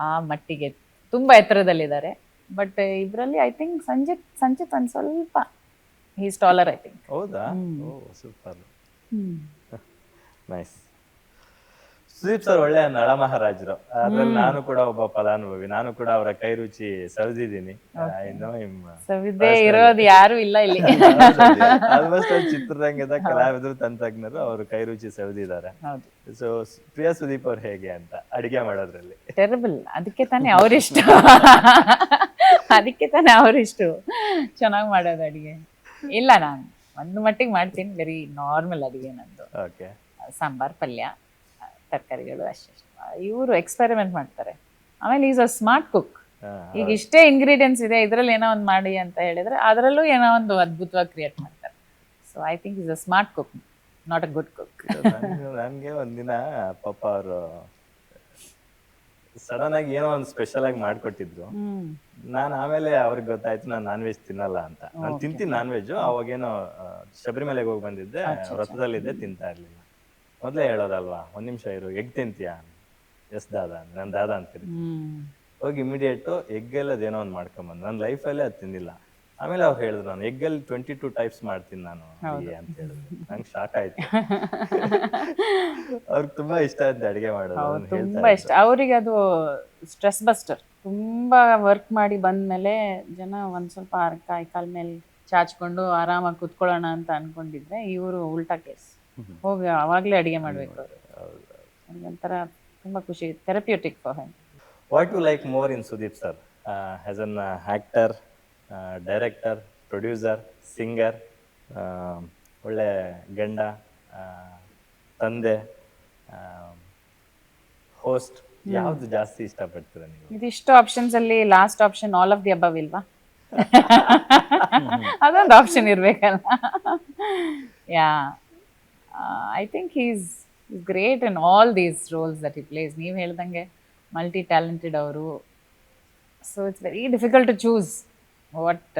ಆ ಮಟ್ಟಿಗೆ ತುಂಬಾ ಎತ್ತರದಲ್ಲಿದ್ದಾರೆ. ಬಟ್ ಇಬ್ಬರಲ್ಲಿ ಐ ಥಿಂಕ್ ಸಂಚಿತ್ ಒಂದು ಸ್ವಲ್ಪ ಹೀಸ್ ಟಾಲರ್, ಐ ಥಿಂಕ್. ಹೌದಾ? ಓ ಸೂಪರ್, ನೈಸ್. ಸುದೀಪ್ ಸರ್ ಒಳ್ಳೆ ನಳಮಹಾರಾಜರು, ಅದ್ರಲ್ಲಿ ನಾನು ಕೂಡ ಒಬ್ಬ ಫಲಾನುಭವಿ. ನಾನು ಕೂಡ ಅವರ ಕೈ ರುಚಿ ಸವಿದಿದ್ದೀನಿ. ಸವಿದೇ ಇರೋದು ಯಾರು ಇಲ್ಲ ಇಲ್ಲಿ. ಆಲ್ಮೋಸ್ಟ್ ಚಿತ್ರರಂಗದ ಕಲಾವಿದರು, ತಂತ್ರಜ್ಞರು ಅವರು ಕೈ ರುಚಿ ಸವಿದಿದ್ದಾರೆ. ಸೊ ಪ್ರಿಯಾ ಸುದೀಪ್ ಅವ್ರು ಹೇಗೆ ಅಂತ ಅಡಿಗೆ ಮಾಡೋದ್ರಲ್ಲಿ? ಟೆರಬಲ್. ಅದಕ್ಕೆ ತಾನೇ ಅವರಿಷ್ಟು ಚೆನ್ನಾಗಿ ಮಾಡೋದು ಅಡಿಗೆ. ಇಲ್ಲ, ನಾನು ಒಂದು ಮಟ್ಟಿಗೆ ಮಾಡ್ತೀನಿ, ವೆರಿ ನಾರ್ಮಲ್ ಅಡಿಗೆ ನಂದು. ಓಕೆ, ಸಾಂಬಾರ್, ಪಲ್ಯ, ತರಕಾರಿಗಳು ಅಷ್ಟೇ. ಇವರು ಎಕ್ಸ್ಪೆರಿಮೆಂಟ್ ಮಾಡ್ತಾರೆ. ಆಮೇಲೆ ಈಸ್ ಅ ಸ್ಮಾರ್ಟ್ ಕುಕ್. ಈಗ ಇಷ್ಟೇ ಇಂಗ್ರೀಡಿಯೆಂಟ್ಸ್ ಇದೆ, ಇದ್ರಲ್ಲಿ ಏನೋ ಒಂದು ಮಾಡಿ ಅಂತ ಹೇಳಿದ್ರೆ ಅದರಲ್ಲೂ ಏನೋ ಒಂದು ಅದ್ಭುತವಾಗಿ ಕ್ರಿಯೇಟ್ ಮಾಡ್ತಾರೆ. So I think is a smart cook, not a good cook. ನನಗೆ ಒಂದಿನ ಪಾಪ ಅವರು ಸಡನ್ ಆಗಿ ಏನೋ ಒಂದು ಸ್ಪೆಷಲ್ ಆಗಿ ಮಾಡ್ಕೊಟ್ಟಿದ್ರು. ನಾನು ಆಮೇಲೆ ಅವ್ರಿಗೆ ಗೊತ್ತಾಯ್ತು ನಾನು ನಾನ್ ವೆಜ್ ತಿನ್ನಲ್ಲ ಅಂತ. ನಾನು ತಿಂತೀನಿ ನಾನ್ ವೆಜ್. ಅವಾಗೇನೋ ಶಬರಿಮಲೆಗೆ ಹೋಗಿ ಬಂದಿದ್ದೆ, ವ್ರತದಲ್ಲಿದ್ದೆ, ತಿಂತಾ ಇರ್ಲಿಲ್ಲ. ಮೊದಲೇ ಹೇಳೋದಲ್ವಾ, ಒಂದ್ ನಿಮಿಷ ಇರು, ಎಗ್ ತಿಂತೀಯಾ? ಎಸ್ ದಾದಾ, ನಾನು ದಾದಾ ಅಂತೀನಿ. ಹೋಗಿ ಇಮಿಡಿಯೇಟ್ ಎಗ್ಗೆಲ್ಲದೇನೋ ಒಂದು ಮಾಡ್ಕೊಂಬಂದು, ನನ್ನ ಲೈಫಲ್ಲೇ ಅದು ತಿಂದಿಲ್ಲ. ಆಮೇಲೆ ಅವ್ರು ಹೇಳಿದ್ರು, ನಾನು ಎಗ್ಗಲ್ಲಿ 22 ಟೈಪ್ಸ್ ಮಾಡ್ತೀನಿ ನಾನು ಅಂತ ಹೇಳಿದ್ರು. ನಂಗೆ ಶಾಕ್ ಆಯ್ತು. ಅವ್ರಿಗೆ ತುಂಬಾ ಇಷ್ಟ ಆಯ್ತು ಅಡಿಗೆ ಮಾಡೋದು, ತುಂಬಾ ಇಷ್ಟ ಅವ್ರಿಗೆ. ಅದು ಸ್ಟ್ರೆಸ್ ಬಸ್ಟರ್. ತುಂಬಾ ವರ್ಕ್ ಮಾಡಿ ಬಂದ್ಮೇಲೆ ಜನ ಒಂದ್ ಸ್ವಲ್ಪ ಕಾಲ್ ಮೇಲೆ ಚಾಚ್ಕೊಂಡು ಆರಾಮಾಗಿ ಕುತ್ಕೊಳ್ಳೋಣ ಅಂತ ಅನ್ಕೊಂಡಿದ್ರೆ, ಇವರು ಉಲ್ಟಾ ಕೇಸ್. ಹೋಗಿ ಅವಾಗಲೇ ಅಡುಗೆ ಮಾಡಬೇಕು ಅವರು. ಒಂಥರ ತುಂಬ ಖುಷಿ, therapeutic for him. What you like more in Sudeep sir as an actor, director, producer, singer, ಒಳ್ಳೆ ಗಂಡ, ತಂದೆ, ಹೋಸ್ಟ್, ಯಾವ್ದು ಜಾಸ್ತಿ ಇಷ್ಟಪಡ್ತೀರಾ ನೀವು? ಇದಿಷ್ಟು ಆಪ್ಷನ್ಸ್ ಅಲ್ಲಿ last option all of the above ಇಲ್ವಾ? ಅದೊಂದು ಆಪ್ಷನ್ ಇರ್ಬೇಕಲ್ಲ. Yeah, I think is great in all these roles that he plays. ನೀವು ಹೇಳ್ದಂಗೆ ಮಲ್ಟಿ ಟ್ಯಾಲೆಂಟೆಡ್ ಅವರು. So it's very difficult to choose what.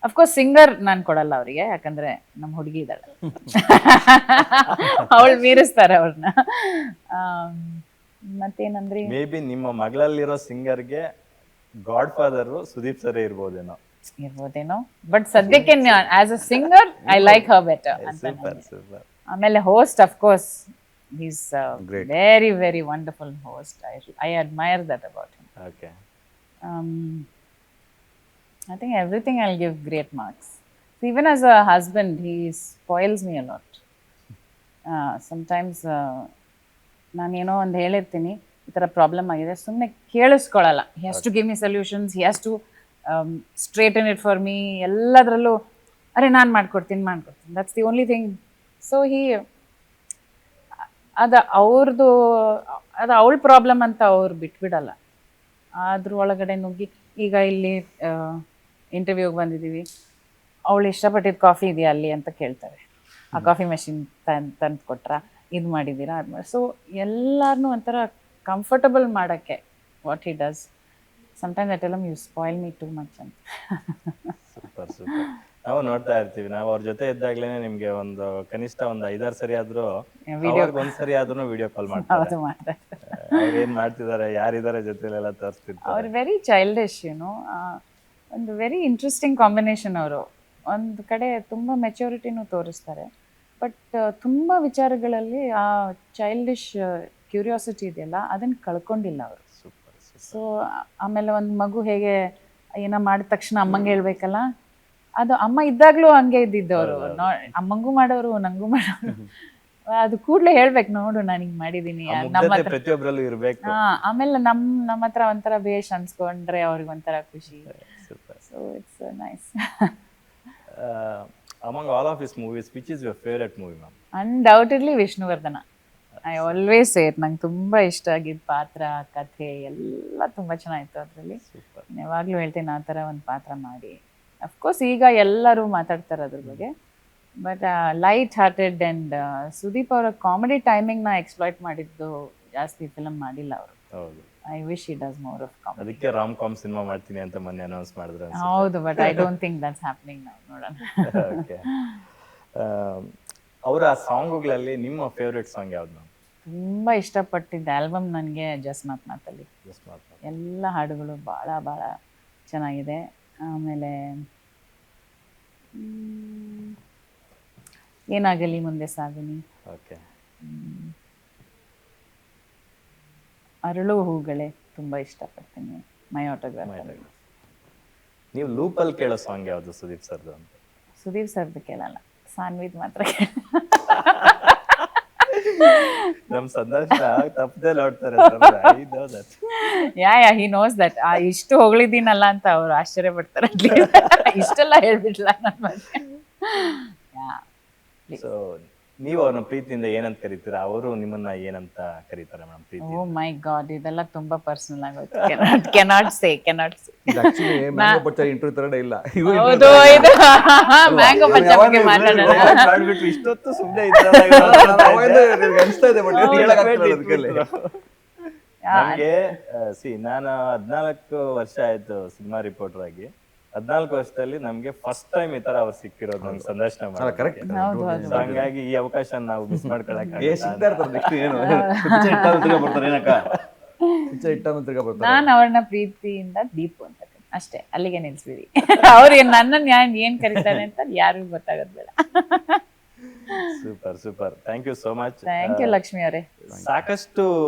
Of course singer ನಾನು ಕೊಡಲ್ಲ ಅವರಿಗೆ, ಯಾಕಂದ್ರೆ ನಮ್ಮ ಹುಡುಗಿ ಇದ್ದಾಳೆ, ಅವಳು ಮೀರಿಸ್ತಾರೆ ಅವ್ರನ್ನ. ಮತ್ತೇನಂದ್ರಿ, ಮೇ ಬಿ ನಿಮ್ಮ ಮಗಳಲ್ಲಿರೋ ಸಿಂಗರ್ಗೆ ಗಾಡ್ ಫಾದರ್ ಸುದೀಪ್ ಸರೇ ಇರ್ಬೋದೇನೋ. ಬಟ್ ಸದ್ಯಕ್ಕೆ as a singer I like her better ಅಂತ. Super super. ಆಮೇಲೆ host of course is very very wonderful host. I admire that about him. Okay. I think everything I'll give great marks. So even as a husband, he spoils me a lot. Sometimes ನಾನೇನೋ ಒಂದು ಹೇಳಿರ್ತೀನಿ, ಈ ಥರ ಪ್ರಾಬ್ಲಮ್ ಆಗಿದೆ, ಸುಮ್ಮನೆ ಕೇಳಿಸ್ಕೊಳ್ಳಲ್ಲ. He has to give me solutions, he has to straighten it for me. ಎಲ್ಲದರಲ್ಲೂ ಅರೆ ನಾನು ಮಾಡ್ಕೊಡ್ತೀನಿ. That's the only thing. So ಅದು ಅವ್ರದ್ದು, ಅದು ಅವಳ ಪ್ರಾಬ್ಲಮ್ ಅಂತ ಅವ್ರು ಬಿಟ್ಬಿಡಲ್ಲ. ಅದ್ರ ಒಳಗಡೆ ನುಗ್ಗಿ, ಈಗ ಇಲ್ಲಿ ಇಂಟರ್ವ್ಯೂಗೆ ಬಂದಿದ್ದೀವಿ, ಅವಳು ಇಷ್ಟಪಟ್ಟಿದ್ದು ಕಾಫಿ ಇದೆಯಾ ಅಲ್ಲಿ ಅಂತ ಕೇಳ್ತಾರೆ. ಆ ಕಾಫಿ ಮೆಷಿನ್ ತಂದು ಕೊಟ್ರಾ, ಇದು ಮಾಡಿದ್ದೀರಾ, ಅದು ಮಾಡಿ. ಸೊ ಎಲ್ಲರನ್ನೂ ಒಂಥರ ಕಂಫರ್ಟಬಲ್ ಮಾಡೋಕ್ಕೆ what he does. Sometimes I tell him, you spoil me too much ಅಂತ. Super super. ನಾವು ನೋಡ್ತಾ ಇರ್ತೀವಿ, ನಾವು ಅವ್ರ ಜೊತೆ ಇದ್ದಾಗ್ಲೇ ನಿಮ್ಗೆ ಒಂದು ಕನಿಷ್ಠ ಒಂದು 5-6 ಸರಿ ಆದ್ರೂ, ಒಂದ್ಸರಿ ಆದ್ರೂ ವಿಡಿಯೋ ಕಾಲ್ ಮಾಡ್ತಾರೆ. ಅವ್ರು ಏನ್ ಮಾಡ್ತಿದ್ದಾರೆ, ಯಾರಿದ್ದಾರೆ ಜೊತೆಲೆಲ್ಲ ತೋರಿಸ್ತಿರ್ತಾರೆ. ಅವ್ರು ವೆರಿ ಚೈಲ್ಡಿಶ್, ಯುನೋ. ಒಂದು ವೆರಿ ಇಂಟ್ರೆಸ್ಟಿಂಗ್ ಕಾಂಬಿನೇಷನ್ ಅವರು. ಒಂದು ಕಡೆ ತುಂಬ ಮೆಚುರಿಟಿನೂ ತೋರಿಸ್ತಾರೆ, ಬಟ್ ತುಂಬ ವಿಚಾರಗಳಲ್ಲಿ ಆ ಚೈಲ್ಡಿಶ್ ಕ್ಯೂರಿಯಾಸಿಟಿ ಇದೆಯಲ್ಲ, ಅದನ್ನು ಕಳ್ಕೊಂಡಿಲ್ಲ ಅವರು. ಸೊ ಆಮೇಲೆ ಒಂದು ಮಗು ಹೇಗೆ ಏನೋ ಮಾಡಿದ ತಕ್ಷಣ ಅಮ್ಮಂಗೆ ಹೇಳ್ಬೇಕಲ್ಲ, ಅದು ಅಮ್ಮ ಇದ್ದಾಗಲೂ ಹಂಗೆ ಇದ್ದಿದ್ದವರು. ಅಮ್ಮಂಗೂ ಮಾಡೋರು, ನಂಗೂ ಮಾಡೋರು. ಅದು ಕೂಡಲೇ ಹೇಳ್ಬೇಕು, ನೋಡು ನಾನು ಹಿಂಗೆ ಮಾಡಿದ್ದೀನಿ, ನಮ್ಮ ಹತ್ರ ಪ್ರತಿಯೊಬ್ಬರಲ್ಲೂ ಇರಬೇಕು. ಆಮೇಲೆ ನಮ್ಮ ಹತ್ರ ಒಂಥರ ಬೇಷ್ ಅನ್ಸ್ಕೊಂಡ್ರೆ ಅವ್ರಿಗೆ ಒಂಥರ ಖುಷಿ. So it's nice. Among all of his movies, which is your favorite movie, ma'am? Undoubtedly Vishnuvardhan. I always say it. ನಂಗೆ ತುಂಬ ಇಷ್ಟ ಆಗಿದ್ದ ಪಾತ್ರ, ಕಥೆ ಎಲ್ಲ ತುಂಬ ಚೆನ್ನಾಗಿತ್ತು ಅದರಲ್ಲಿ. ಯಾವಾಗಲೂ ಹೇಳ್ತೇನೆ, ಆ ಥರ ಒಂದು ಪಾತ್ರ ಮಾಡಿ. ಅಫ್ಕೋರ್ಸ್ ಈಗ ಎಲ್ಲರೂ ಮಾತಾಡ್ತಾರೆ ಅದ್ರ ಬಗ್ಗೆ, but light hearted and Sudeep ಅವರ ಕಾಮಿಡಿ ಟೈಮಿಂಗ್ನ ಎಕ್ಸ್ಪ್ಲಾಯ್ಟ್ ಮಾಡಿದ್ದು ಜಾಸ್ತಿ ಫಿಲಮ್ ಮಾಡಿಲ್ಲ ಅವರು. ಹೌದು. I wish he does more of comedy. ಅದಕ್ಕೆ ರಾಮ್ ಕಾಮ್ ಸಿನಿಮಾ ಮಾಡ್ತೀನಿ ಅಂತ ಮೊನ್ನೆ ಅನೌನ್ಸ್ ಮಾಡಿದ್ರು. ಹೌದು, but I don't think that's happening now. ನೋಡೋಣ. ಓಕೆ. ಅವರ ಸಾಂಗ್ಗಳಲ್ಲಿ ನಿಮ್ಮ ಫೇವ್ರೆಟ್ ಸಾಂಗ್ ಯಾವ್ದು ಮ್ಯಾಮ್? ತುಂಬ ಇಷ್ಟಪಟ್ಟಿದ್ದ ಆಲ್ಬಮ್ ನನಗೆ ಜಸ್ಟ್ ಮಾತಲ್ಲಿ. ಎಲ್ಲ ಹಾಡುಗಳು ಭಾಳ ಭಾಳ ಚೆನ್ನಾಗಿದೆ. ಆಮೇಲೆ ಏನಾಗಲಿ ಮುಂದೆ ಸಾಗಲಿ, ಓಕೆ, ಅರಳು ಹೂಗಳೇ ತುಂಬ ಇಷ್ಟಪಡ್ತೀನಿ, ಮೈ ಆಟೋಗ್ರಾಫ್. ನೀವು ಲೂಪಲ್ಲಿ ಕೇಳೋ ಸಾಂಗ್ ಯಾವುದು ಸುದೀಪ್ ಸರ್ದು ಅಂತ? ಸುದೀಪ್ ಸರ್ದು ಕೇಳಲ್ಲ, ಸಾನ್ವಿದ್ ಮಾತ್ರ. ನಮ್ ಸಂದರ್ಶನ ತಪ್ಪದೆ ನೋಡ್ತಾರೆ. ಯಾ ಹಿ ನೋಸ್ ದಟ್. ಇಷ್ಟು ಹೊಗಳಿದ್ದೀನಲ್ಲ ಅಂತ ಅವ್ರು ಆಶ್ಚರ್ಯ ಪಡ್ತಾರೆ. ಇಷ್ಟೆಲ್ಲ ಹೇಳ್ಬಿಡ್ಲ ನನ್ನ ಬಗ್ಗೆ. ಸೊ ನೀವು ಅವ್ರನ್ನ ಪ್ರೀತಿಯಿಂದ ಏನಂತ ಕರೀತೀರಾ, ಅವರು ನಿಮ್ಮನ್ನ ಏನಂತ ಕರೀತಾರೆ madam Preethi? O my god, ಇದೆಲ್ಲ ತುಂಬಾ ಪರ್ಸನಲ್ ಆಗೋಯ್ತು. Cannot say. Actually mango Pachcha interview ತರಡೆ ಇಲ್ಲ. ಹೌದು, ಇದು ಮ್ಯಾಂಗೋ ಪಚ್ಚ ಬಗ್ಗೆ ಮಾತಾಡೋಣ. ಮಾಡ್ಬಿಟ್ಟು ಇಷ್ಟೊತ್ತು ಸುಮ್ಮನೆ ಅನಿಸ್ತಾ ಇದೆ, ಬಟ್ ನನಗೆ ನಾನು 14 ವರ್ಷ ಆಯ್ತು ಸಿನಿಮಾ ರಿಪೋರ್ಟರ್ ಆಗಿ. 14 ವರ್ಷದಲ್ಲಿ ನಮ್ಗೆ ಫಸ್ಟ್ ಟೈಮ್ ಈ ತರ ಅವ್ರು ಸಿಕ್ಕಿರೋದು, ನಮ್ಗೆ ಸಂದರ್ಶನ ಮಾಡಿ. ಹಂಗಾಗಿ ಈ ಅವಕಾಶ ನಾವು ಮಿಸ್ ಮಾಡ್ಕೊಳಕ್ಕೆ ನಾನು ಅವ್ರನ್ನ ಪ್ರೀತಿಯಿಂದ ದೀಪು ಅಂತ ಅಷ್ಟೇ, ಅಲ್ಲಿಗೆ ನಿಲ್ಸ್ಬಿಡಿ. ಅವ್ರು ನನ್ನನ್ನು ಏನ್ ಕರೀತಾರೆ ಅಂತ ಯಾರಿಗೂ ಗೊತ್ತಾಗೋದು ಬೇಡ. Super super, thank you so much. Thank you Lakshmi ಅವರೇ. ಸಾಕಷ್ಟು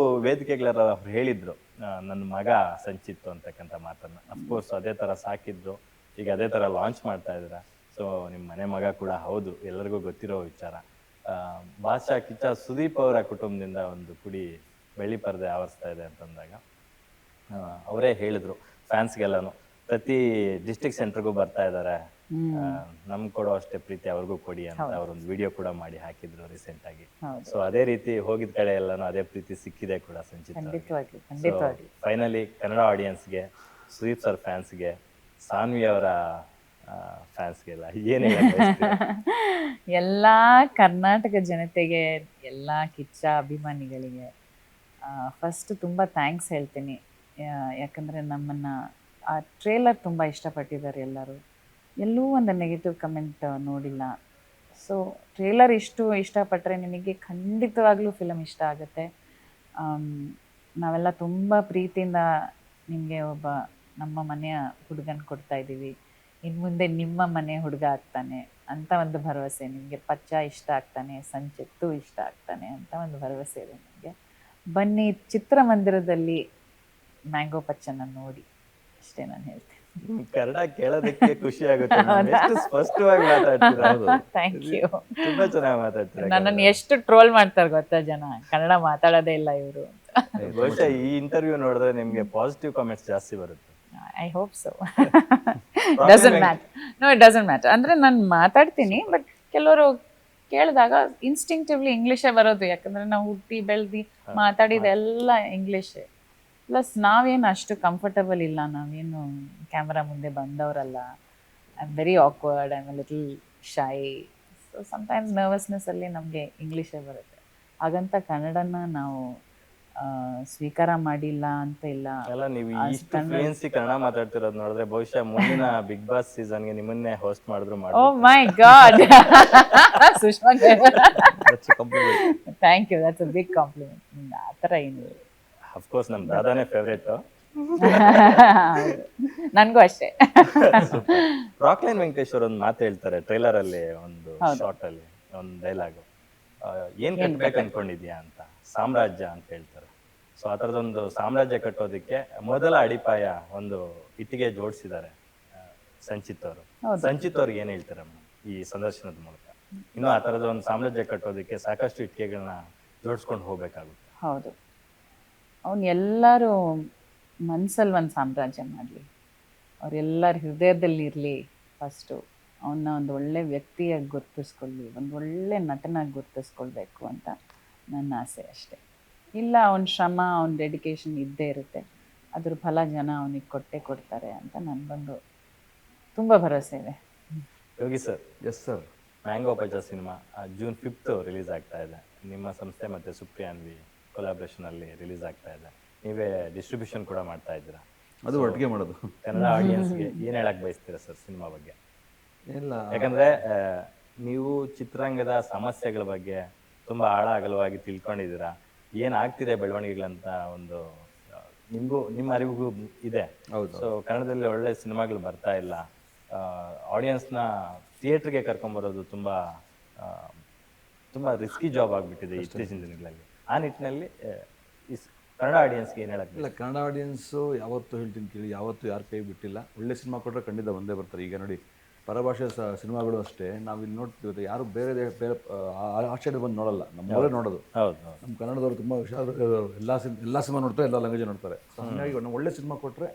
ವೇದಿಕೆಗಳ ಅವ್ರು ಹೇಳಿದ್ರು ನನ್ನ ಮಗ ಸಂಚಿತ್ತು ಅಂತಕ್ಕಂಥ ಮಾತನ್ನ. ಅಫ್ಕೋರ್ಸ್ ಅದೇ ತರ ಸಾಕಿದ್ರು, ಈಗ ಅದೇ ತರ ಲಾಂಚ್ ಮಾಡ್ತಾ ಇದ್ದೀರಾ. ಸೊ ನಿಮ್ಮ ಮನೆ ಮಗ ಕೂಡ ಹೌದು, ಎಲ್ಲರಿಗೂ ಗೊತ್ತಿರೋ ವಿಚಾರ. ಭಾಷಾ ಕಿಚ್ಚ ಸುದೀಪ್ ಅವರ ಕುಟುಂಬದಿಂದ ಒಂದು ಕುಡಿ ಬೆಳ್ಳಿ ಪರದೆ ಆವರಿಸ್ತಾ ಇದೆ ಅಂತಂದಾಗ ಅವರೇ ಹೇಳಿದ್ರು ಫ್ಯಾನ್ಸ್ಗೆಲ್ಲಾನು ಪ್ರತಿ ಡಿಸ್ಟ್ರಿಕ್ಟ್ ಸೆಂಟರ್ಗೂ ಬರ್ತಾ ಇದ್ದಾರೆ, ನಮ್ಗೆ ಕೊಡೋ ಅಷ್ಟೇ ಪ್ರೀತಿ ಅವ್ರಿಗೂ ಕೊಡಿ ಅಂತ ಅವ್ರೊಂದು ವಿಡಿಯೋ ಕೂಡ ಮಾಡಿ ಹಾಕಿದ್ರು ರೀಸೆಂಟ್ ಆಗಿ. ಸೊ ಅದೇ ರೀತಿ ಹೋಗಿದ ಕಡೆ ಎಲ್ಲಾನು ಅದೇ ಪ್ರೀತಿ ಸಿಕ್ಕಿದೆ ಕೂಡ ಸಂಚಿತ್. ಫೈನಲಿ ಕನ್ನಡ ಆಡಿಯನ್ಸ್ಗೆ, ಸುದೀಪ್ ಸರ್ ಫ್ಯಾನ್ಸ್ಗೆ, ಸಾನ್ವಿ ಅವರ ಫ್ಯಾನ್ಸ್ಗೆಲ್ಲ ಏನ್ ಎಲ್ಲ ಕರ್ನಾಟಕ ಜನತೆಗೆ, ಎಲ್ಲ ಕಿಚ್ಚ ಅಭಿಮಾನಿಗಳಿಗೆ ಫಸ್ಟ್ ತುಂಬ ಥ್ಯಾಂಕ್ಸ್ ಹೇಳ್ತೀನಿ. ಯಾಕಂದರೆ ನಮ್ಮನ್ನು ಆ ಟ್ರೇಲರ್ ತುಂಬ ಇಷ್ಟಪಟ್ಟಿದ್ದಾರೆ ಎಲ್ಲರೂ. ಎಲ್ಲೂ ಒಂದು ನೆಗೆಟಿವ್ ಕಮೆಂಟ್ ನೋಡಿಲ್ಲ. ಸೊ ಟ್ರೇಲರ್ ಇಷ್ಟಪಟ್ಟರೆ ನಿಮಗೆ ಖಂಡಿತವಾಗ್ಲೂ ಫಿಲಮ್ ಇಷ್ಟ ಆಗುತ್ತೆ. ನಾವೆಲ್ಲ ತುಂಬ ಪ್ರೀತಿಯಿಂದ ನಿಮಗೆ ಒಬ್ಬ ನಮ್ಮ ಮನೆಯ ಹುಡುಗನ ಕೊಡ್ತಾ ಇದ್ದೀವಿ. ಇನ್ನು ಮುಂದೆ ನಿಮ್ಮ ಮನೆ ಹುಡುಗ ಆಗ್ತಾನೆ ಅಂತ ಒಂದು ಭರವಸೆ. ನಿಮಗೆ ಪಚ್ಚ ಇಷ್ಟ ಆಗ್ತಾನೆ, ಸಂಚಿತ್ತು ಇಷ್ಟ ಆಗ್ತಾನೆ ಅಂತ ಒಂದು ಭರವಸೆ ಇದೆ ನಿಮಗೆ. ಬನ್ನಿ ಚಿತ್ರಮಂದಿರದಲ್ಲಿ ಮ್ಯಾಂಗೋ ಪಚ್ಚನ ನೋಡಿ, ಅಷ್ಟೇ ನಾನು ಹೇಳ್ತೀನಿ. ಕನ್ನಡ ಕೇಳೋದಕ್ಕೆ ಖುಷಿ ಆಗುತ್ತೆ. ಸ್ಪಷ್ಟವಾಗಿ ಮಾತಾಡ್ತೀರಾ. Thank you. ತುಂಬಾ ಚೆನ್ನಾಗಿ ಮಾತಾಡ್ತೀರಾ. ನನ್ನನ್ನು ಎಷ್ಟು ಟ್ರೋಲ್ ಮಾಡ್ತಾರೆ ಗೊತ್ತಾ ಜನ, ಕನ್ನಡ ಮಾತಾಡೋದೇ ಇಲ್ಲ ಇವರು ಅಂತ. ಬಹುಶಃ ಈ ಇಂಟರ್ವ್ಯೂ ನೋಡಿದ್ರೆ ನಿಮ್ಗೆ ಪಾಸಿಟಿವ್ ಕಾಮೆಂಟ್ಸ್ ಜಾಸ್ತಿ ಬರುತ್ತೆ. I hope so. Doesn't matter. No, it doesn't matter. ಅಂದರೆ ನಾನು ಮಾತಾಡ್ತೀನಿ, ಬಟ್ ಕೆಲವರು ಕೇಳಿದಾಗ ಇನ್ಸ್ಟಿಂಕ್ಟಿವ್ಲಿ ಇಂಗ್ಲೀಷೇ ಬರೋದು. ಯಾಕಂದರೆ ನಾವು ಹುಟ್ಟಿ ಬೆಳೆದು ಮಾತಾಡಿದೆಲ್ಲ ಇಂಗ್ಲೀಷೇ. ಪ್ಲಸ್ ನಾವೇನು ಅಷ್ಟು ಕಂಫರ್ಟಬಲ್ ಇಲ್ಲ, ನಾವೇನು ಕ್ಯಾಮ್ರಾ ಮುಂದೆ ಬಂದವರಲ್ಲ. I am very awkward, I am little shy. So sometimes ನರ್ವಸ್ನೆಸ್ಸಲ್ಲಿ ನಮಗೆ ಇಂಗ್ಲೀಷೇ ಬರುತ್ತೆ. ಹಾಗಂತ ಕನ್ನಡನ ನಾವು ಸ್ವೀಕಾರ ಮಾಡಿಲ್ಲ ಅಂತ ಇಲ್ಲ. ಅಲ್ಲ, ನೀವು ಇಷ್ಟು ಫ್ಲೂಯೆನ್ಸಿ ಕನ್ನಡ ಮಾತಾಡ್ತಿರೋದು ನೋಡಿದ್ರೆ ಬಹುಶಃ ಮುಂದಿನ ಬಿಗ್ ಬಾಸ್ ಸೀಸನ್ಗೆ ನಿಮ್ಮನ್ನೇ ಹೋಸ್ಟ್ ಮಾಡಿದ್ರು oh my god. Sushma, thank you, that's a big compliment. ಆ ಥರ ಏನಿಲ್ಲ. ಅಫ್ಕೋರ್ಸ್ ನಮ್ಮ ದಾದಾನೇ ಫೇವ್ರೇಟ್. ನನ್ಗೂ ಅಷ್ಟೇ. ರಾಕ್ಲೈನ್ ವೆಂಕಟೇಶ್ವರ್ ಒಂದು ಮಾತು ಹೇಳ್ತಾರೆ ಟ್ರೈಲರ್ ಅಲ್ಲಿ, ಒಂದು ಶಾರ್ಟ್ ಅಲ್ಲಿ ಒಂದು ಡೈಲಾಗ್, ಏನ್ ಕಟ್ಬೇಕು ಅನ್ಕೊಂಡಿದ್ಯಾ ಅಂತ, ಸಾಮ್ರಾಜ್ಯ ಅಂತ ಹೇಳ್ತಾರೆ. ಸೊ ಆ ಥರದೊಂದು ಸಾಮ್ರಾಜ್ಯ ಕಟ್ಟೋದಕ್ಕೆ ಮೊದಲ ಅಡಿಪಾಯ ಒಂದು ಇಟ್ಟಿಗೆ ಜೋಡಿಸಿದ್ದಾರೆ ಸಂಚಿತ್ ಅವರು. ಸಂಚಿತ್ ಅವ್ರಿಗೆ ಏನ್ ಹೇಳ್ತಾರೆ ಈ ಸಂದರ್ಶನದ ಮೂಲಕ? ಇನ್ನು ಆ ಥರದ ಒಂದು ಸಾಮ್ರಾಜ್ಯ ಕಟ್ಟೋದಕ್ಕೆ ಸಾಕಷ್ಟು ಇಟ್ಟಿಗೆಗಳನ್ನ ಜೋಡಿಸ್ಕೊಂಡು ಹೋಗ್ಬೇಕಾಗುತ್ತೆ. ಹೌದು, ಅವನು ಎಲ್ಲರೂ ಮನಸ್ಸಲ್ಲಿ ಒಂದು ಸಾಮ್ರಾಜ್ಯ ಮಾಡಲಿ, ಅವರೆಲ್ಲರ ಹೃದಯದಲ್ಲಿ ಇರಲಿ. ಫಸ್ಟು ಅವನ್ನ ಒಂದು ಒಳ್ಳೆ ವ್ಯಕ್ತಿಯಾಗಿ ಗುರುತಿಸ್ಕೊಳ್ಳಿ, ಒಂದು ಒಳ್ಳೆ ನಟನಾಗಿ ಗುರುತಿಸ್ಕೊಳ್ಬೇಕು ಅಂತ ನನ್ನ ಆಸೆ ಅಷ್ಟೆ. ಇಲ್ಲ, ಅವನ ಶ್ರಮ, ಅವನ ಡೆಡಿಕೇಶನ್ ಇದ್ದೇ ಇರುತ್ತೆ, ಅದ್ರ ಫಲ ಜನ ಅವನಿಗೆ ಕೊಟ್ಟೇ ಕೊಡ್ತಾರೆ ಅಂತ ನನಗೊಂದು ತುಂಬ ಭರವಸೆ ಇದೆ. Yogi sir. Yes sir. Mango Pachcha cinema June 5 release ಆಗ್ತಾ ಇದೆ. ನಿಮ್ಮ ಸಂಸ್ಥೆ ಮತ್ತು ಸುಪ್ರಿಯಾನ್ವಿ ಕೊಲಾಬ್ರೇಷನ್ ಅಲ್ಲಿ ರಿಲೀಸ್ ಆಗ್ತಾ ಇದೆ. ನೀವೇ ಡಿಸ್ಟ್ರಿಬ್ಯೂಷನ್ ಕೂಡ ಮಾಡ್ತಾ ಇದ್ದೀರಾ. ಅದು ಒಟ್ಟಿಗೆ ಮಾಡೋದು. ಕನ್ನಡ ಆಡಿಯನ್ಸ್ಗೆ ಏನ್ ಹೇಳಕ್ ಬಯಸ್ತೀರಾ ಸರ್ ಸಿನಿಮಾ ಬಗ್ಗೆ? ಇಲ್ಲ, ಯಾಕಂದ್ರೆ ನೀವು ಚಿತ್ರರಂಗದ ಸಮಸ್ಯೆಗಳ ಬಗ್ಗೆ ತುಂಬಾ ಆಳ ಅಗಲವಾಗಿ ತಿಳ್ಕೊಂಡಿದ್ದೀರಾ. ಏನಾಗ್ತಿದೆ ಬೆಳವಣಿಗೆಗಳಂತ ಒಂದು ನಿಮ್ಮ ಅರಿವಿಗೂ ಇದೆ. ಸೊ ಕನ್ನಡದಲ್ಲಿ ಒಳ್ಳೆ ಸಿನಿಮಾಗಳು ಬರ್ತಾ ಇಲ್ಲ, ಆಡಿಯನ್ಸ್ನ ಥಿಯೇಟರ್ಗೆ ಕರ್ಕೊಂಬರೋದು ತುಂಬಾ ರಿಸ್ಕಿ ಜಾಬ್ ಆಗಿಬಿಟ್ಟಿದೆ ಇತ್ತೀಚಿನ ದಿನಗಳಲ್ಲಿ. ಆ ನಿಟ್ಟಿನಲ್ಲಿ ಕನ್ನಡ ಆಡಿಯನ್ಸ್ಗೆ ಏನು ಹೇಳಕ್? ಇಲ್ಲ, ಕನ್ನಡ ಆಡಿಯನ್ಸು ಯಾವತ್ತೂ ಹೇಳ್ತೀನಿ ಕೇಳಿ, ಯಾವತ್ತೂ ಯಾರು ಕೈ ಬಿಟ್ಟಿಲ್ಲ. ಒಳ್ಳೆ ಸಿನಿಮಾ ಕೊಟ್ಟರೆ ಖಂಡಿತ ಬಂದೇ ಬರ್ತಾರೆ. ಈಗ ನೋಡಿ, ಪರಭಾಷೆ ಸಿನಿಮಾಗಳು ಅಷ್ಟೇ, ನಾವು ಇಲ್ಲಿ ನೋಡ್ತೀವಿ, ಯಾರು ಬೇರೆ ಆಚರಣೆ ಬಂದು ನೋಡಲ್ಲ, ನಮ್ಮವರೇ ನೋಡೋದು. ನಮ್ಮ ಕನ್ನಡದವರು ತುಂಬ ಹುಷಾರು, ಎಲ್ಲ ಸಿನಿಮಾ ನೋಡ್ತಾರೆ, ಎಲ್ಲ ಲ್ಯಾಂಗ್ವೇಜ್ ನೋಡ್ತಾರೆ. ಸೊ ಹಾಗಾಗಿ ನಾವು ಒಳ್ಳೆ ಸಿನಿಮಾ ಕೊಟ್ಟರೆ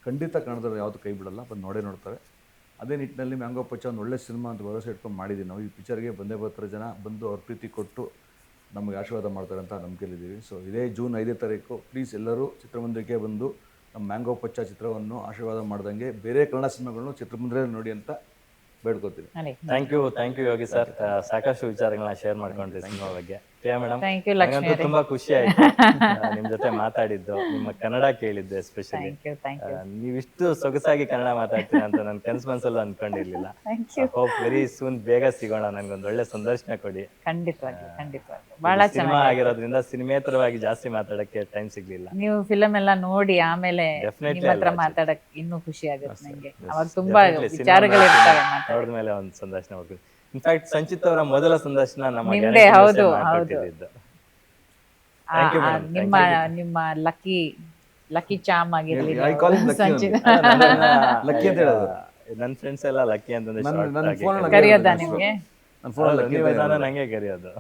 ಖಂಡಿತ ಕನ್ನಡದವ್ರು ಯಾವತ್ತೂ ಕೈ ಬಿಡಲ್ಲ, ಬಂದು ನೋಡೇ ನೋಡ್ತಾರೆ. ಅದೇ ನಿಟ್ಟಿನಲ್ಲಿ ಮ್ಯಾಂಗೋ ಪಚ್ಚ ಒಂದು ಒಳ್ಳೆ ಸಿನಿಮಾ ಅಂತ ಭರವಸೆ ಇಟ್ಕೊಂಡು ಮಾಡಿದ್ದೀವಿ ನಾವು. ಈ ಪಿಕ್ಚರ್ಗೆ ಬಂದೇ ಬರ್ತಾರೆ ಜನ, ಬಂದು ಅವ್ರ ಪ್ರೀತಿ ಕೊಟ್ಟು ನಮಗೆ ಆಶೀರ್ವಾದ ಮಾಡ್ತಾರೆ ಅಂತ ನಂಬಿಕೆಯಲ್ಲಿದ್ದೀವಿ. ಸೊ ಇದೇ June 5 ಪ್ಲೀಸ್ ಎಲ್ಲರೂ ಚಿತ್ರಮಂದಿರಕ್ಕೆ ಬಂದು ನಮ್ಮ ಮ್ಯಾಂಗೋ ಪಚ್ಚ ಚಿತ್ರವನ್ನು ಆಶೀರ್ವಾದ ಮಾಡ್ದಂಗೆ ಬೇರೆ ಕನ್ನಡ ಸಿನಿಮಾಗಳನ್ನು ಚಿತ್ರಮಂದಿರದಲ್ಲಿ ನೋಡಿ ಅಂತ ಬೇಡ್ಕೋತೀವಿ. ಥ್ಯಾಂಕ್ ಯು ಯೋಗಿ ಸರ್, ಸಾಕಷ್ಟು ವಿಚಾರಗಳನ್ನ ಶೇರ್ ಮಾಡ್ಕೊಂಡ್ರಿ ಸಿನಿಮಾ ಬಗ್ಗೆ. ಪ್ರಿಯಾ ಮೇಡಮ್, ನನಗಂತೂ ತುಂಬಾ ಖುಷಿ ಆಯ್ತು ನಿಮ್ ಜೊತೆ ಮಾತಾಡಿದ್ದು, ನಿಮ್ಮ ಕನ್ನಡ ಕೇಳಿದ್ದು. ಎಸ್ಪೆಷಲಿ ನೀವಿಷ್ಟು ಸೊಗಸಾಗಿ ಕನ್ನಡ ಮಾತಾಡ್ತೀರಾ ಅಂತ ನನ್ನ ಕನಸು ಮನಸ್ಸಲ್ಲೂ ಅನ್ಕೊಂಡಿರ್ಲಿಲ್ಲ. ಹೋಪ್ ವೆರಿ ಸೂನ್ ಬೇಗ ಸಿಗೋಣ, ನನ್ಗೊಂದು ಒಳ್ಳೆ ಸಂದರ್ಶನ ಕೊಡಿ. ಖಂಡಿತವಾಗಿ ಬಹಳ ಸಿನಿಮಾ ಆಗಿರೋದ್ರಿಂದ ಸಿನಿಮೇತರವಾಗಿ ಜಾಸ್ತಿ ಮಾತಾಡಕ್ಕೆ ಟೈಮ್ ಸಿಗ್ಲಿಲ್ಲ. ನೀವು ಫಿಲಮ್ ಎಲ್ಲ ನೋಡಿ ಆಮೇಲೆ ನಿಮ್ಮ ಹತ್ರ ಮಾತಾಡಕ್ ಇನ್ನೂ ಖುಷಿ ಆಗುತ್ತೆ ನಂಗೆ. ಅವಾಗ ತುಂಬಾ ವಿಚಾರಗಳಿರ್ತವೆ, ನೋಡಿದ್ಮೇಲೆ ಒಂದು ಸಂದರ್ಶನ ಮಾಡ್ತೀವಿ. ಇನ್ಫ್ಯಾಕ್ಟ್ ಸಂಚಿತ್ ಅವರ ಮೊದಲ ಸಂದರ್ಶನ ನಮ್ಮ ನಿಮ್ಮ ಲಕ್ಕಿ ಚಾಮ್ ಆಗಿರ್ಲಿ. ನನ್ನ ಫ್ರೆಂಡ್ಸ್ ಎಲ್ಲ ಲಕ್ಕಿ ಅಂತಂದ್ರೆ ಕರೆಯೋದಾ ನಿಮ್ಗೆ? ನನ್ನ ಫೋನ್ ನಾನು ನಂಗೆ ಕರೆಯೋದು,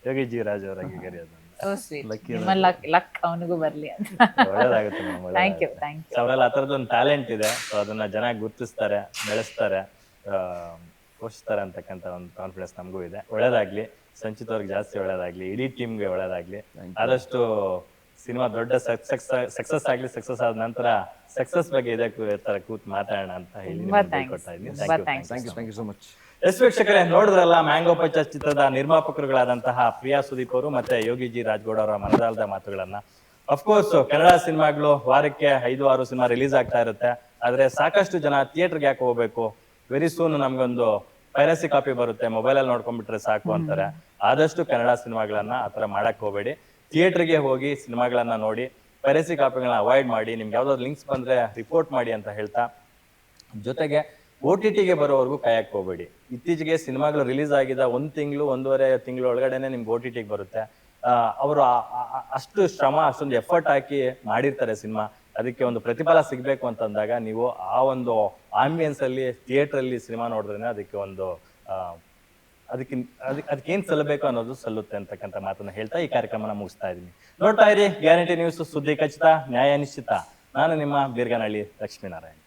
ಯೋಗಿ ಜಿ ರಾಜ್ ಅವರಾಗಿ ಕರೆಯೋದು. So sweet. ನಿಮ್ಮ ಲಕ್ ಅವನಿಗೂ ಬರ್ಲಿ ಅಂತ. ಒಳ್ಳೇದಾಗುತ್ತೆ madam. Thank you thank you. ಅವರೆಲ್ಲ ಆ ಥರದ್ದೊಂದು ಟ್ಯಾಲೆಂಟ್ ಇದೆ, ಸೊ ಅದನ್ನ ಜನ ಗುರುತಿಸ್ತಾರೆ, ಬೆಳೆಸ್ತಾರೆ, ಪೋಷಿಸ್ತಾರೆ ಅಂತಕ್ಕಂಥ ಒಂದು ಕಾನ್ಫಿಡೆನ್ಸ್ ನಮಗೂ ಇದೆ. ಒಳ್ಳೇದಾಗ್ಲಿ, ಸಂಚಿತ್ ಅವ್ರಿಗೆ ಜಾಸ್ತಿ ಒಳ್ಳೇದಾಗ್ಲಿ, ಇಡೀ ಟೀಮ್ಗೆ ಒಳ್ಳೇದಾಗ್ಲಿ. ಆದಷ್ಟು ಸಿನಿಮಾ ದೊಡ್ಡ ಸಕ್ಸಸ್ ಆಗ್ಲಿ. ಸಕ್ಸಸ್ ಆದ ನಂತರ ಸಕ್ಸಸ್ ಬಗ್ಗೆ ಇದೇ ತರ ಕೂತ್ ಮಾತಾಡೋಣ ಅಂತ ಹೇಳಿ ಕೊಡ್ತಾ ಇದ್ದೀನಿ. Thank you so much. Yes ವೀಕ್ಷಕರೇ, ನೋಡಿದ್ರಲ್ಲ ಮ್ಯಾಂಗೋ ಪಚ್ಚ ಚಿತ್ರದ ನಿರ್ಮಾಪಕರುಗಳಾದಂತಹ ಪ್ರಿಯಾ ಸುದೀಪ್ ಅವರು ಮತ್ತೆ ಯೋಗಿ ಜಿ ರಾಜ್ಗೌಡ ಅವರ ಮನದಾಳದ ಮಾತುಗಳನ್ನ. ಅಫ್ಕೋರ್ಸ್ ಕನ್ನಡ ಸಿನಿಮಾಗಳು ವಾರಕ್ಕೆ 5-6 ಸಿನಿಮಾ ರಿಲೀಸ್ ಆಗ್ತಾ ಇರುತ್ತೆ. ಆದ್ರೆ ಸಾಕಷ್ಟು ಜನ ಥಿಯೇಟರ್ಗೆ ಯಾಕೆ ಹೋಗ್ಬೇಕು, ವೆರಿ ಸೂನ್ ನಮ್ಗೊಂದು ಪೈರಸಿ ಕಾಪಿ ಬರುತ್ತೆ, ಮೊಬೈಲ್ ಅಲ್ಲಿ ನೋಡ್ಕೊಂಡ್ಬಿಟ್ರೆ ಸಾಕು ಅಂತಾರೆ. ಆದಷ್ಟು ಕನ್ನಡ ಸಿನಿಮಾಗಳನ್ನ ಆತರ ಮಾಡಕ್ ಹೋಗ್ಬೇಡಿ, ಥಿಯೇಟರ್ಗೆ ಹೋಗಿ ಸಿನಿಮಾಗಳನ್ನ ನೋಡಿ, ಪೈರಸಿ ಕಾಪಿಗಳನ್ನ ಅವಾಯ್ಡ್ ಮಾಡಿ. ನಿಮ್ಗೆ ಯಾವ್ದಾದ್ರು ಲಿಂಕ್ಸ್ ಬಂದ್ರೆ ರಿಪೋರ್ಟ್ ಮಾಡಿ ಅಂತ ಹೇಳ್ತಾ, ಜೊತೆಗೆ OTT-ಗೆ ಬರೋವರೆಗೂ ಕಾಯಕ್ ಹೋಗ್ಬೇಡಿ. ಇತ್ತೀಚೆಗೆ ಸಿನಿಮಾಗಳು ರಿಲೀಸ್ ಆಗಿದ 1 ತಿಂಗಳು 1.5 ತಿಂಗಳು ಒಳಗಡೆನೆ ನಿಮ್ಗೆ OTT-ಗೆ ಬರುತ್ತೆ. ಅವರು ಅಷ್ಟು ಶ್ರಮ, ಅಷ್ಟೊಂದು ಎಫರ್ಟ್ ಹಾಕಿ ಮಾಡಿರ್ತಾರೆ ಸಿನಿಮಾ. ಅದಕ್ಕೆ ಒಂದು ಪ್ರತಿಫಲ ಸಿಗ್ಬೇಕು ಅಂತಂದಾಗ ನೀವು ಆ ಒಂದು ಆಂಬಿಯನ್ಸ್ ಅಲ್ಲಿ ಥಿಯೇಟರ್ ಅಲ್ಲಿ ಸಿನಿಮಾ ನೋಡಿದ್ರೆ ಅದಕ್ಕೆ ಒಂದು ಅದಕ್ಕೇನ್ ಸಲ್ಲಬೇಕು ಅನ್ನೋದು ಸಲ್ಲುತ್ತೆ ಅಂತಕ್ಕಂಥ ಮಾತನ್ನ ಹೇಳ್ತಾ ಈ ಕಾರ್ಯಕ್ರಮನ ಮುಗಿಸ್ತಾ ಇದೀನಿ. ನೋಡ್ತಾ ಇರಿ ಗ್ಯಾರಂಟಿ ನ್ಯೂಸ್, ಸುದ್ದಿ ಖಚಿತ, ನ್ಯಾಯ ನಿಶ್ಚಿತ. ನಾನು ನಿಮ್ಮ ಬೀರ್ಗನಹಳ್ಳಿ ಲಕ್ಷ್ಮೀನಾರಾಯಣ್.